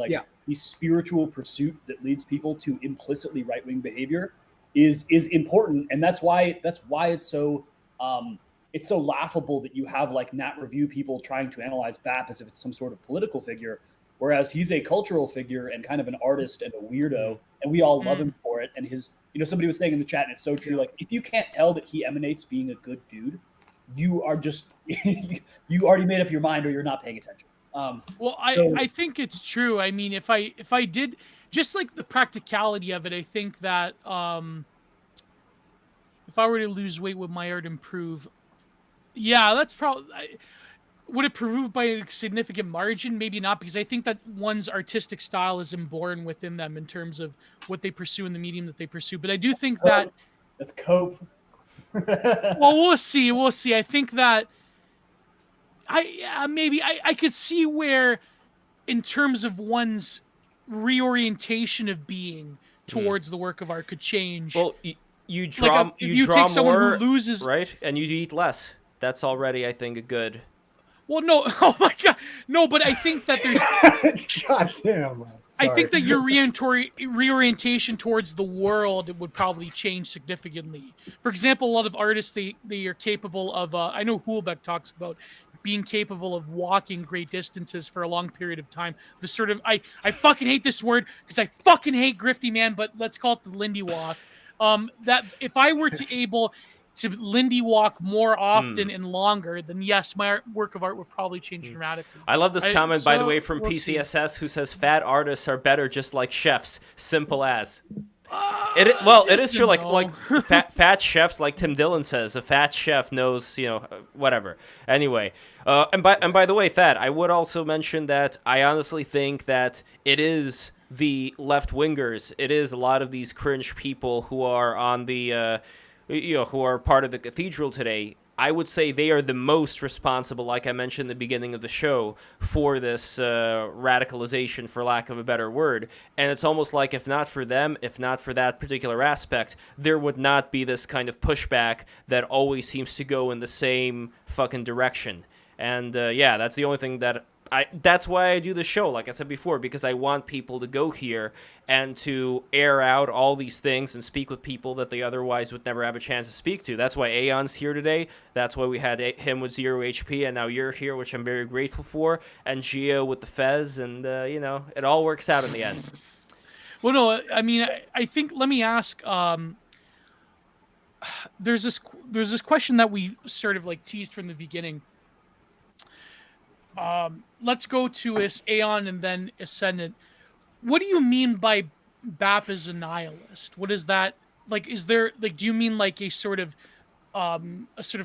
the spiritual pursuit that leads people to implicitly right-wing behavior is important, and that's why it's so laughable that you have like Nat Review people trying to analyze BAP as if it's some sort of political figure, whereas he's a cultural figure and kind of an artist and a weirdo, and we all love him for it. And his, somebody was saying in the chat, and it's so true, like if you can't tell that he emanates being a good dude, you are just you already made up your mind or you're not paying attention. Well, I think it's true. I mean, if I did, just like the practicality of it, I think that if I were to lose weight, would my art improve? Yeah, that's probably. Would it improve by a significant margin? Maybe not, because I think that one's artistic style is inborn within them in terms of what they pursue in the medium that they pursue. But I do think that Let's cope. well, we'll see. We'll see. I think that I could see where, in terms of one's reorientation of being towards the work of art, could change. Well, you draw, Like you draw take someone more, who loses, right? And you eat less. That's already, I think, a good. Well, no, oh my god, no, but I think that there's. God damn. I think that your reorientation towards the world would probably change significantly. For example, a lot of artists they are capable of. I know 𝓐𝖊𝖔 talks about being capable of walking great distances for a long period of time. The sort of I fucking hate this word because I fucking hate grifty, man. But let's call it the Lindy walk. That if I were to able to Lindy walk more often and longer, then yes, my work of art would probably change dramatically. I love this comment, by the so way, from we'll see. PCSS, who says fat artists are better just like chefs. Simple as. It is true. Like fat chefs, like Tim Dillon says, a fat chef knows, whatever. Anyway, and by the way, Thad, I would also mention that I honestly think that it is the left wingers. It is a lot of these cringe people who are on the, who are part of the cathedral today. I would say they are the most responsible, like I mentioned in the beginning of the show, for this radicalization, for lack of a better word. And it's almost like if not for them, if not for that particular aspect, there would not be this kind of pushback that always seems to go in the same fucking direction. And yeah, that's the only thing that That's why I do the show, like I said before, because I want people to go here and to air out all these things and speak with people that they otherwise would never have a chance to speak to. That's why Aeon's here today. That's why we had him with 0 HP, and now you're here, which I'm very grateful for, and Gio with the Fez, and, it all works out in the end. Well, no, I mean, I think, let me ask, there's this question that we sort of like teased from the beginning. Let's go to Aeon and then Ascendant. What do you mean by BAP as a nihilist? What is that like? Is there like, do you mean like a sort of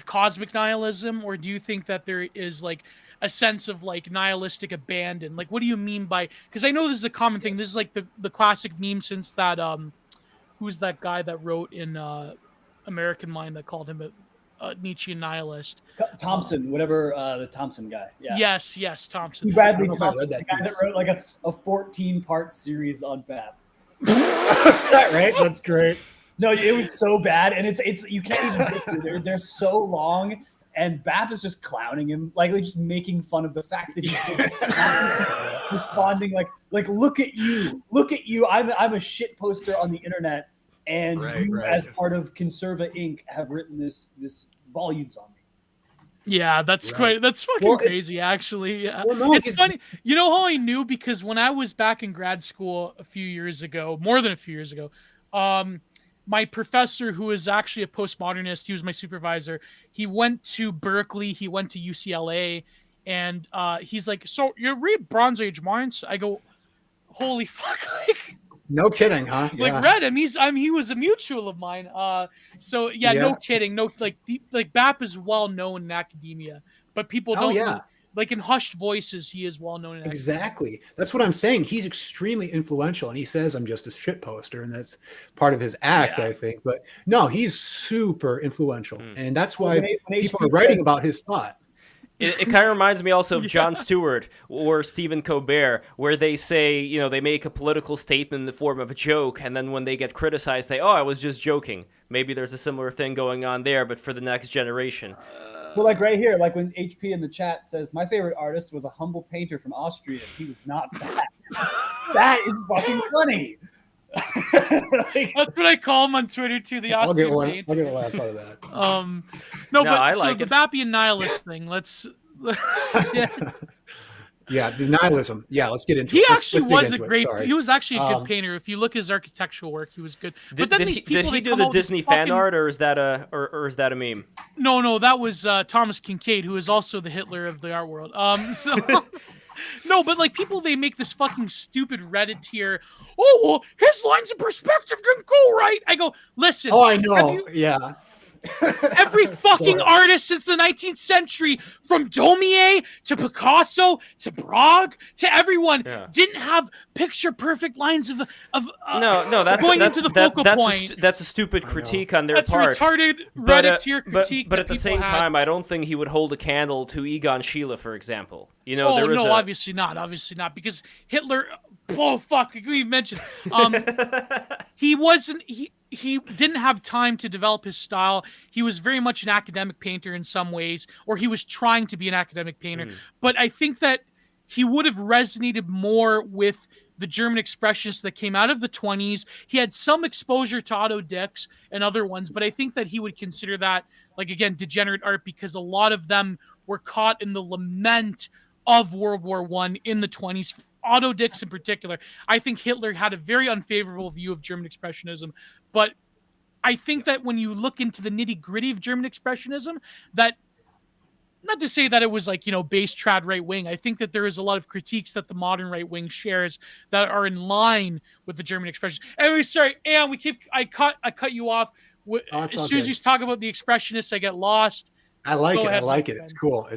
cosmic nihilism, or do you think that there is like a sense of like nihilistic abandon? Like, what do you mean by? Because I know this is a common thing. This is like the classic meme since that who's that guy that wrote in American Mind that called him a Nietzschean nihilist? Thompson, whatever, the Thompson guy. Yeah. Yes, Thompson. Bradley I don't know if I Thompson, read the that guy that piece. wrote like a 14-part series on BAP. That's that right? That's great. No, it was so bad, and it's you can't even get through there. They're so long, and BAP is just clowning him, like just making fun of the fact that he's responding like look at you, I'm a shit poster on the internet, and you as part of Conserva Inc. have written this volumes on me. Yeah, that's great. That's fucking crazy, actually. Yeah. Well, no, it's funny. You know how I knew? Because when I was back in grad school a few years ago, more than a few years ago, my professor, who is actually a postmodernist, he was my supervisor. He went to Berkeley. He went to UCLA. And he's like, so you read Bronze Age Minds? I go, holy fuck. Like, no kidding, huh? like read him. He was a mutual of mine. So yeah, no kidding. No, like BAP is well known in academia, but people don't like in hushed voices. He is well known in academia. Exactly. That's what I'm saying. He's extremely influential, and he says I'm just a shit poster, and that's part of his act, I think. But no, he's super influential, and that's why people are writing about his thought. It kind of reminds me also of Jon Stewart or Stephen Colbert, where they say, they make a political statement in the form of a joke, and then when they get criticized, say, oh, I was just joking. Maybe there's a similar thing going on there, but for the next generation. So like right here, like when HP in the chat says, my favorite artist was a humble painter from Austria. He was not fat. That is fucking funny. That's what I call him on Twitter too. The Austrian painter. I'll get a laugh out of that. No, but I like the Bapian nihilist thing. Let's yeah, the nihilism. Yeah, let's get into it. He actually was a great. He was actually a good painter. If you look at his architectural work, he was good. But then these people, did he do the Disney fan art, or is that a meme? No, that was Thomas Kincaid, who is also the Hitler of the art world. No, but like people, they make this fucking stupid Reddit tier. Oh, well, his lines of perspective didn't go right. I go, listen. Oh, I know. Yeah. Every fucking artist since the 19th century, from Daumier to Picasso to Braque to everyone, didn't have picture perfect lines of no, that's going into the focal point. That's a stupid critique on their part. That's retarded Reddit tier critique. But at the same time, I don't think he would hold a candle to Egon Schiele, for example. Obviously not, because Hitler. Oh fuck! We mentioned he didn't have time to develop his style. He was very much an academic painter in some ways, or he was trying to be an academic painter. But I think that he would have resonated more with the German expressionists that came out of the 20s. He had some exposure to Otto Dix and other ones, but I think that he would consider that, like, again, degenerate art, because a lot of them were caught in the lament of World War I in the 20s. Otto Dix in particular. I think Hitler had a very unfavorable view of German Expressionism, but I think that when you look into the nitty-gritty of German Expressionism, that, not to say that it was like, base trad right wing. I think that there is a lot of critiques that the modern right wing shares that are in line with the German Expression. Anyway, sorry, Aeon, I cut you off. As soon as you talk about the Expressionists, I get lost. I like it. It's cool.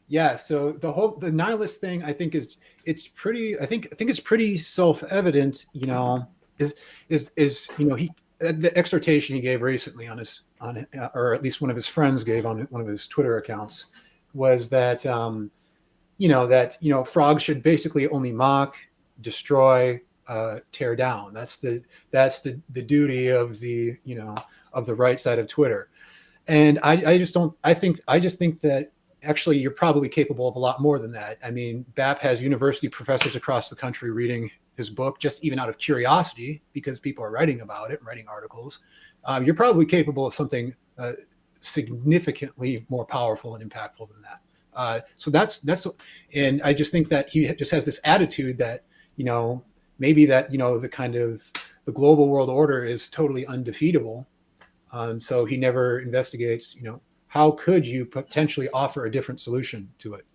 Yeah. So the nihilist thing, I think it's pretty self-evident. The exhortation he gave recently or at least one of his friends gave on one of his Twitter accounts was that frogs should basically only mock, destroy, tear down. That's the duty of the right side of Twitter. And I just think that actually, you're probably capable of a lot more than that. I mean, BAP has university professors across the country reading his book, just even out of curiosity, because people are writing about it, writing articles. You're probably capable of something significantly more powerful and impactful than that. So that's, and I just think that he just has this attitude that, maybe that, the global world order is totally undefeatable. So he never investigates, how could you potentially offer a different solution to it?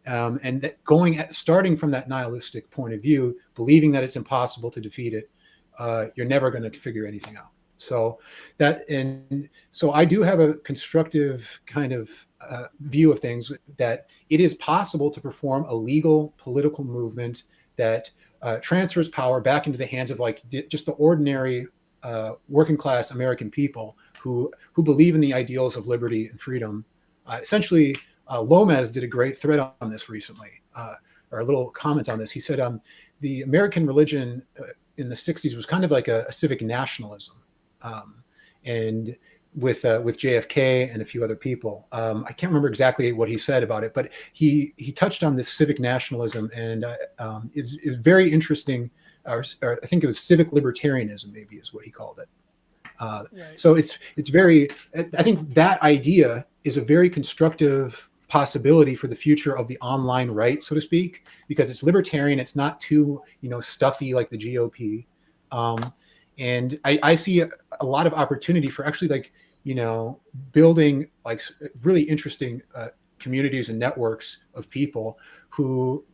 And that starting from that nihilistic point of view, believing that it's impossible to defeat it, you're never going to figure anything out. So I do have a constructive kind of view of things, that it is possible to perform a legal political movement that transfers power back into the hands of just the ordinary working class American people who believe in the ideals of liberty and freedom. Essentially, Lomez did a great thread on this recently, or a little comment on this. He said the American religion in the 60s was kind of like a civic nationalism, and with JFK and a few other people. I can't remember exactly what he said about it, but he touched on this civic nationalism, and is very interesting. Or I think it was civic libertarianism, maybe is what he called it. Right. So it's very. I think that idea is a very constructive possibility for the future of the online right, so to speak, because it's libertarian. It's not too stuffy like the GOP. And I see a lot of opportunity for actually building really interesting communities and networks of people who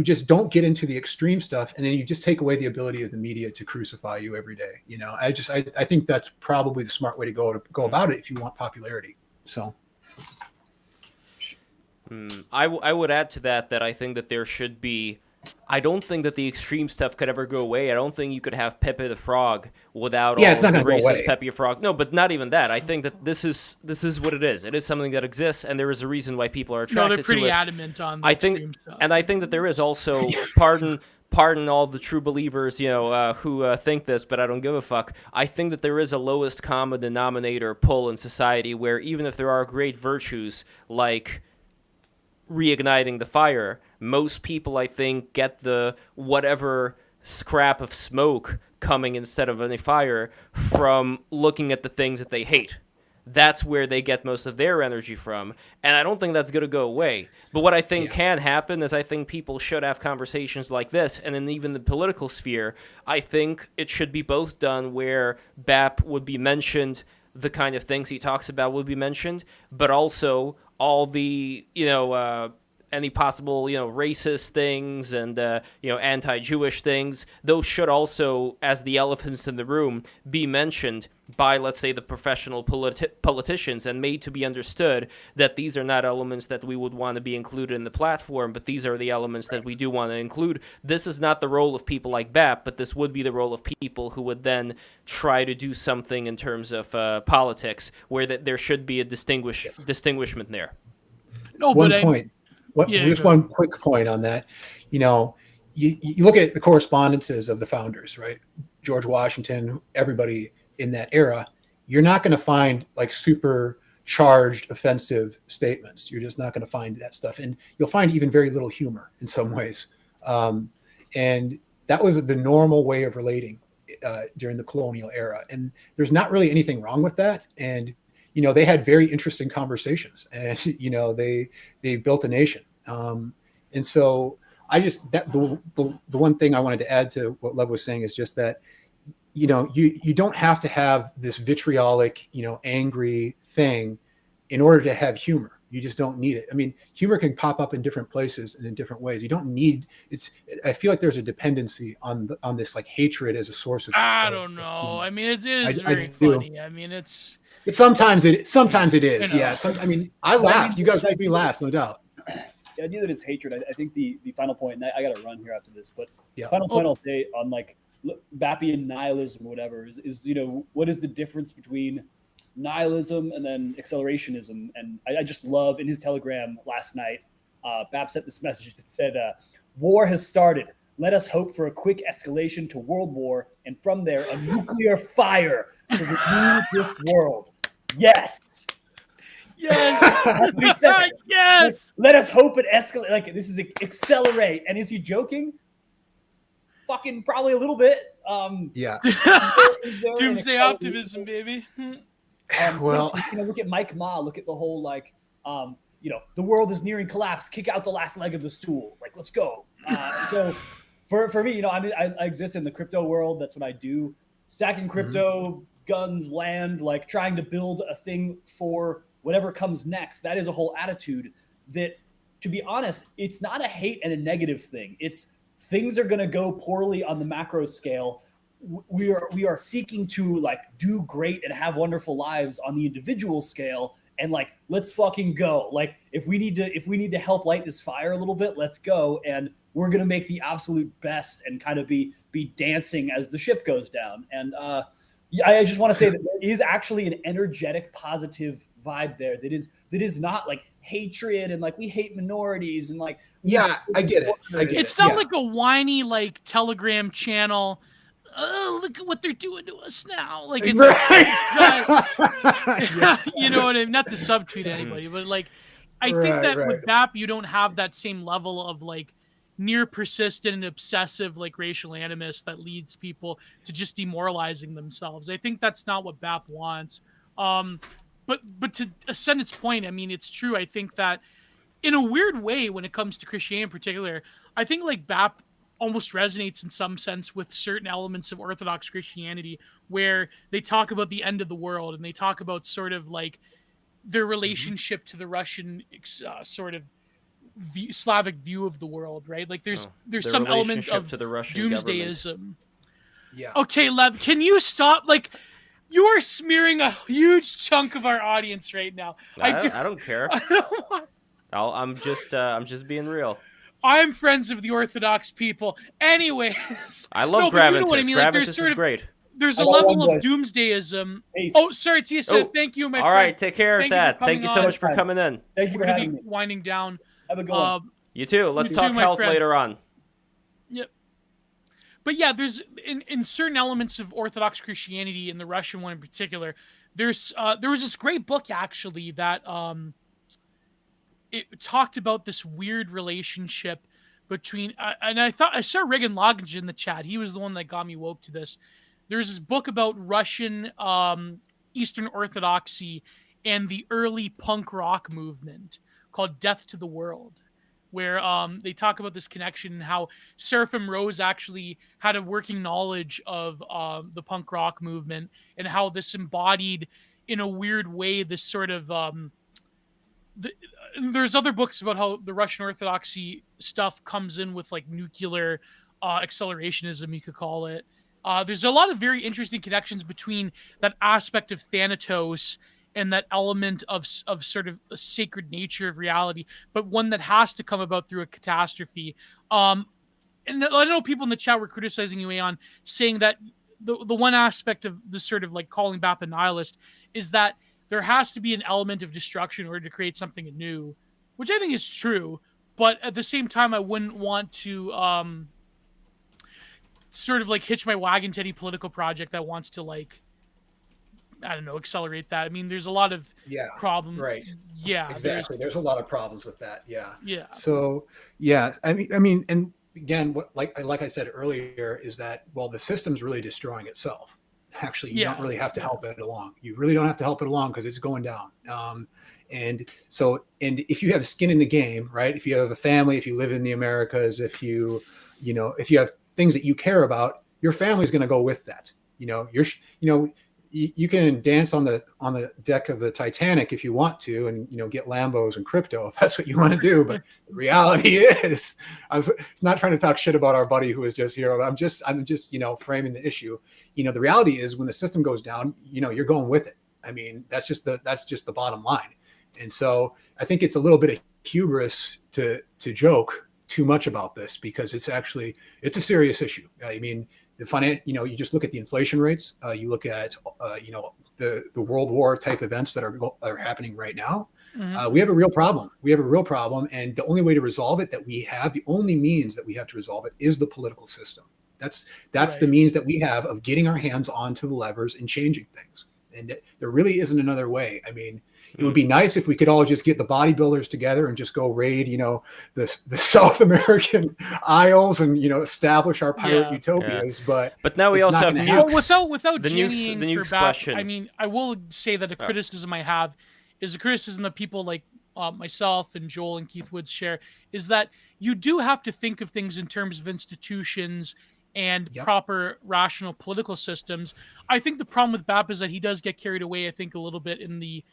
just don't get into the extreme stuff, and then you just take away the ability of the media to crucify you every day. I think that's probably the smart way to go about it if you want popularity. So. I would add to that I think that there should be. I don't think that the extreme stuff could ever go away. I don't think you could have Pepe the Frog without all it's not the gonna go racist away. Pepe the Frog. No, but not even that. I think that this is what it is. It is something that exists, and there is a reason why people are attracted to it. No, they're pretty adamant on the extreme stuff. And I think that there is also pardon all the true believers, who think this, but I don't give a fuck. I think that there is a lowest common denominator pull in society where even if there are great virtues like reigniting the fire, most people, I think, get the whatever scrap of smoke coming instead of any fire from looking at the things that they hate. That's where they get most of their energy from, and I don't think that's going to go away. But what I think can happen is I think people should have conversations like this, and in even the political sphere, I think it should be both done where BAP would be mentioned, the kind of things he talks about would be mentioned, but also all the, any possible, racist things and, anti-Jewish things, those should also, as the elephants in the room, be mentioned by, let's say, the professional politicians and made to be understood that these are not elements that we would want to be included in the platform, but these are the elements that we do want to include. This is not the role of people like BAP, but this would be the role of people who would then try to do something in terms of politics, where there should be a distinguishment there. No, one quick point on that. You look at the correspondences of the founders, right? George Washington, everybody in that era. You're not going to find super charged, offensive statements. You're just not going to find that stuff, and you'll find even very little humor in some ways. And that was the normal way of relating during the colonial era, and there's not really anything wrong with that. And they had very interesting conversations, and they built a nation. And so I just the one thing I wanted to add to what Lev was saying is just that you don't have to have this vitriolic, angry thing in order to have humor. You just don't need it. I mean, humor can pop up in different places and in different ways. You don't need I feel like there's a dependency on this hatred as a source of. I don't know. I mean, it is very funny. I mean, sometimes it is. Yeah. I laugh. You guys make me laugh, no doubt. The idea that it's hatred, I think the final point, and I got to run here after this, but the final point I'll say on BAPian nihilism or whatever is what is the difference between nihilism and then accelerationism? And I just love, in his telegram last night, BAP sent this message that said, "War has started. Let us hope for a quick escalation to world war, and from there a nuclear fire to renew this world." Yes. Yes. That's what he said. Yes. Let us hope it escalate. Like, this is accelerate. And is he joking? Fucking probably a little bit. Yeah. Doomsday optimism, baby. Well, look at Mike Ma. Look at the whole the world is nearing collapse. Kick out the last leg of the stool. Like, let's go. So for me, I exist in the crypto world. That's what I do. Stacking crypto, guns, land, like trying to build a thing for whatever comes next. That is a whole attitude that, to be honest, it's not a hate and a negative thing. It's things are going to go poorly on the macro scale. We are seeking to like do great and have wonderful lives on the individual scale. And like, let's fucking go. Like, if we need to help light this fire a little bit, let's go. And we're going to make the absolute best and kind of be dancing as the ship goes down. And I just want to say that there is actually an energetic, positive vibe there that is not like hatred and like we hate minorities and like. Yeah, I get it. It's not like a whiny like Telegram channel. Oh, look at what they're doing to us now. Like, it's you know what I mean? Not to subtweet anybody, but like, I think that with BAP, you don't have that same level of like near persistent and obsessive like racial animus that leads people to just demoralizing themselves. I think that's not what BAP wants. But to ascend its point, I mean, it's true. I think that in a weird way, when it comes to Christianity in particular, I think like BAP almost resonates in some sense with certain elements of Orthodox Christianity, where they talk about the end of the world and they talk about sort of like their relationship to the Russian sort of Slavic view of the world, right? Like there's some element of to the Russian doomsdayism. Government. Yeah. Okay, Lev, can you stop? Like, you are smearing a huge chunk of our audience right now. I don't care. I'm just being real. I'm friends of the Orthodox people. Anyways. I love Gravitas. You know what I mean? Gravitas is great. There's a level of doomsdayism. Ace. Oh, sorry, Tia said thank you, my friend. All right, take care of that. Thank you so much for on. coming in. Thank you We're for going to having be me. winding down. Have a good one. You too. Let's You talk too, my health friend. later on. Yep. But yeah, there's in certain elements of Orthodox Christianity, and the Russian one in particular, there was this great book actually that it talked about this weird relationship between and I saw 𝓐𝖓 𝓐𝖓 in the chat. He was the one that got me woke to this. There's this book about Russian Eastern Orthodoxy and the early punk rock movement called Death to the World, where they talk about this connection and how Seraphim Rose actually had a working knowledge of the punk rock movement and how this embodied in a weird way this sort of there's other books about how the Russian Orthodoxy stuff comes in with like nuclear accelerationism, you could call it. There's a lot of very interesting connections between that aspect of Thanatos and that element of sort of a sacred nature of reality, but one that has to come about through a catastrophe. And I know people in the chat were criticizing you, Aeon, saying that the one aspect of the sort of like calling BAP a nihilist is that there has to be an element of destruction in order to create something new, which I think is true. But at the same time, I wouldn't want to sort of like hitch my wagon to any political project that wants to like, I don't know, accelerate that. I mean, there's a lot of problems. Right. Yeah. Exactly. There's a lot of problems with that. Yeah. Yeah. So yeah, I mean, and again, what like I said earlier is that, well, the system's really destroying itself. Actually, you don't really have to help it along. You really don't have to help it along because it's going down. And if you have skin in the game, right? If you have a family, if you live in the Americas, if you have things that you care about, your family's going to go with that. You can dance on the deck of the Titanic if you want to, and get Lambos and crypto if that's what you want to do. But the reality is, it's not trying to talk shit about our buddy who was just here. But I'm just framing the issue. The reality is when the system goes down, you're going with it. I mean, that's just the bottom line. And so I think it's a little bit of hubris to joke too much about this, because it's a serious issue. I mean, you just look at the inflation rates. You look at the World War type events that are happening right now. Mm-hmm. We have a real problem. And the only way to resolve it the only means that we have to resolve it is the political system. That's right. The means that we have of getting our hands onto the levers and changing things. And there really isn't another way. I mean, it would be nice if we could all just get the bodybuilders together and just go raid, the South American isles and, establish our pirate utopias. But now we also have nukes. Without the journeying nukes for BAP, question. I mean, I will say that a criticism I have is a criticism that people like myself and Joel and Keith Woods share, is that you do have to think of things in terms of institutions and proper rational political systems. I think the problem with BAP is that he does get carried away, I think, a little bit in the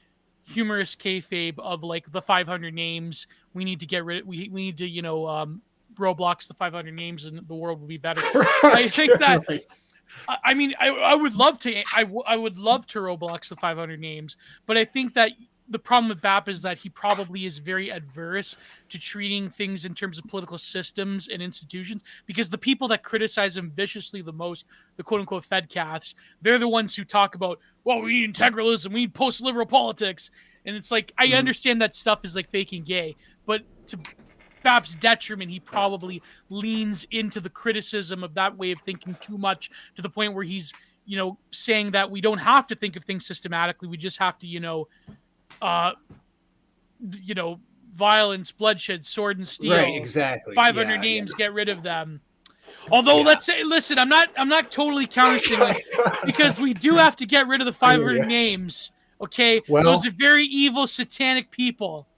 humorous kayfabe of like the 500 names. We need to get rid of, we need to, Roblox the 500 names and the world will be better. I think that, I mean, I would love to, I would love to Roblox the 500 names, but I think that the problem with BAP is that he probably is very adverse to treating things in terms of political systems and institutions, because the people that criticize him viciously the most, the quote-unquote Fedcasts, they're the ones who talk about, well, we need integralism, we need post-liberal politics. And it's like, I understand that stuff is like fake and gay, but to BAP's detriment, he probably leans into the criticism of that way of thinking too much, to the point where he's, saying that we don't have to think of things systematically. We just have to, violence, bloodshed, sword and steel. Right, exactly. 500 names, get rid of them. Although, let's say, listen, I'm not totally countersignaling, because we do have to get rid of the 500 names. Okay, those are very evil, satanic people.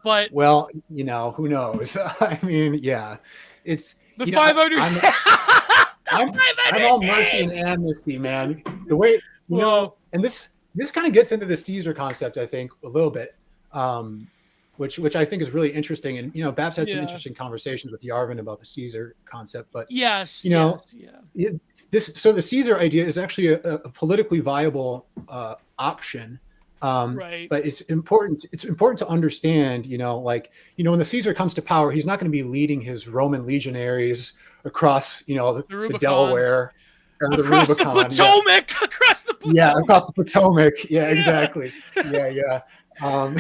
But who knows? I mean, it's the 500. I'm all mercy and amnesty, man. The way and this kind of gets into the Caesar concept, I think, a little bit, which I think is really interesting. And BAP's had some interesting conversations with Yarvin about the Caesar concept. But the Caesar idea is actually a politically viable option. Right. But it's important to understand, when the Caesar comes to power, he's not going to be leading his Roman legionaries across, the Delaware or the Rubicon. Potomac. Yeah. Across the Potomac. Yeah, across the Potomac. Yeah, exactly. Yeah. Lev,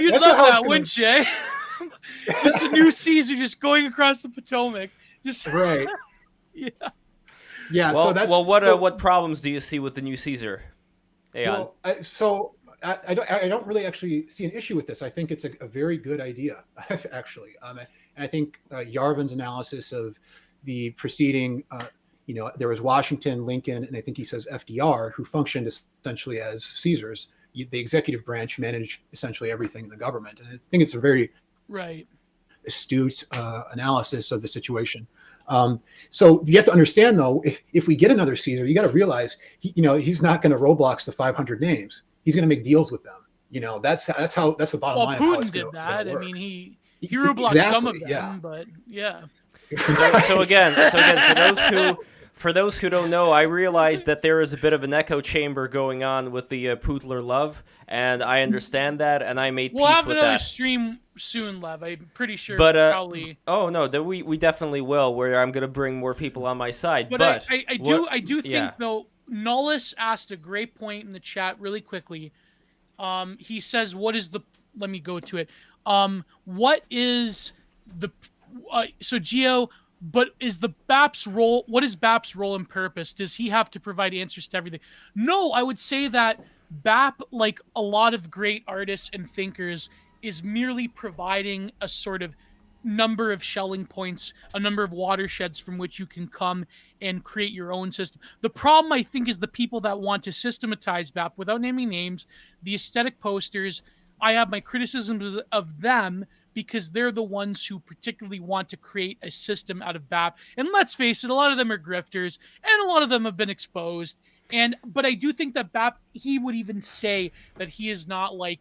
you'd love that, wouldn't you? Just a new Caesar just going across the Potomac. Just right. Yeah. Yeah. Well, what problems do you see with the new Caesar? Aeon? Well, I don't really actually see an issue with this. I think it's a very good idea, actually. And I think Yarvin's analysis of the preceding, there was Washington, Lincoln, and I think he says FDR, who functioned essentially as Caesars. The executive branch managed essentially everything in the government. And I think it's a very astute analysis of the situation. So you have to understand, though, if we get another Caesar, you got to realize, he's not going to Roblox the 500 names. He's going to make deals with them. That's the bottom line. Well, Putin did that. I mean, he Robloxed some of them, but yeah. So again, for those who don't know, I realized that there is a bit of an echo chamber going on with the Pootler love, and I understand that, and I made peace with that. We'll have another stream soon, Lev. I'm pretty sure. But probably. Oh no, we definitely will. Where I'm going to bring more people on my side. But I do think though. Nullis asked a great point in the chat really quickly. He says, "What is the?" Let me go to it. What is the? So Gio, but is the BAP's role? What is BAP's role and purpose? Does he have to provide answers to everything? No, I would say that BAP, like a lot of great artists and thinkers, is merely providing a sort of number of shelling points, a number of watersheds from which you can come and create your own system. The problem, I think, is the people that want to systematize BAP without naming names, the aesthetic posters. I have my criticisms of them because they're the ones who particularly want to create a system out of BAP. And let's face it, a lot of them are grifters, and a lot of them have been exposed. But I do think that BAP, he would even say that he is not like,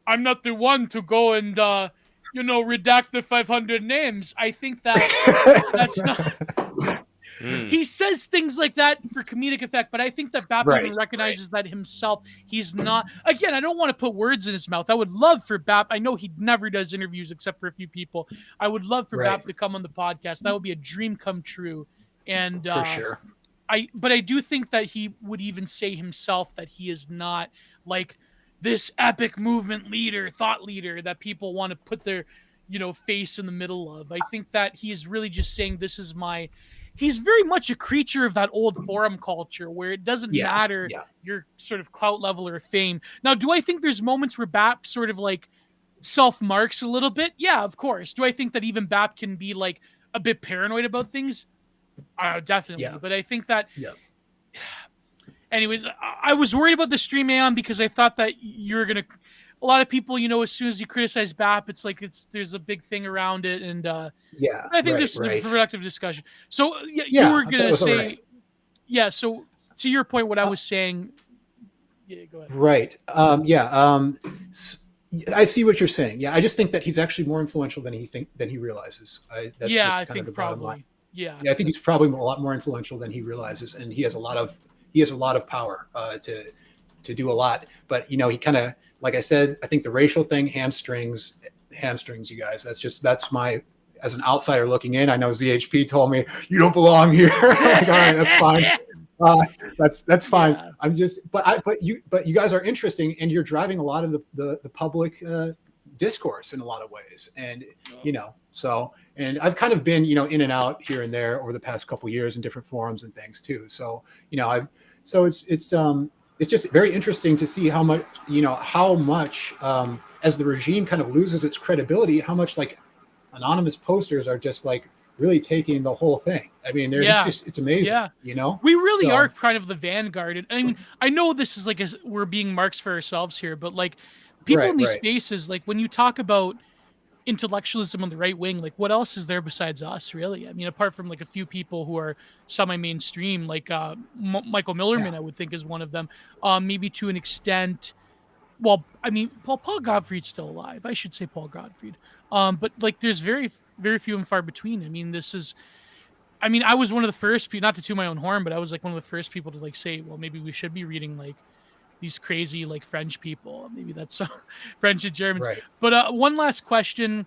I'm not the one to go and redact the 500 names. I think that that's not. He says things like that for comedic effect, but I think that BAP even recognizes that himself. He's not. Again, I don't want to put words in his mouth. I would love for BAP. I know he never does interviews except for a few people. I would love for BAP to come on the podcast. That would be a dream come true. And for sure. But I do think that he would even say himself that he is not like this epic movement leader, thought leader that people want to put their, face in the middle of. I think that he is really just saying, this is my he's very much a creature of that old forum culture where it doesn't matter your sort of clout level or fame. Now, do I think there's moments where BAP sort of like self-marks a little bit? Yeah, of course. Do I think that even BAP can be like a bit paranoid about things? Definitely. Yeah. But I think that anyways, I was worried about the stream, Aeon, because I thought that you're gonna. A lot of people, you know, as soon as you criticize BAP, it's like there's a big thing around it, and I think this is a productive discussion. So you were gonna say, So to your point, what I was saying, go ahead. Right. I see what you're saying. Yeah, I just think that he's actually more influential than he realizes. That's just I kind think of the bottom probably. line. Yeah, I think he's probably a lot more influential than he realizes, and he has a lot of power to do a lot. But you know, he kind of, like I said, I think the racial thing hamstrings you guys. That's my, as an outsider looking in. I know ZHP told me you don't belong here. Like, all right, that's fine. That's fine. Yeah. I'm just, but you guys are interesting, and you're driving a lot of the public discourse in a lot of ways, and you know, so, and I've kind of been, you know, in and out here and there over the past couple of years in different forums and things too. So, you know, it's just very interesting to see how much as the regime kind of loses its credibility, how much like anonymous posters are just like really taking the whole thing. I mean, it's amazing. Yeah. You know, we really are kind of the vanguard. And I mean, I know this is like we're being marks for ourselves here, but like people in these spaces, like when you talk about intellectualism on the right wing, like what else is there besides us, really? I mean, apart from like a few people who are semi-mainstream, like Michael Millerman, I would think is one of them. Maybe to an extent. Well, I mean, Paul Gottfried's still alive. I should say Paul Gottfried. But like, there's very, very few and far between. I mean, I was one of the first people, not to toot my own horn, but I was like one of the first people to like say, well, maybe we should be reading like these crazy like French people. Maybe that's French and Germans. Right. But one last question.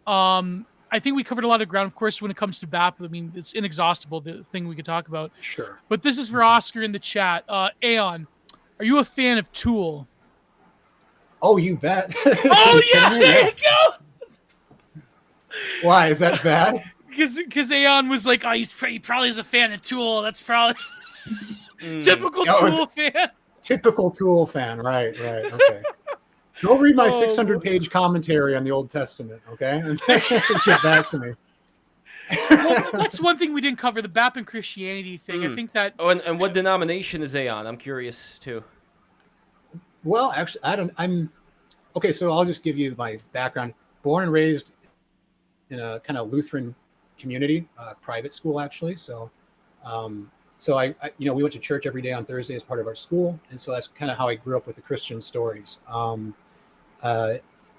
I think we covered a lot of ground. Of course, when it comes to BAP, I mean, it's inexhaustible, the thing we could talk about. Sure. But this is for Oscar in the chat. Aeon, are you a fan of Tool? Oh, you bet. Oh, yeah, there you go. Why? Is that bad? Because Aeon was like, oh, he probably is a fan of Tool. That's probably typical Tool fan. Typical Tool fan, right, okay. Go read my 600-page commentary on the Old Testament, okay? And get back to me. Well, that's one thing we didn't cover, the BAP and Christianity thing. I think that... Oh, and what denomination is Aeon? I'm curious, too. Well, actually, okay, so I'll just give you my background. Born and raised in a kind of Lutheran community, private school, actually, so... So I, you know, we went to church every day on Thursday as part of our school, and so that's kind of how I grew up with the Christian stories. And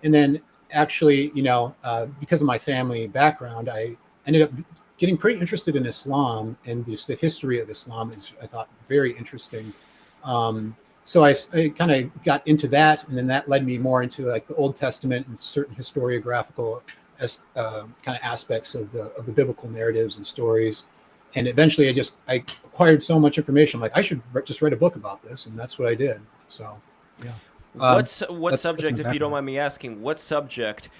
then actually, you know, because of my family background, I ended up getting pretty interested in Islam, and just the history of Islam is, I thought, very interesting. So I kind of got into that, and then that led me more into like the Old Testament and certain historiographical kind of aspects of the biblical narratives and stories. And eventually I acquired so much information. I'm like, I should just write a book about this. And that's what I did. So, yeah. What subject, if you don't mind me asking, what subject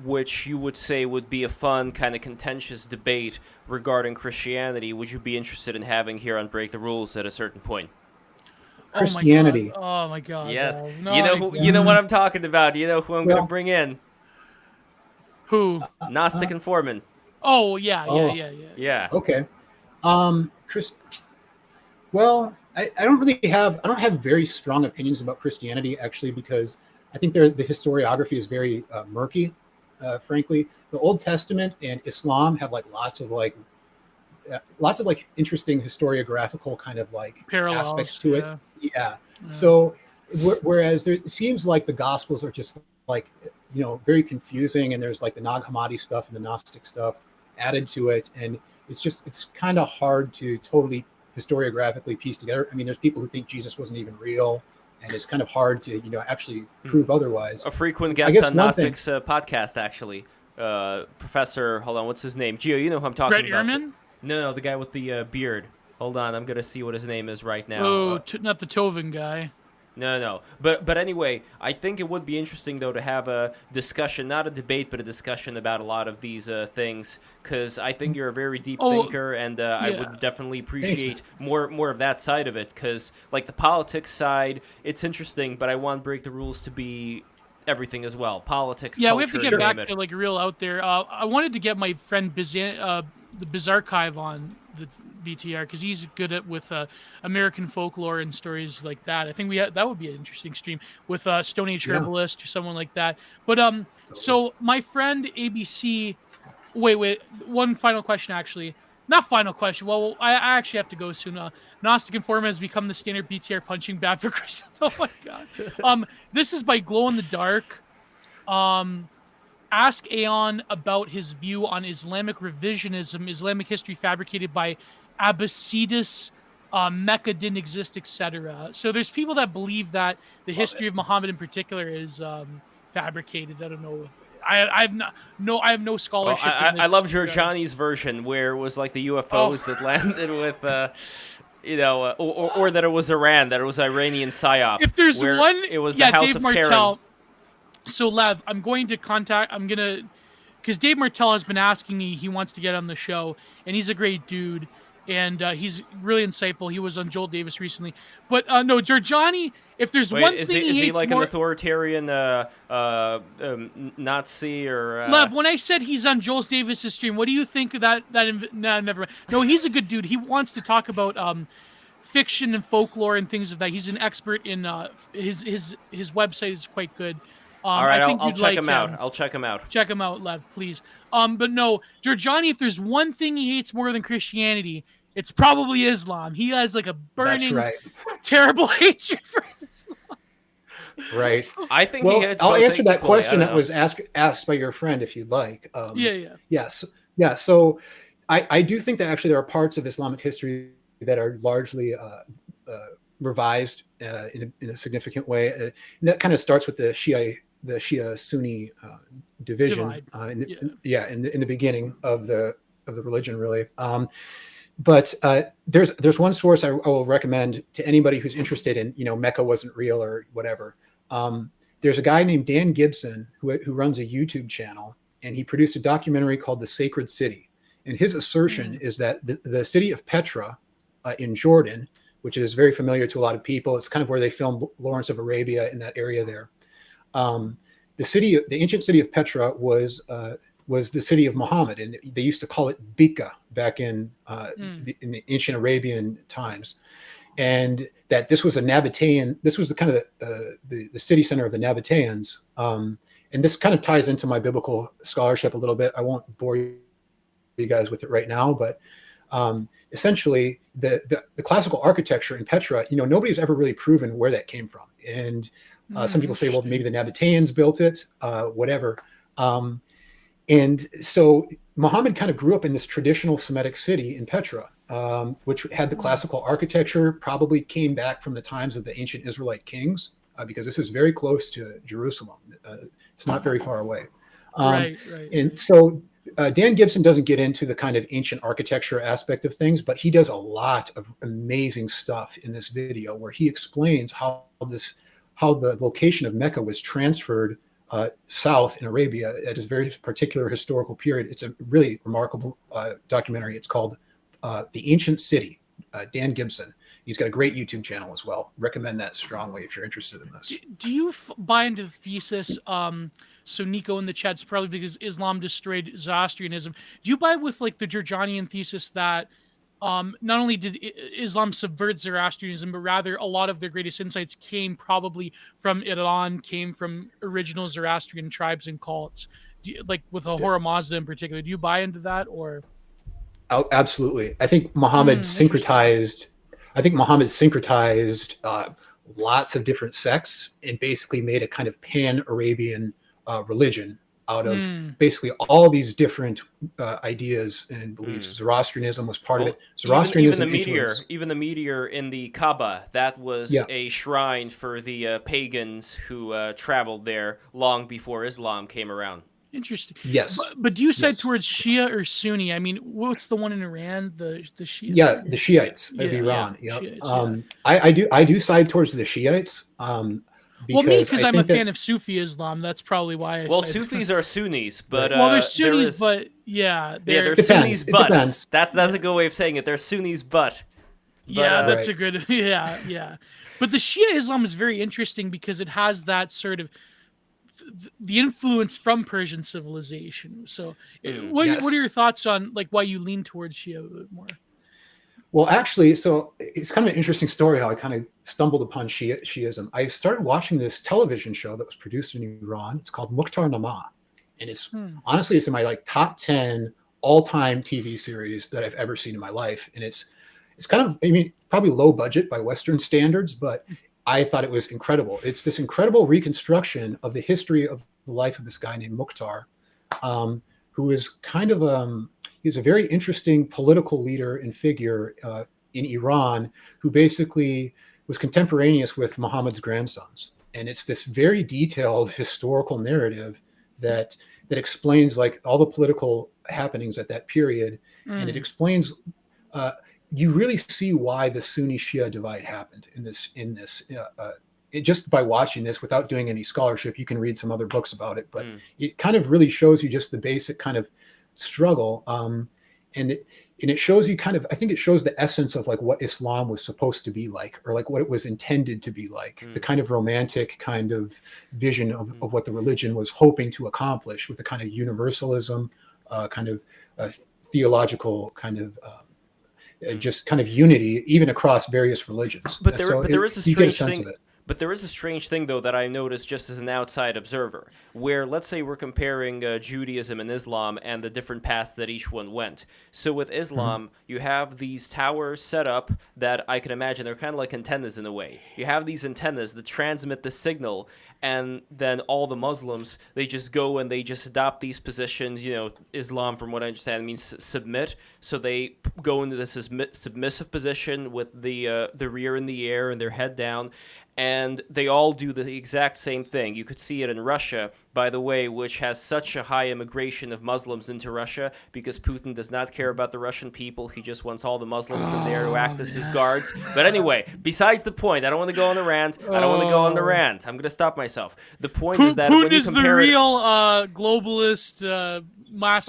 which you would say would be a fun kind of contentious debate regarding Christianity would you be interested in having here on Break the Rules at a certain point? Christianity. Oh my God. Yes. You know what I'm talking about. You know who I'm going to bring in. Who? Gnostic and Foreman. Oh, yeah. Okay. Well, I don't have very strong opinions about Christianity, actually, because I think the historiography is very murky, frankly. The Old Testament and Islam have like lots of interesting historiographical kind of like parallels, aspects to it. Yeah. So whereas it seems like the Gospels are just like, you know, very confusing, and there's like the Nag Hammadi stuff and the Gnostic stuff added to it, and it's kind of hard to totally historiographically piece together. I mean, there's people who think Jesus wasn't even real, and it's kind of hard to, you know, actually prove otherwise. A frequent guest on Gnostic's podcast, actually. Professor, hold on, what's his name? Gio, you know who I'm talking about. Brett Ehrman? No, the guy with the beard. Hold on, I'm going to see what his name is right now. Oh, not the Tovin guy. No. But anyway, I think it would be interesting though to have a discussion, not a debate, but a discussion about a lot of these things, because I think you're a very deep thinker, and I yeah. would definitely appreciate more of that side of it. Because like the politics side, it's interesting, but I want Break the Rules to be everything as well. Politics, Yeah, culture, we have to get back to like real out there. I wanted to get my friend the 𝓐𝖊𝖔𝖐 on the BTR because he's good at with American folklore and stories like that. I think that would be an interesting stream with Stone Age Herbalist or someone like that. But so my friend ABC. Wait. One final question, actually. Not final question. Well, I actually have to go soon. Gnostic Informer has become the standard BTR punching bag for Christians. Oh my god. This is by Glow in the Dark. Ask Aeon about his view on Islamic revisionism, Islamic history fabricated by Abbasidus, Mecca didn't exist, etc. So there's people that believe that the history of Muhammad in particular is fabricated. I don't know. I have no scholarship. I love Giorgiani's version where it was like the UFOs that landed with, or that it was Iran, that it was Iranian psyop. If there's one, it was the House Dave of Martell. Karen. So Lev, because Dave Martell has been asking me, he wants to get on the show, and he's a great dude, and he's really insightful. He was on Joel Davis recently, but no, Giorgiani. If there's one thing he hates like more, an authoritarian Nazi or? Lev, when I said he's on Joel Davis's stream, what do you think of that? No, never mind. No, he's a good dude. He wants to talk about fiction and folklore and things of that. He's an expert in his website is quite good. All right, I'll check him out. I'll check him out. Check him out, Lev, please. But no, Giorgiani, if there's one thing he hates more than Christianity, it's probably Islam. He has like a burning, terrible hatred for Islam. Right. I think I'll answer that question that was asked by your friend, if you'd like. Yes. Yeah. So I do think that actually there are parts of Islamic history that are largely revised in a significant way. And that kind of starts with the Shia-Sunni division in the beginning of the religion, really. But there's one source I will recommend to anybody who's interested in, Mecca wasn't real or whatever. There's a guy named Dan Gibson who runs a YouTube channel, and he produced a documentary called The Sacred City. And his assertion is that the city of Petra in Jordan, which is very familiar to a lot of people, it's kind of where they filmed Lawrence of Arabia in that area there. The ancient city of Petra was the city of Muhammad, and they used to call it Bika back in the ancient Arabian times, and that this was a Nabatean. This was the kind of the city center of the Nabateans, and this kind of ties into my biblical scholarship a little bit. I won't bore you guys with it right now, but essentially the classical architecture in Petra, nobody's ever really proven where that came from, and some people say, well, maybe the Nabateans built it, whatever. And so Muhammad kind of grew up in this traditional Semitic city in Petra, which had the classical architecture, probably came back from the times of the ancient Israelite kings, because this is very close to Jerusalem. It's not very far away. And so Dan Gibson doesn't get into the kind of ancient architecture aspect of things, but he does a lot of amazing stuff in this video where he explains how the location of Mecca was transferred south in Arabia at a very particular historical period. It's a really remarkable documentary. It's called The Ancient City, Dan Gibson. He's got a great YouTube channel as well. Recommend that strongly if you're interested in this. Do you buy into the thesis? So Nico in the chat's probably because Islam destroyed Zoroastrianism. Do you buy with like the Giorgianian thesis that not only did Islam subvert Zoroastrianism, but rather a lot of their greatest insights came probably from Iran, came from original Zoroastrian tribes and cults, like with Ahura Mazda in particular. Do you buy into that, or? Oh, absolutely. I think Muhammad syncretized. Lots of different sects and basically made a kind of pan-Arabian religion out of basically all these different ideas and beliefs. Zoroastrianism was part of it. Zoroastrianism even the meteor in the Kaaba, that was a shrine for the pagans who traveled there long before Islam came around. Interesting. Yes. But do you side Yes. towards Shia or Sunni? I mean, what's the one in Iran? The Shiites? Yeah, the Shiites of Yeah, Iran. Yep. Shiites, yeah. I do side towards the Shiites. Well, maybe because I I'm a think that fan of Sufi Islam. That's probably why I Well, side Sufis are Sunnis, but well, there's Sunnis, is- but yeah, they're Depends. Sunnis, It but depends. that's a good way of saying it. They're Sunnis, but yeah, that's Right. a good yeah. But the Shia Islam is very interesting because it has that sort of the influence from Persian civilization. So, what Yes. are your thoughts on like why you lean towards Shia a bit more? Well, actually, so it's kind of an interesting story how I kind of stumbled upon Shiism. I started watching this television show that was produced in Iran. It's called Mukhtar Nama, and it's honestly it's in my like top 10 all-time TV series that I've ever seen in my life, and it's kind of, I mean, probably low budget by Western standards, but I thought it was incredible. It's this incredible reconstruction of the history of the life of this guy named Mukhtar, who is kind of he's a very interesting political leader and figure in Iran, who basically was contemporaneous with Muhammad's grandsons. And it's this very detailed historical narrative that explains like all the political happenings at that period, and it explains. You really see why the Sunni-Shia divide happened in this. Just by watching this, without doing any scholarship, you can read some other books about it. But it kind of really shows you just the basic kind of struggle, and it shows you kind of. I think it shows the essence of like what Islam was supposed to be like, or like what it was intended to be like. The kind of romantic kind of vision of what the religion was hoping to accomplish with the kind of universalism, kind of theological kind of. Just kind of unity, even across various religions. But there is a strange thing. Of it. But there is a strange thing, though, that I noticed just as an outside observer, where let's say we're comparing Judaism and Islam and the different paths that each one went. So with Islam, you have these towers set up that I can imagine they're kind of like antennas in a way. You have these antennas that transmit the signal, and then all the Muslims, they just go and they just adopt these positions. You know, Islam, from what I understand, means submit. So they go into this submissive position with the rear in the air and their head down. And they all do the exact same thing. You could see it in Russia, by the way, which has such a high immigration of Muslims into Russia because Putin does not care about the Russian people. He just wants all the Muslims in there to act as his guards. But anyway, besides the point, I don't want to go on a rant. I don't want to go on the rant. I'm going to stop myself. The point is that Putin when you is the compare real globalist.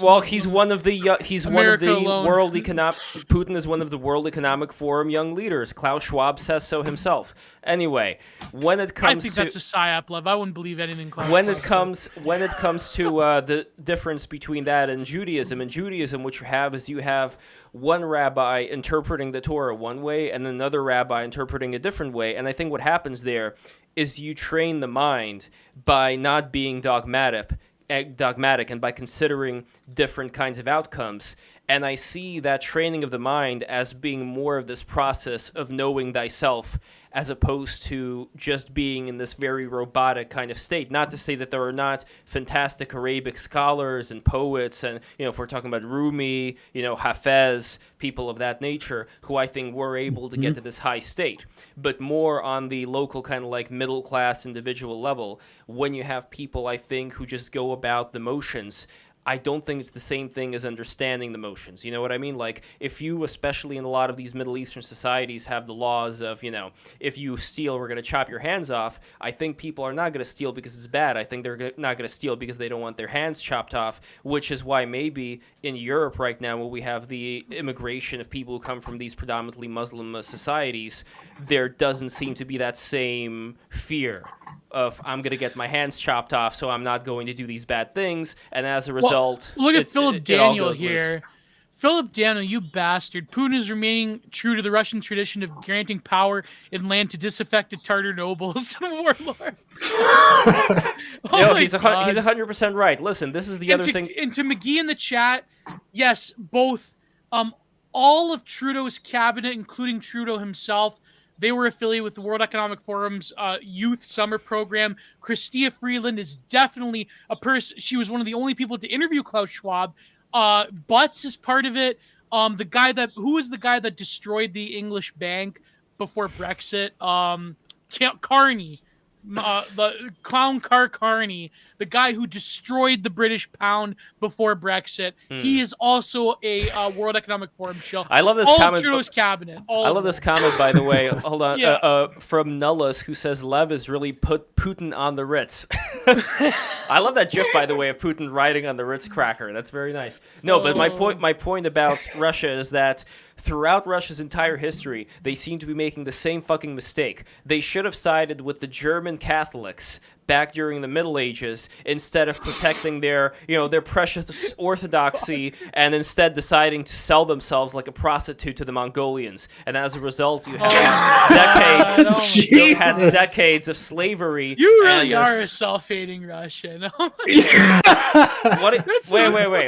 Well, he's one of the alone. world economic. Putin is one of the World Economic Forum young leaders. Klaus Schwab says so himself. Anyway, when it comes I think that's a psyop, Lev. I wouldn't believe anything Klaus when Schwab it comes to the difference between that and Judaism, what you have one rabbi interpreting the Torah one way and another rabbi interpreting a different way. And I think what happens there is you train the mind by not being dogmatic and by considering different kinds of outcomes. And I see that training of the mind as being more of this process of knowing thyself, as opposed to just being in this very robotic kind of state. Not to say that there are not fantastic Arabic scholars and poets, and if we're talking about Rumi, Hafez, people of that nature, who I think were able to get to this high state. But more on the local kind of like middle class individual level, when you have people, I think, who just go about the motions, I don't think it's the same thing as understanding the motions. You know what I mean? Like, if you, especially in a lot of these Middle Eastern societies, have the laws of, if you steal, we're going to chop your hands off, I think people are not going to steal because it's bad. I think they're not going to steal because they don't want their hands chopped off, which is why maybe in Europe right now, where we have the immigration of people who come from these predominantly Muslim societies, there doesn't seem to be that same fear of I'm going to get my hands chopped off, so I'm not going to do these bad things, and as a result, look at Philip Daniel here. Loose. Philip Daniel, you bastard. Putin is remaining true to the Russian tradition of granting power in land to disaffected Tartar nobles and warlords. He's 100% right. Listen, this is the other thing. And to McGee in the chat, yes, both all of Trudeau's cabinet, including Trudeau himself, they were affiliated with the World Economic Forum's youth summer program. Chrystia Freeland is definitely a person. She was one of the only people to interview Klaus Schwab. Butts is part of it. Who was the guy that destroyed the English bank before Brexit? Carney. the 𝓐𝖓 𝓐𝖓, the guy who destroyed the British pound before Brexit. He is also a World Economic Forum shill. I love this all comment. Trudeau's cabinet. All I of love this them. comment, by the way. Hold on. Yeah. From Nullis, who says Lev is really put Putin on the Ritz. I love that gif, by the way, of Putin riding on the Ritz cracker. That's very nice. No, but my point about Russia is that throughout Russia's entire history, they seem to be making the same fucking mistake. They should have sided with the German Catholics back during the Middle Ages instead of protecting their precious orthodoxy, and instead deciding to sell themselves like a prostitute to the Mongolians. And as a result, you had decades of slavery. You really are a self-hating Russian. Wait.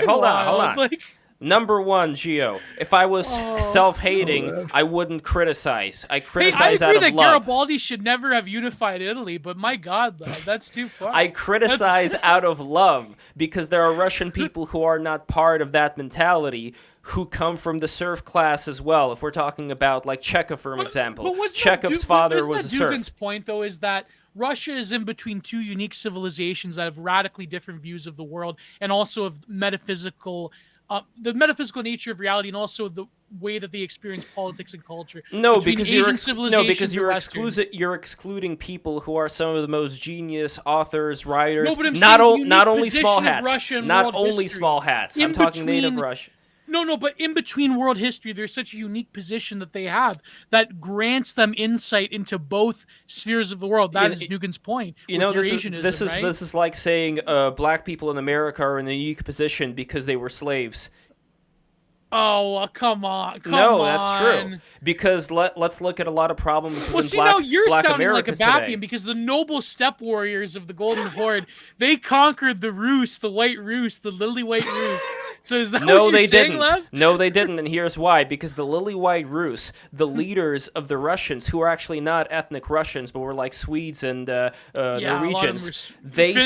Hold on. Like, Number one, Gio. If I was self-hating, I wouldn't criticize. I criticize out of love. I agree that Garibaldi should never have unified Italy, but my God, that's too far. I criticize out of love because there are Russian people who are not part of that mentality, who come from the serf class as well. If we're talking about like Chekhov, for example, Chekhov's father was a serf. Dugin's point, though, is that Russia is in between two unique civilizations that have radically different views of the world and also of metaphysical. The metaphysical nature of reality, and also the way that they experience politics and culture. Because you're excluding people who are some of the most genius authors, writers. Not only small hats. I'm talking native Russian. No, but in between world history, there's such a unique position that they have that grants them insight into both spheres of the world. That is Dugin's point. This is like saying black people in America are in a unique position because they were slaves. Oh, come on. That's true. Because let's look at a lot of problems with now you're Black sounding America like a BAPian today. because the noble steppe warriors of the Golden Horde, they conquered the Rus, the White Rus, the Lily White Rus. So is that what you're saying, Lev? No, they didn't, and here's why. Because the Lily White Rus, the leaders of the Russians, who are actually not ethnic Russians, but were like Swedes and Norwegians, they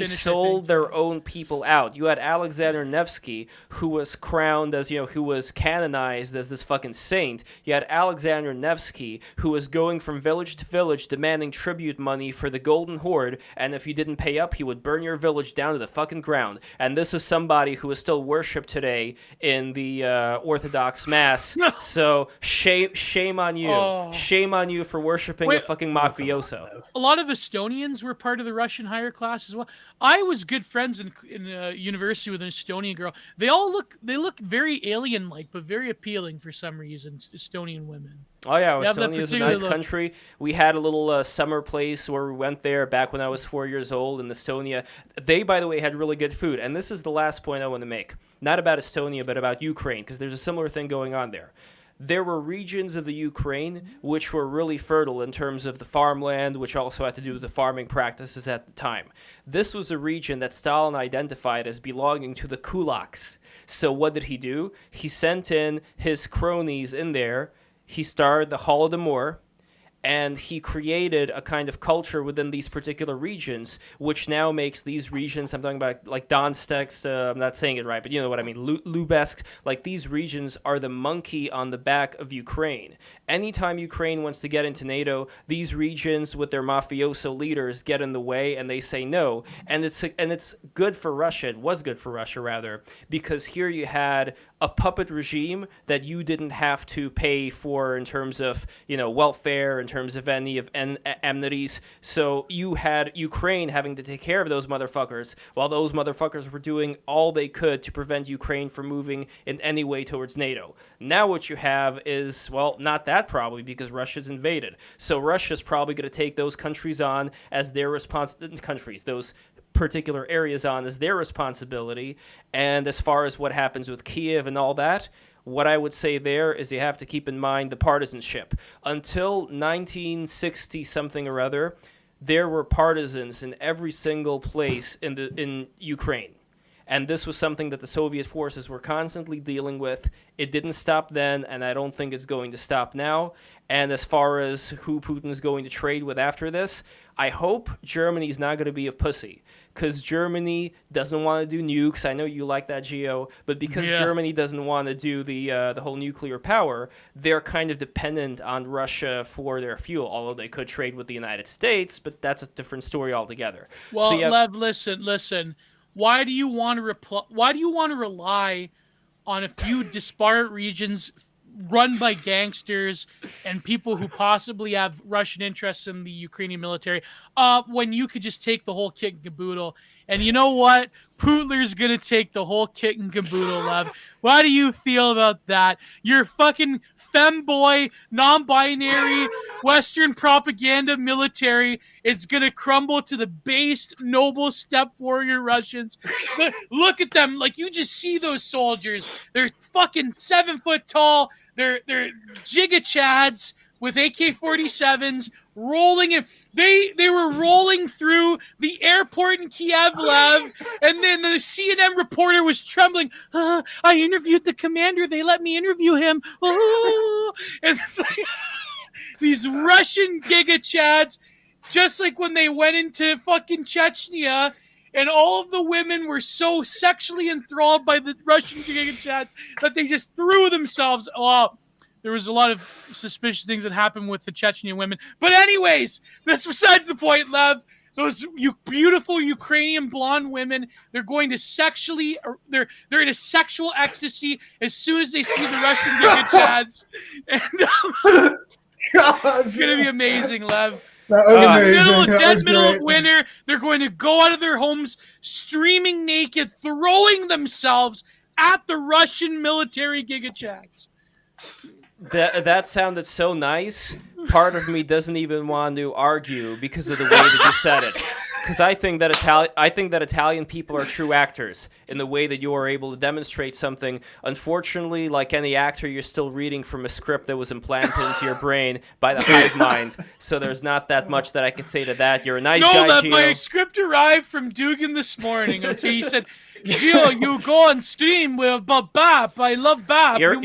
sold their own people out. You had Alexander Nevsky, who was crowned as, who was canonized as this fucking saint. You had Alexander Nevsky, who was going from village to village demanding tribute money for the Golden Horde, and if you didn't pay up, he would burn your village down to the fucking ground. And this is somebody who is still worshipped today in the Orthodox Mass. So shame on you. Shame on you for worshiping a fucking mafioso. A lot of Estonians were part of the Russian higher class as well. I was good friends in university with an Estonian girl. They look very alien-like, but very appealing for some reason, Estonian women. Oh yeah, Estonia is a nice country. We had a little summer place where we went there back when I was 4 years old in Estonia. They, by the way, had really good food. And this is the last point I want to make. Not about Estonia, but about Ukraine, because there's a similar thing going on there. There were regions of the Ukraine which were really fertile in terms of the farmland, which also had to do with the farming practices at the time. This was a region that Stalin identified as belonging to the kulaks. So what did he do? He sent in his cronies in there. He started the Holodomor, and he created a kind of culture within these particular regions, which now makes these regions, I'm talking about like Donetsk, I'm not saying it right, but you know what I mean, Lubesk, like these regions are the monkey on the back of Ukraine. Anytime Ukraine wants to get into NATO, these regions with their mafioso leaders get in the way and they say no. And it's good for Russia, it was good for Russia rather, because here you had a puppet regime that you didn't have to pay for in terms of, welfare, in terms of any of amenities. So you had Ukraine having to take care of those motherfuckers while those motherfuckers were doing all they could to prevent Ukraine from moving in any way towards NATO. Now what you have is, well, not that probably because Russia's invaded. So Russia's probably going to take those countries on as their those particular areas on as their responsibility. And as far as what happens with Kiev and all that, what I would say there is you have to keep in mind the partisanship. Until 1960 something or other, there were partisans in every single place in Ukraine. And this was something that the Soviet forces were constantly dealing with. It didn't stop then, and I don't think it's going to stop now. And as far as who Putin's going to trade with after this, I hope Germany's not going to be a pussy. Because Germany doesn't want to do nukes. I know you like that, Gio. But because Germany doesn't want to do the whole nuclear power, they're kind of dependent on Russia for their fuel. Although they could trade with the United States, but that's a different story altogether. Well, Lev, listen. Why do you want to rely on a few disparate regions run by gangsters and people who possibly have Russian interests in the Ukrainian military, when you could just take the whole kit and caboodle? And you know what? Putler's going to take the whole kit and caboodle, Lev. Why do you feel about that? You're fucking femboy, non-binary, Western propaganda military. It's going to crumble to the base, noble steppe warrior Russians. Look at them. Like, you just see those soldiers. They're fucking 7 foot tall. They're giga chads with AK-47s rolling in. They were rolling through the airport in 𝓐𝖊𝖔, and then the CNN reporter was trembling. I interviewed the commander. They let me interview him. Oh. And it's like these Russian giga chads, just like when they went into fucking Chechnya, and all of the women were so sexually enthralled by the Russian giga chads that they just threw themselves. Oh, there was a lot of suspicious things that happened with the Chechen women. But anyways, that's besides the point, Lev. Those beautiful Ukrainian blonde women, they're going to they're in a sexual ecstasy as soon as they see the Russian giga chads. And it's going to be amazing, Lev. That was amazing. Middle of winter, they're going to go out of their homes streaming naked, throwing themselves at the Russian military giga chads. That sounded so nice. Part of me doesn't even want to argue because of the way that you said it. Because I think that Italian people are true actors in the way that you are able to demonstrate something. Unfortunately, like any actor, you're still reading from a script that was implanted into your brain by the hive mind. So there's not that much that I can say to that. You're a nice guy, Gio. My script arrived from Dugan this morning. Okay, he said, Gio, you go on stream with BAP. I love BAP. Gio,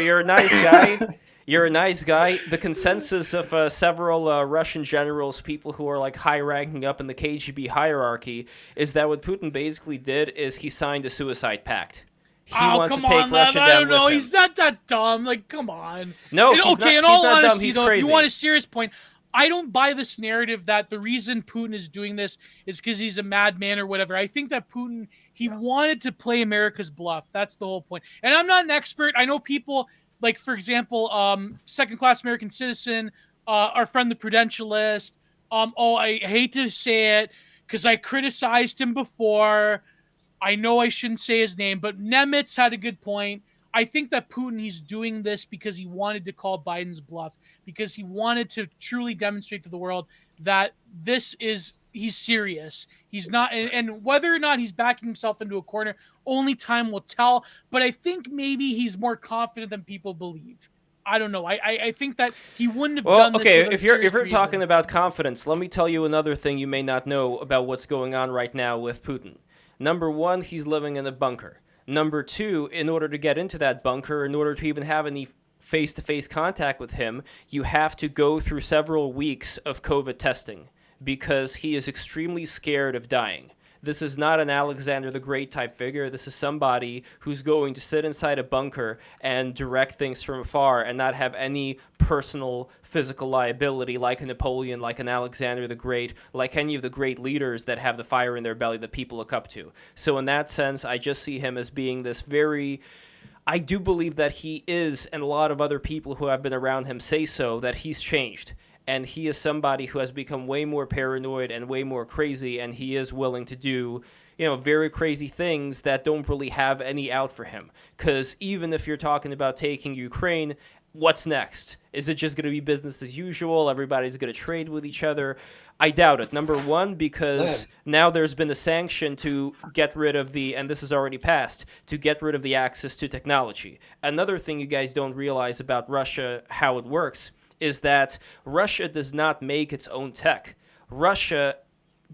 you're a nice guy. You're a nice guy. The consensus of several Russian generals, people who are like high-ranking up in the KGB hierarchy, is that what Putin basically did is he signed a suicide pact. He wants to take Russia down. I don't know. With him. He's not that dumb. Like, come on. No, in not all dumb. honesty, He's though, crazy. if you want a serious point, I don't buy this narrative that the reason Putin is doing this is because he's a madman or whatever. I think that Putin, he wanted to play America's bluff. That's the whole point. And I'm not an expert. I know people, like, for example, second-class American citizen, our friend the Prudentialist. I hate to say it because I criticized him before. I know I shouldn't say his name, but Nemitz had a good point. I think that Putin, he's doing this because he wanted to call Biden's bluff, because he wanted to truly demonstrate to the world that he's serious. He's not, and whether or not he's backing himself into a corner, only time will tell. But I think maybe he's more confident than people believe. I don't know. I think that he wouldn't have done this. Okay, if you're talking about confidence, let me tell you another thing you may not know about what's going on right now with Putin. Number one, he's living in a bunker. Number two, in order to get into that bunker, in order to even have any face-to-face contact with him, you have to go through several weeks of COVID testing because he is extremely scared of dying. This is not an Alexander the Great type figure. This is somebody who's going to sit inside a bunker and direct things from afar and not have any personal physical liability like a Napoleon, like an Alexander the Great, like any of the great leaders that have the fire in their belly that people look up to. So in that sense, I just see him as being this I do believe that he is, and a lot of other people who have been around him say so, that he's changed. And he is somebody who has become way more paranoid and way more crazy, and he is willing to do, very crazy things that don't really have any out for him. Because even if you're talking about taking Ukraine, what's next? Is it just going to be business as usual? Everybody's going to trade with each other? I doubt it. Number one, because now there's been a sanction to get rid of and this is already passed, to get rid of the access to technology. Another thing you guys don't realize about Russia, how it works, is that Russia does not make its own tech. Russia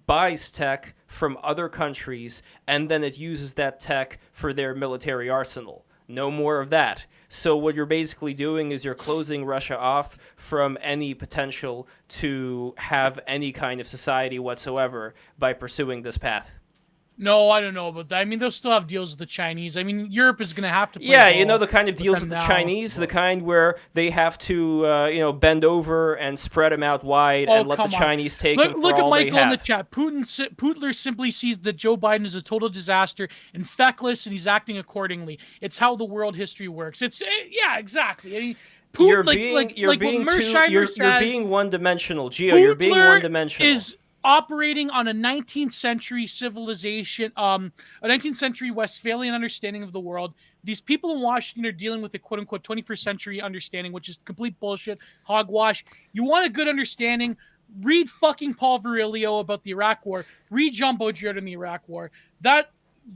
buys tech from other countries, and then it uses that tech for their military arsenal. No more of that. So what you're basically doing is you're closing Russia off from any potential to have any kind of society whatsoever by pursuing this path. No, I don't know about that. I mean, they'll still have deals with the Chinese. I mean, Europe is going to have to play Yeah, ball you know, the kind of deals with them the now. Chinese, the kind where they have to, bend over and spread them out wide and let the come on. Chinese take them for Look at all they Michael in the have. chat. Putler simply sees that Joe Biden is a total disaster and feckless, and he's acting accordingly. It's how the world history works. Yeah, exactly. I mean, You're what Mersheimer says, you're being one-dimensional, Gio. You're being Putler one-dimensional. is operating on a 19th century civilization, a 19th century Westphalian understanding of the world. These people in Washington are dealing with a quote-unquote 21st century understanding, which is complete bullshit, hogwash. You want a good understanding? Read fucking Paul Virilio about the Iraq War. Read John Baudrillard in the Iraq War.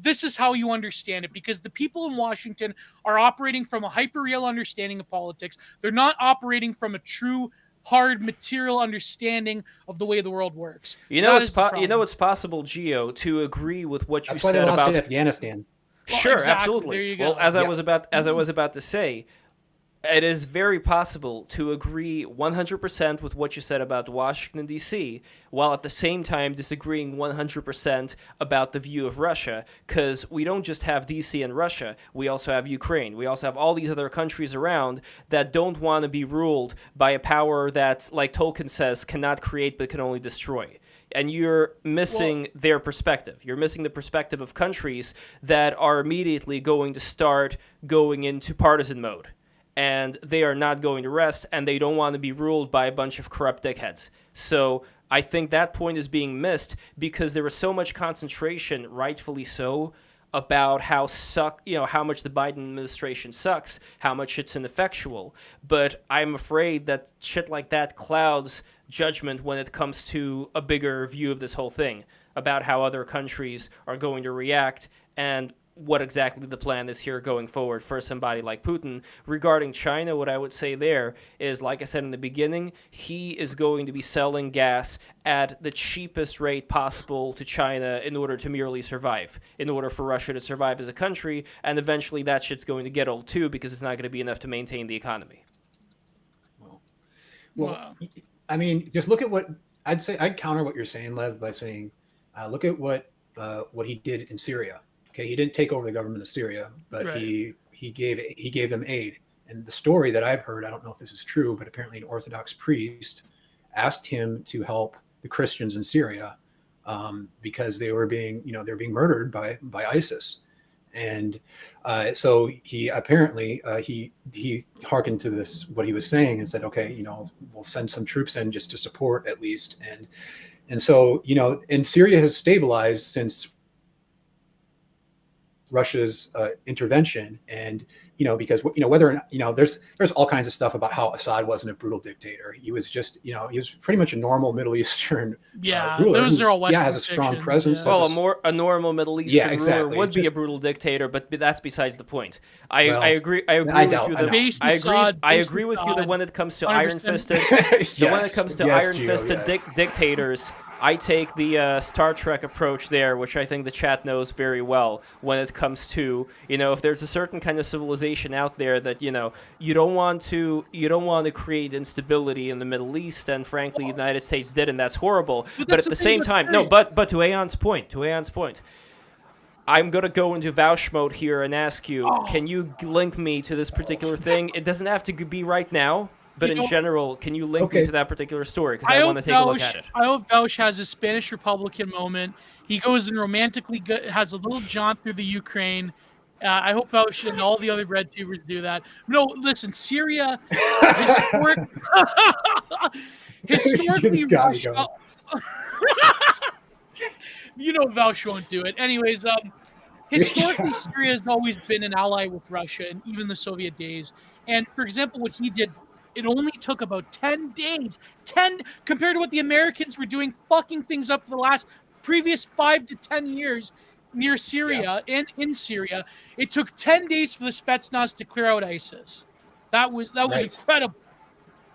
This is how you understand it, because the people in Washington are operating from a hyper-real understanding of politics. They're not operating from a true hard material understanding of the way the world works. You know, it's possible, Gio, to agree with what you That's why said they lost about in Afghanistan. Sure, exactly. absolutely. There you go. Well, as I was about to say, it is very possible to agree 100% with what you said about Washington, D.C., while at the same time disagreeing 100% about the view of Russia, because we don't just have D.C. and Russia, we also have Ukraine. We also have all these other countries around that don't want to be ruled by a power that, like Tolkien says, cannot create but can only destroy. And you're missing their perspective. You're missing the perspective of countries that are immediately going to start going into partisan mode. And they are not going to rest, and they don't want to be ruled by a bunch of corrupt dickheads. So I think that point is being missed because there is so much concentration, rightfully so, about how much the Biden administration sucks, how much it's ineffectual. But I'm afraid that shit like that clouds judgment when it comes to a bigger view of this whole thing, about how other countries are going to react and what exactly the plan is here going forward for somebody like Putin. Regarding China, what I would say there is, like I said in the beginning, he is going to be selling gas at the cheapest rate possible to China in order to merely survive, in order for Russia to survive as a country, and eventually that shit's going to get old too because it's not going to be enough to maintain the economy. Well, I mean, just look at what I'd say. I'd counter what you're saying, Lev, by saying, look at what he did in Syria. Okay, he didn't take over the government of Syria, but right. he gave them aid. And the story that I've heard, I don't know if this is true, but apparently an Orthodox priest asked him to help the Christians in Syria because they were being murdered by ISIS. And so he apparently he hearkened to this, what he was saying, and said, okay, we'll send some troops in just to support at least. And so, and Syria has stabilized since Russia's intervention, and because whether or not there's all kinds of stuff about how Assad wasn't a brutal dictator. He was just he was pretty much a normal Middle Eastern ruler. Those are all Western has a strong presence. Well, a normal Middle Eastern ruler would be a brutal dictator, but that's besides the point. I agree. I agree with you that I agree with you that when it comes to iron-fisted, when it comes to iron-fisted dictators, I take the Star Trek approach there, which I think the chat knows very well when it comes to, if there's a certain kind of civilization out there that, you don't want to create instability in the Middle East, and frankly, the United States did, and that's horrible. But at the same time, but to Aeon's point, I'm going to go into Vouch mode here and ask you, can you link me to this particular thing? It doesn't have to be right now. But in general, can you link me to that particular story? Because I want to take a look at it. I hope Vouch has a Spanish Republican moment. He goes and romantically has a little jaunt through the Ukraine. I hope Vouch and all the other red tubers do that. No, listen, Syria, historically Russia. Vouch won't do it. Anyways, historically, Syria has always been an ally with Russia, and even the Soviet days. And for example, what he did, it only took about 10 days. 10 compared to what the Americans were doing, fucking things up for the previous 5 to 10 years near Syria and in Syria. It took 10 days for the Spetsnaz to clear out ISIS. That was incredible.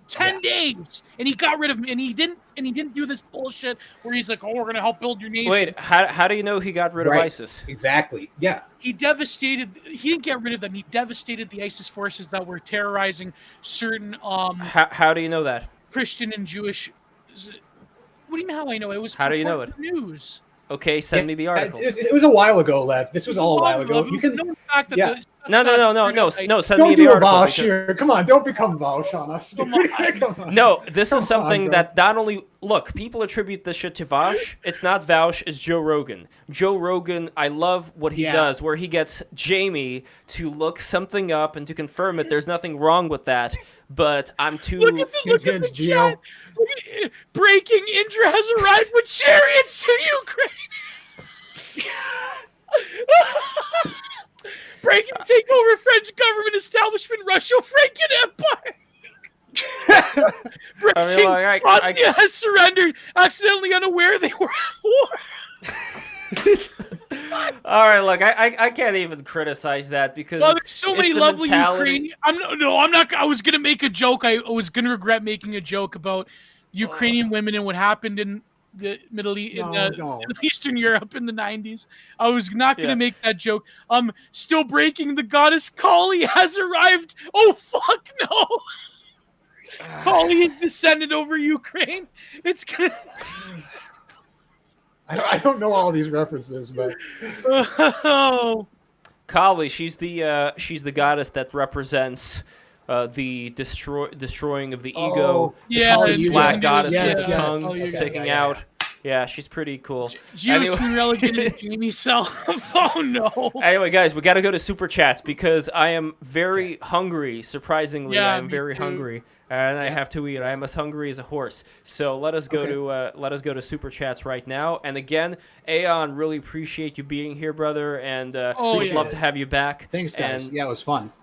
10 days, and he got rid of him, and he didn't do this bullshit where he's like, oh, we're gonna help build your nation. Wait, how do you know he got rid of ISIS? Exactly. Yeah. He didn't get rid of them. He devastated the ISIS forces that were terrorizing certain How do you know that? Christian and Jewish. What do you mean how I know? It was How do you know it? News. Okay, send me the article. It was a while ago, Lev. This was all a while ago. You can. No, Don't send me the do a article. Vaush here. Come on, don't become Vaush on us. Come on. No, this Come is something on, that not only look, people attribute this shit to Vaush. It's not Vaush, it's Joe Rogan. Joe Rogan, I love what he does, where he gets Jamie to look something up and to confirm it. There's nothing wrong with that, but I'm too. Look at the chat. Breaking: Indra has arrived with chariots to Ukraine. Breaking: take over French government establishment, Russia Franken Empire. Breaking: Bosnia has surrendered, accidentally unaware they were at war. All right, look, I can't even criticize that because there's so many lovely mentality. Ukrainian. I'm not. I was gonna make a joke. I was gonna regret making a joke about Ukrainian women and what happened in the Middle East, Eastern Europe in the 90s. I was not going to make that joke. Still breaking: the goddess Kali has arrived. Oh, fuck no. Kali has descended over Ukraine. It's going to... I don't know all these references, but... Kali, she's the goddess that represents... the destroying of the ego. Yeah, black goddess with the tongue sticking out. Yeah, she's pretty cool. Juice relegated Jamie Self. Oh no. Anyway, guys, we got to go to super chats because I am very hungry. Surprisingly, I am very hungry, and I have to eat. I am as hungry as a horse. So let us go to super chats right now. And again, Aeon, really appreciate you being here, brother, and we'd love to have you back. Thanks, guys. Yeah, it was fun.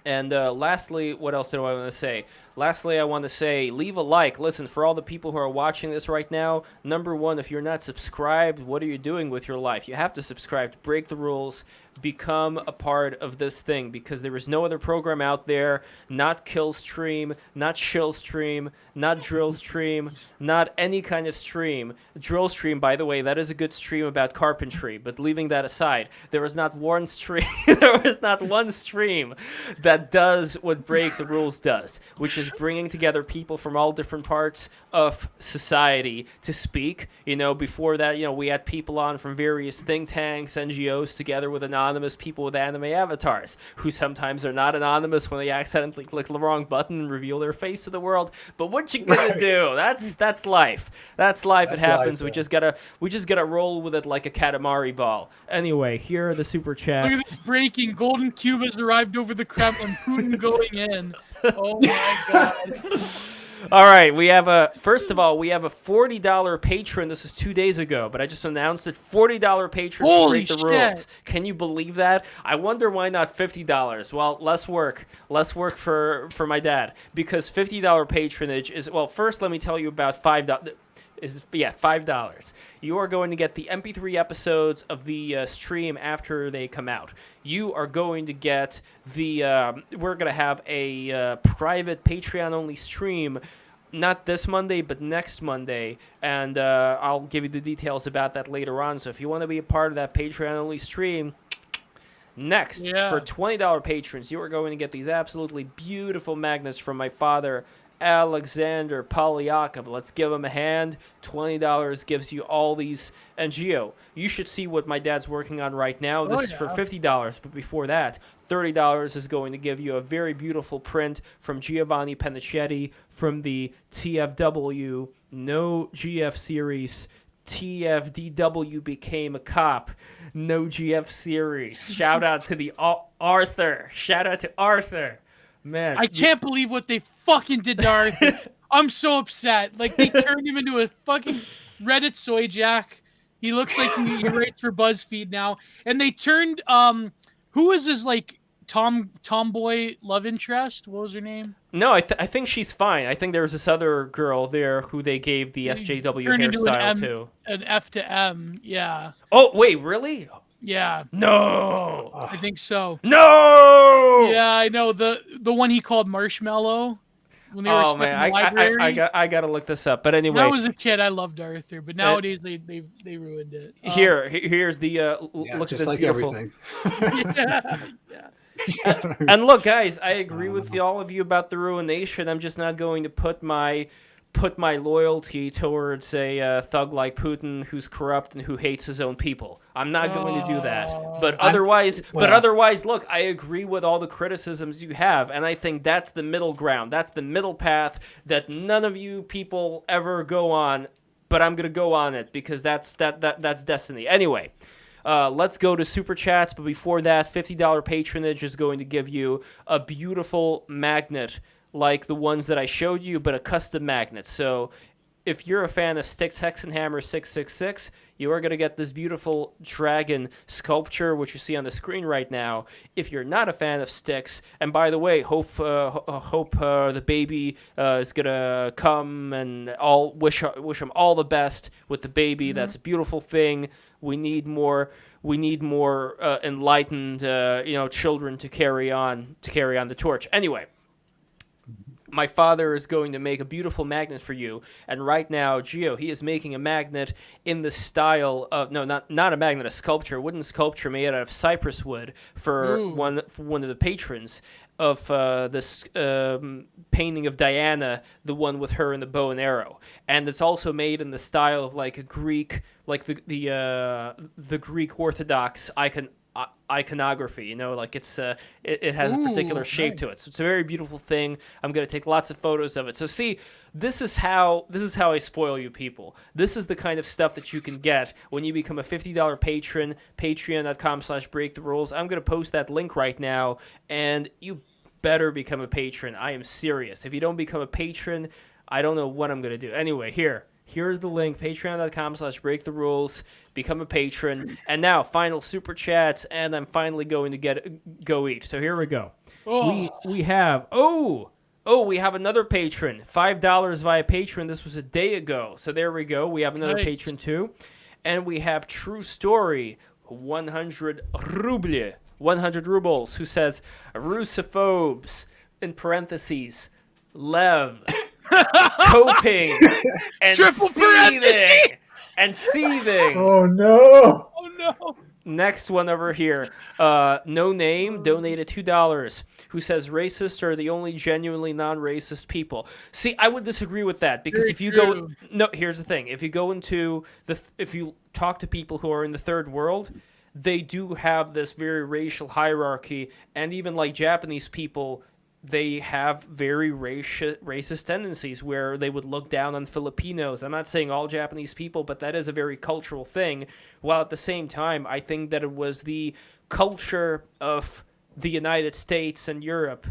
And lastly, what else do I want to say? Lastly, I want to say, leave a like. Listen, for all the people who are watching this right now, number one, if you're not subscribed, what are you doing with your life? You have to subscribe to break the rules, become a part of this thing, because there is no other program out there, not Kill Stream, not Chill Stream, not Drill Stream, not any kind of stream. Drill Stream, by the way, that is a good stream about carpentry, but leaving that aside, there is not one stream, that does what Break the Rules does, which is bringing together people from all different parts of society to speak. You know, before that, we had people on from various think tanks, NGOs, together with anonymous people with anime avatars, who sometimes are not anonymous when they accidentally click the wrong button and reveal their face to the world. But what you gonna do? That's life. That's life. It happens. We just gotta roll with it like a Katamari ball. Anyway, here are the super chats. Look at this breaking: Golden Cube has arrived over the Kremlin. Putin going in. Oh my god. All right, first of all, we have a $40 patron. This is 2 days ago, but I just announced it. $40 patron to Break the Rules. Can you believe that? I wonder why not $50. Well, less work for my dad, because $50 patronage is, well, first let me tell you about $5. $5. You are going to get the MP3 episodes of the stream after they come out. You are going to get we're going to have a private Patreon-only stream, not this Monday, but next Monday, and I'll give you the details about that later on. So if you want to be a part of that Patreon-only stream, next, for $20 patrons, you are going to get these absolutely beautiful magnets from my father, 𝓐𝖊𝖔 Polyakov. Let's give him a hand. $20 gives you all these. And Gio, you should see what my dad's working on right now. This is for $50, but before that, $30 is going to give you a very beautiful print from Giovanni Pennacchietti from the TFW No GF series. TFDW became a cop. No GF series. Shout out to the Arthur. Shout out to Arthur. Man, I can't believe what they fucking did to Arthur. I'm so upset. Like, they turned him into a fucking Reddit soy jack. He looks like he writes for BuzzFeed now. And they turned who is his tomboy love interest? What was her name? No, I think she's fine. I think there's this other girl there who they gave the SJW hairstyle to. An F to M, yeah. Oh wait, really? Yeah. No. I think so. No. Yeah, I know. The one he called Marshmallow. when they were stuck in the library. I gotta look this up. But anyway, when I was a kid, I loved Arthur, but nowadays they ruined it. Here's the look at this like beautiful. Everything. And look, guys, I agree with all of you about the ruination. I'm just not going to put my loyalty towards a thug like Putin who's corrupt and who hates his own people. I'm not going to do that. But otherwise, look, I agree with all the criticisms you have, and I think that's the middle ground. That's the middle path that none of you people ever go on, but I'm going to go on it because that's destiny. Anyway, let's go to Super Chats, but before that, $50 patronage is going to give you a beautiful magnet like the ones that I showed you, but a custom magnet. So if you're a fan of Styx Hexenhammer 666, you are going to get this beautiful dragon sculpture, which you see on the screen right now. If you're not a fan of Styx, and by the way, hope the baby is going to come, and wish him all the best with the baby. Mm-hmm. That's a beautiful thing. We need more enlightened children to carry on the torch. Anyway, my father is going to make a beautiful magnet for you, and right now, Gio, he is making a magnet in the style of not a magnet, a sculpture, wooden sculpture made out of cypress wood for one of the patrons of this painting of Diana, the one with her and the bow and arrow, and it's also made in the style of like a Greek, like the Greek Orthodox iconography, like it has a particular shape to it. So it's a very beautiful thing. I'm going to take lots of photos of it. So see, this is how I spoil you people. This is the kind of stuff that you can get when you become a $50 patron, patreon.com/breaktherules. I'm going to post that link right now, and you better become a patron. I am serious. If you don't become a patron, I don't know what I'm going to do. Anyway, here's the link, patreon.com/breaktherules. Become a patron. And now, final Super Chats, and I'm finally going to go eat. So here we go. Oh. We have another patron. $5 via Patreon. This was a day ago. So there we go. We have another patron too. And we have True Story, 100 rubles, who says, Russophobes, in parentheses, Lev, coping, and seething. Oh no! Next one over here. No name donated $2, who says racists are the only genuinely non-racist people. See, I would disagree with that because here's the thing. If you talk to people who are in the third world, they do have this very racial hierarchy, and even like Japanese people, they have very racist tendencies where they would look down on Filipinos. I'm not saying all Japanese people, but that is a very cultural thing. While at the same time, I think that it was the culture of the United States and Europe,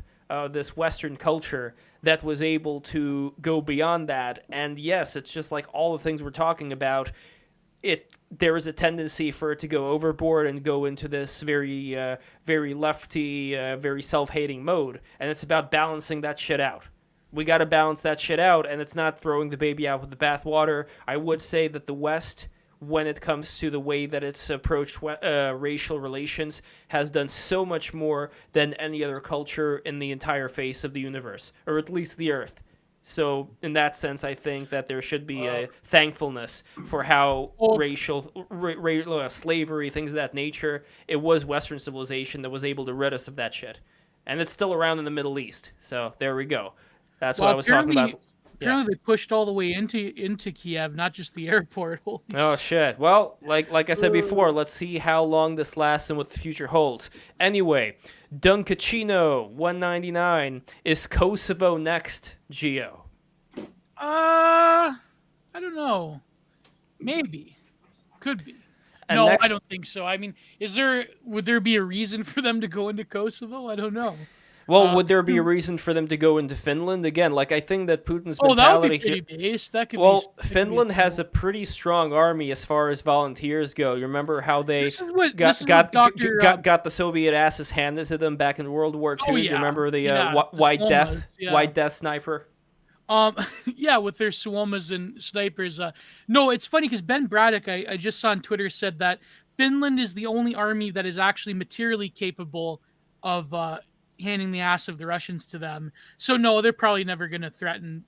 this Western culture, that was able to go beyond that. And yes, it's just like all the things we're talking about. There is a tendency for it to go overboard and go into this very lefty, very self-hating mode. And it's about balancing that shit out. We got to balance that shit out, and it's not throwing the baby out with the bathwater. I would say that the West, when it comes to the way that it's approached racial relations, has done so much more than any other culture in the entire face of the universe, or at least the Earth. So in that sense, I think that there should be a thankfulness for how racial slavery, things of that nature, it was Western civilization that was able to rid us of that shit. And it's still around in the Middle East. So there we go. That's what I was talking about. Apparently they pushed all the way into Kiev, not just the airport. Oh shit. Well, like I said before, let's see how long this lasts and what the future holds. Anyway, Dunkachino 199, is Kosovo next, Gio? I don't know. Maybe. Could be. And no, I don't think so. I mean, would there be a reason for them to go into Kosovo? I don't know. Well, would there be a reason for them to go into Finland again? Like, I think that Putin's mentality. That would be pretty based. That could Finland has a pretty strong army as far as volunteers go. You remember how they got the Soviet asses handed to them back in World War II? You remember the White Death sniper? With their Suomas and snipers. No, it's funny because Ben Braddock, I just saw on Twitter, said that Finland is the only army that is actually materially capable of handing the ass of the Russians to them. So no, they're probably never going to threaten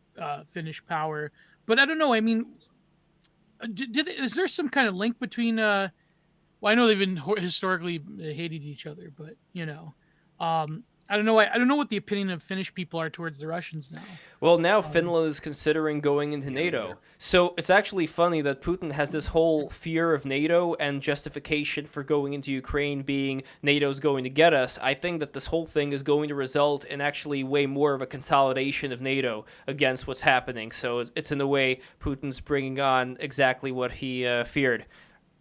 Finnish power. But I don't know. I mean, is there some kind of link between? Well, I know they've been historically hated each other, but I don't know. I don't know what the opinion of Finnish people are towards the Russians now. Well, now Finland is considering going into NATO. So it's actually funny that Putin has this whole fear of NATO and justification for going into Ukraine being NATO's going to get us. I think that this whole thing is going to result in actually way more of a consolidation of NATO against what's happening. So it's in a way Putin's bringing on exactly what he feared.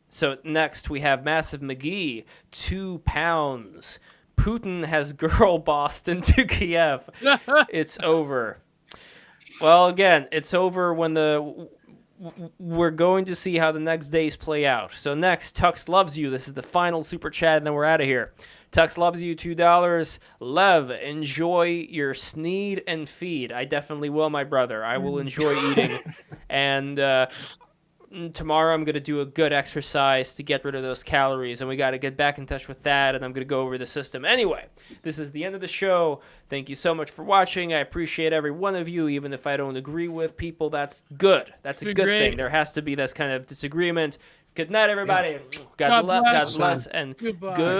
So next we have Massive McGee, £2. Putin has girl bossed into Kiev. It's over. Well, again, it's over when we're going to see how the next days play out. So next, Tux Loves You. This is the final super chat, and then we're out of here. Tux Loves You, $2. Lev, enjoy your sneed and feed. I definitely will, my brother. I will enjoy eating. And tomorrow I'm going to do a good exercise to get rid of those calories, and we got to get back in touch with that, and I'm going to go over the system. Anyway, this is the end of the show. Thank you so much for watching. I appreciate every one of you, even if I don't agree with people. That's good. That's a good thing. There has to be this kind of disagreement. Good night, everybody. God God bless, bless. and Goodbye. good.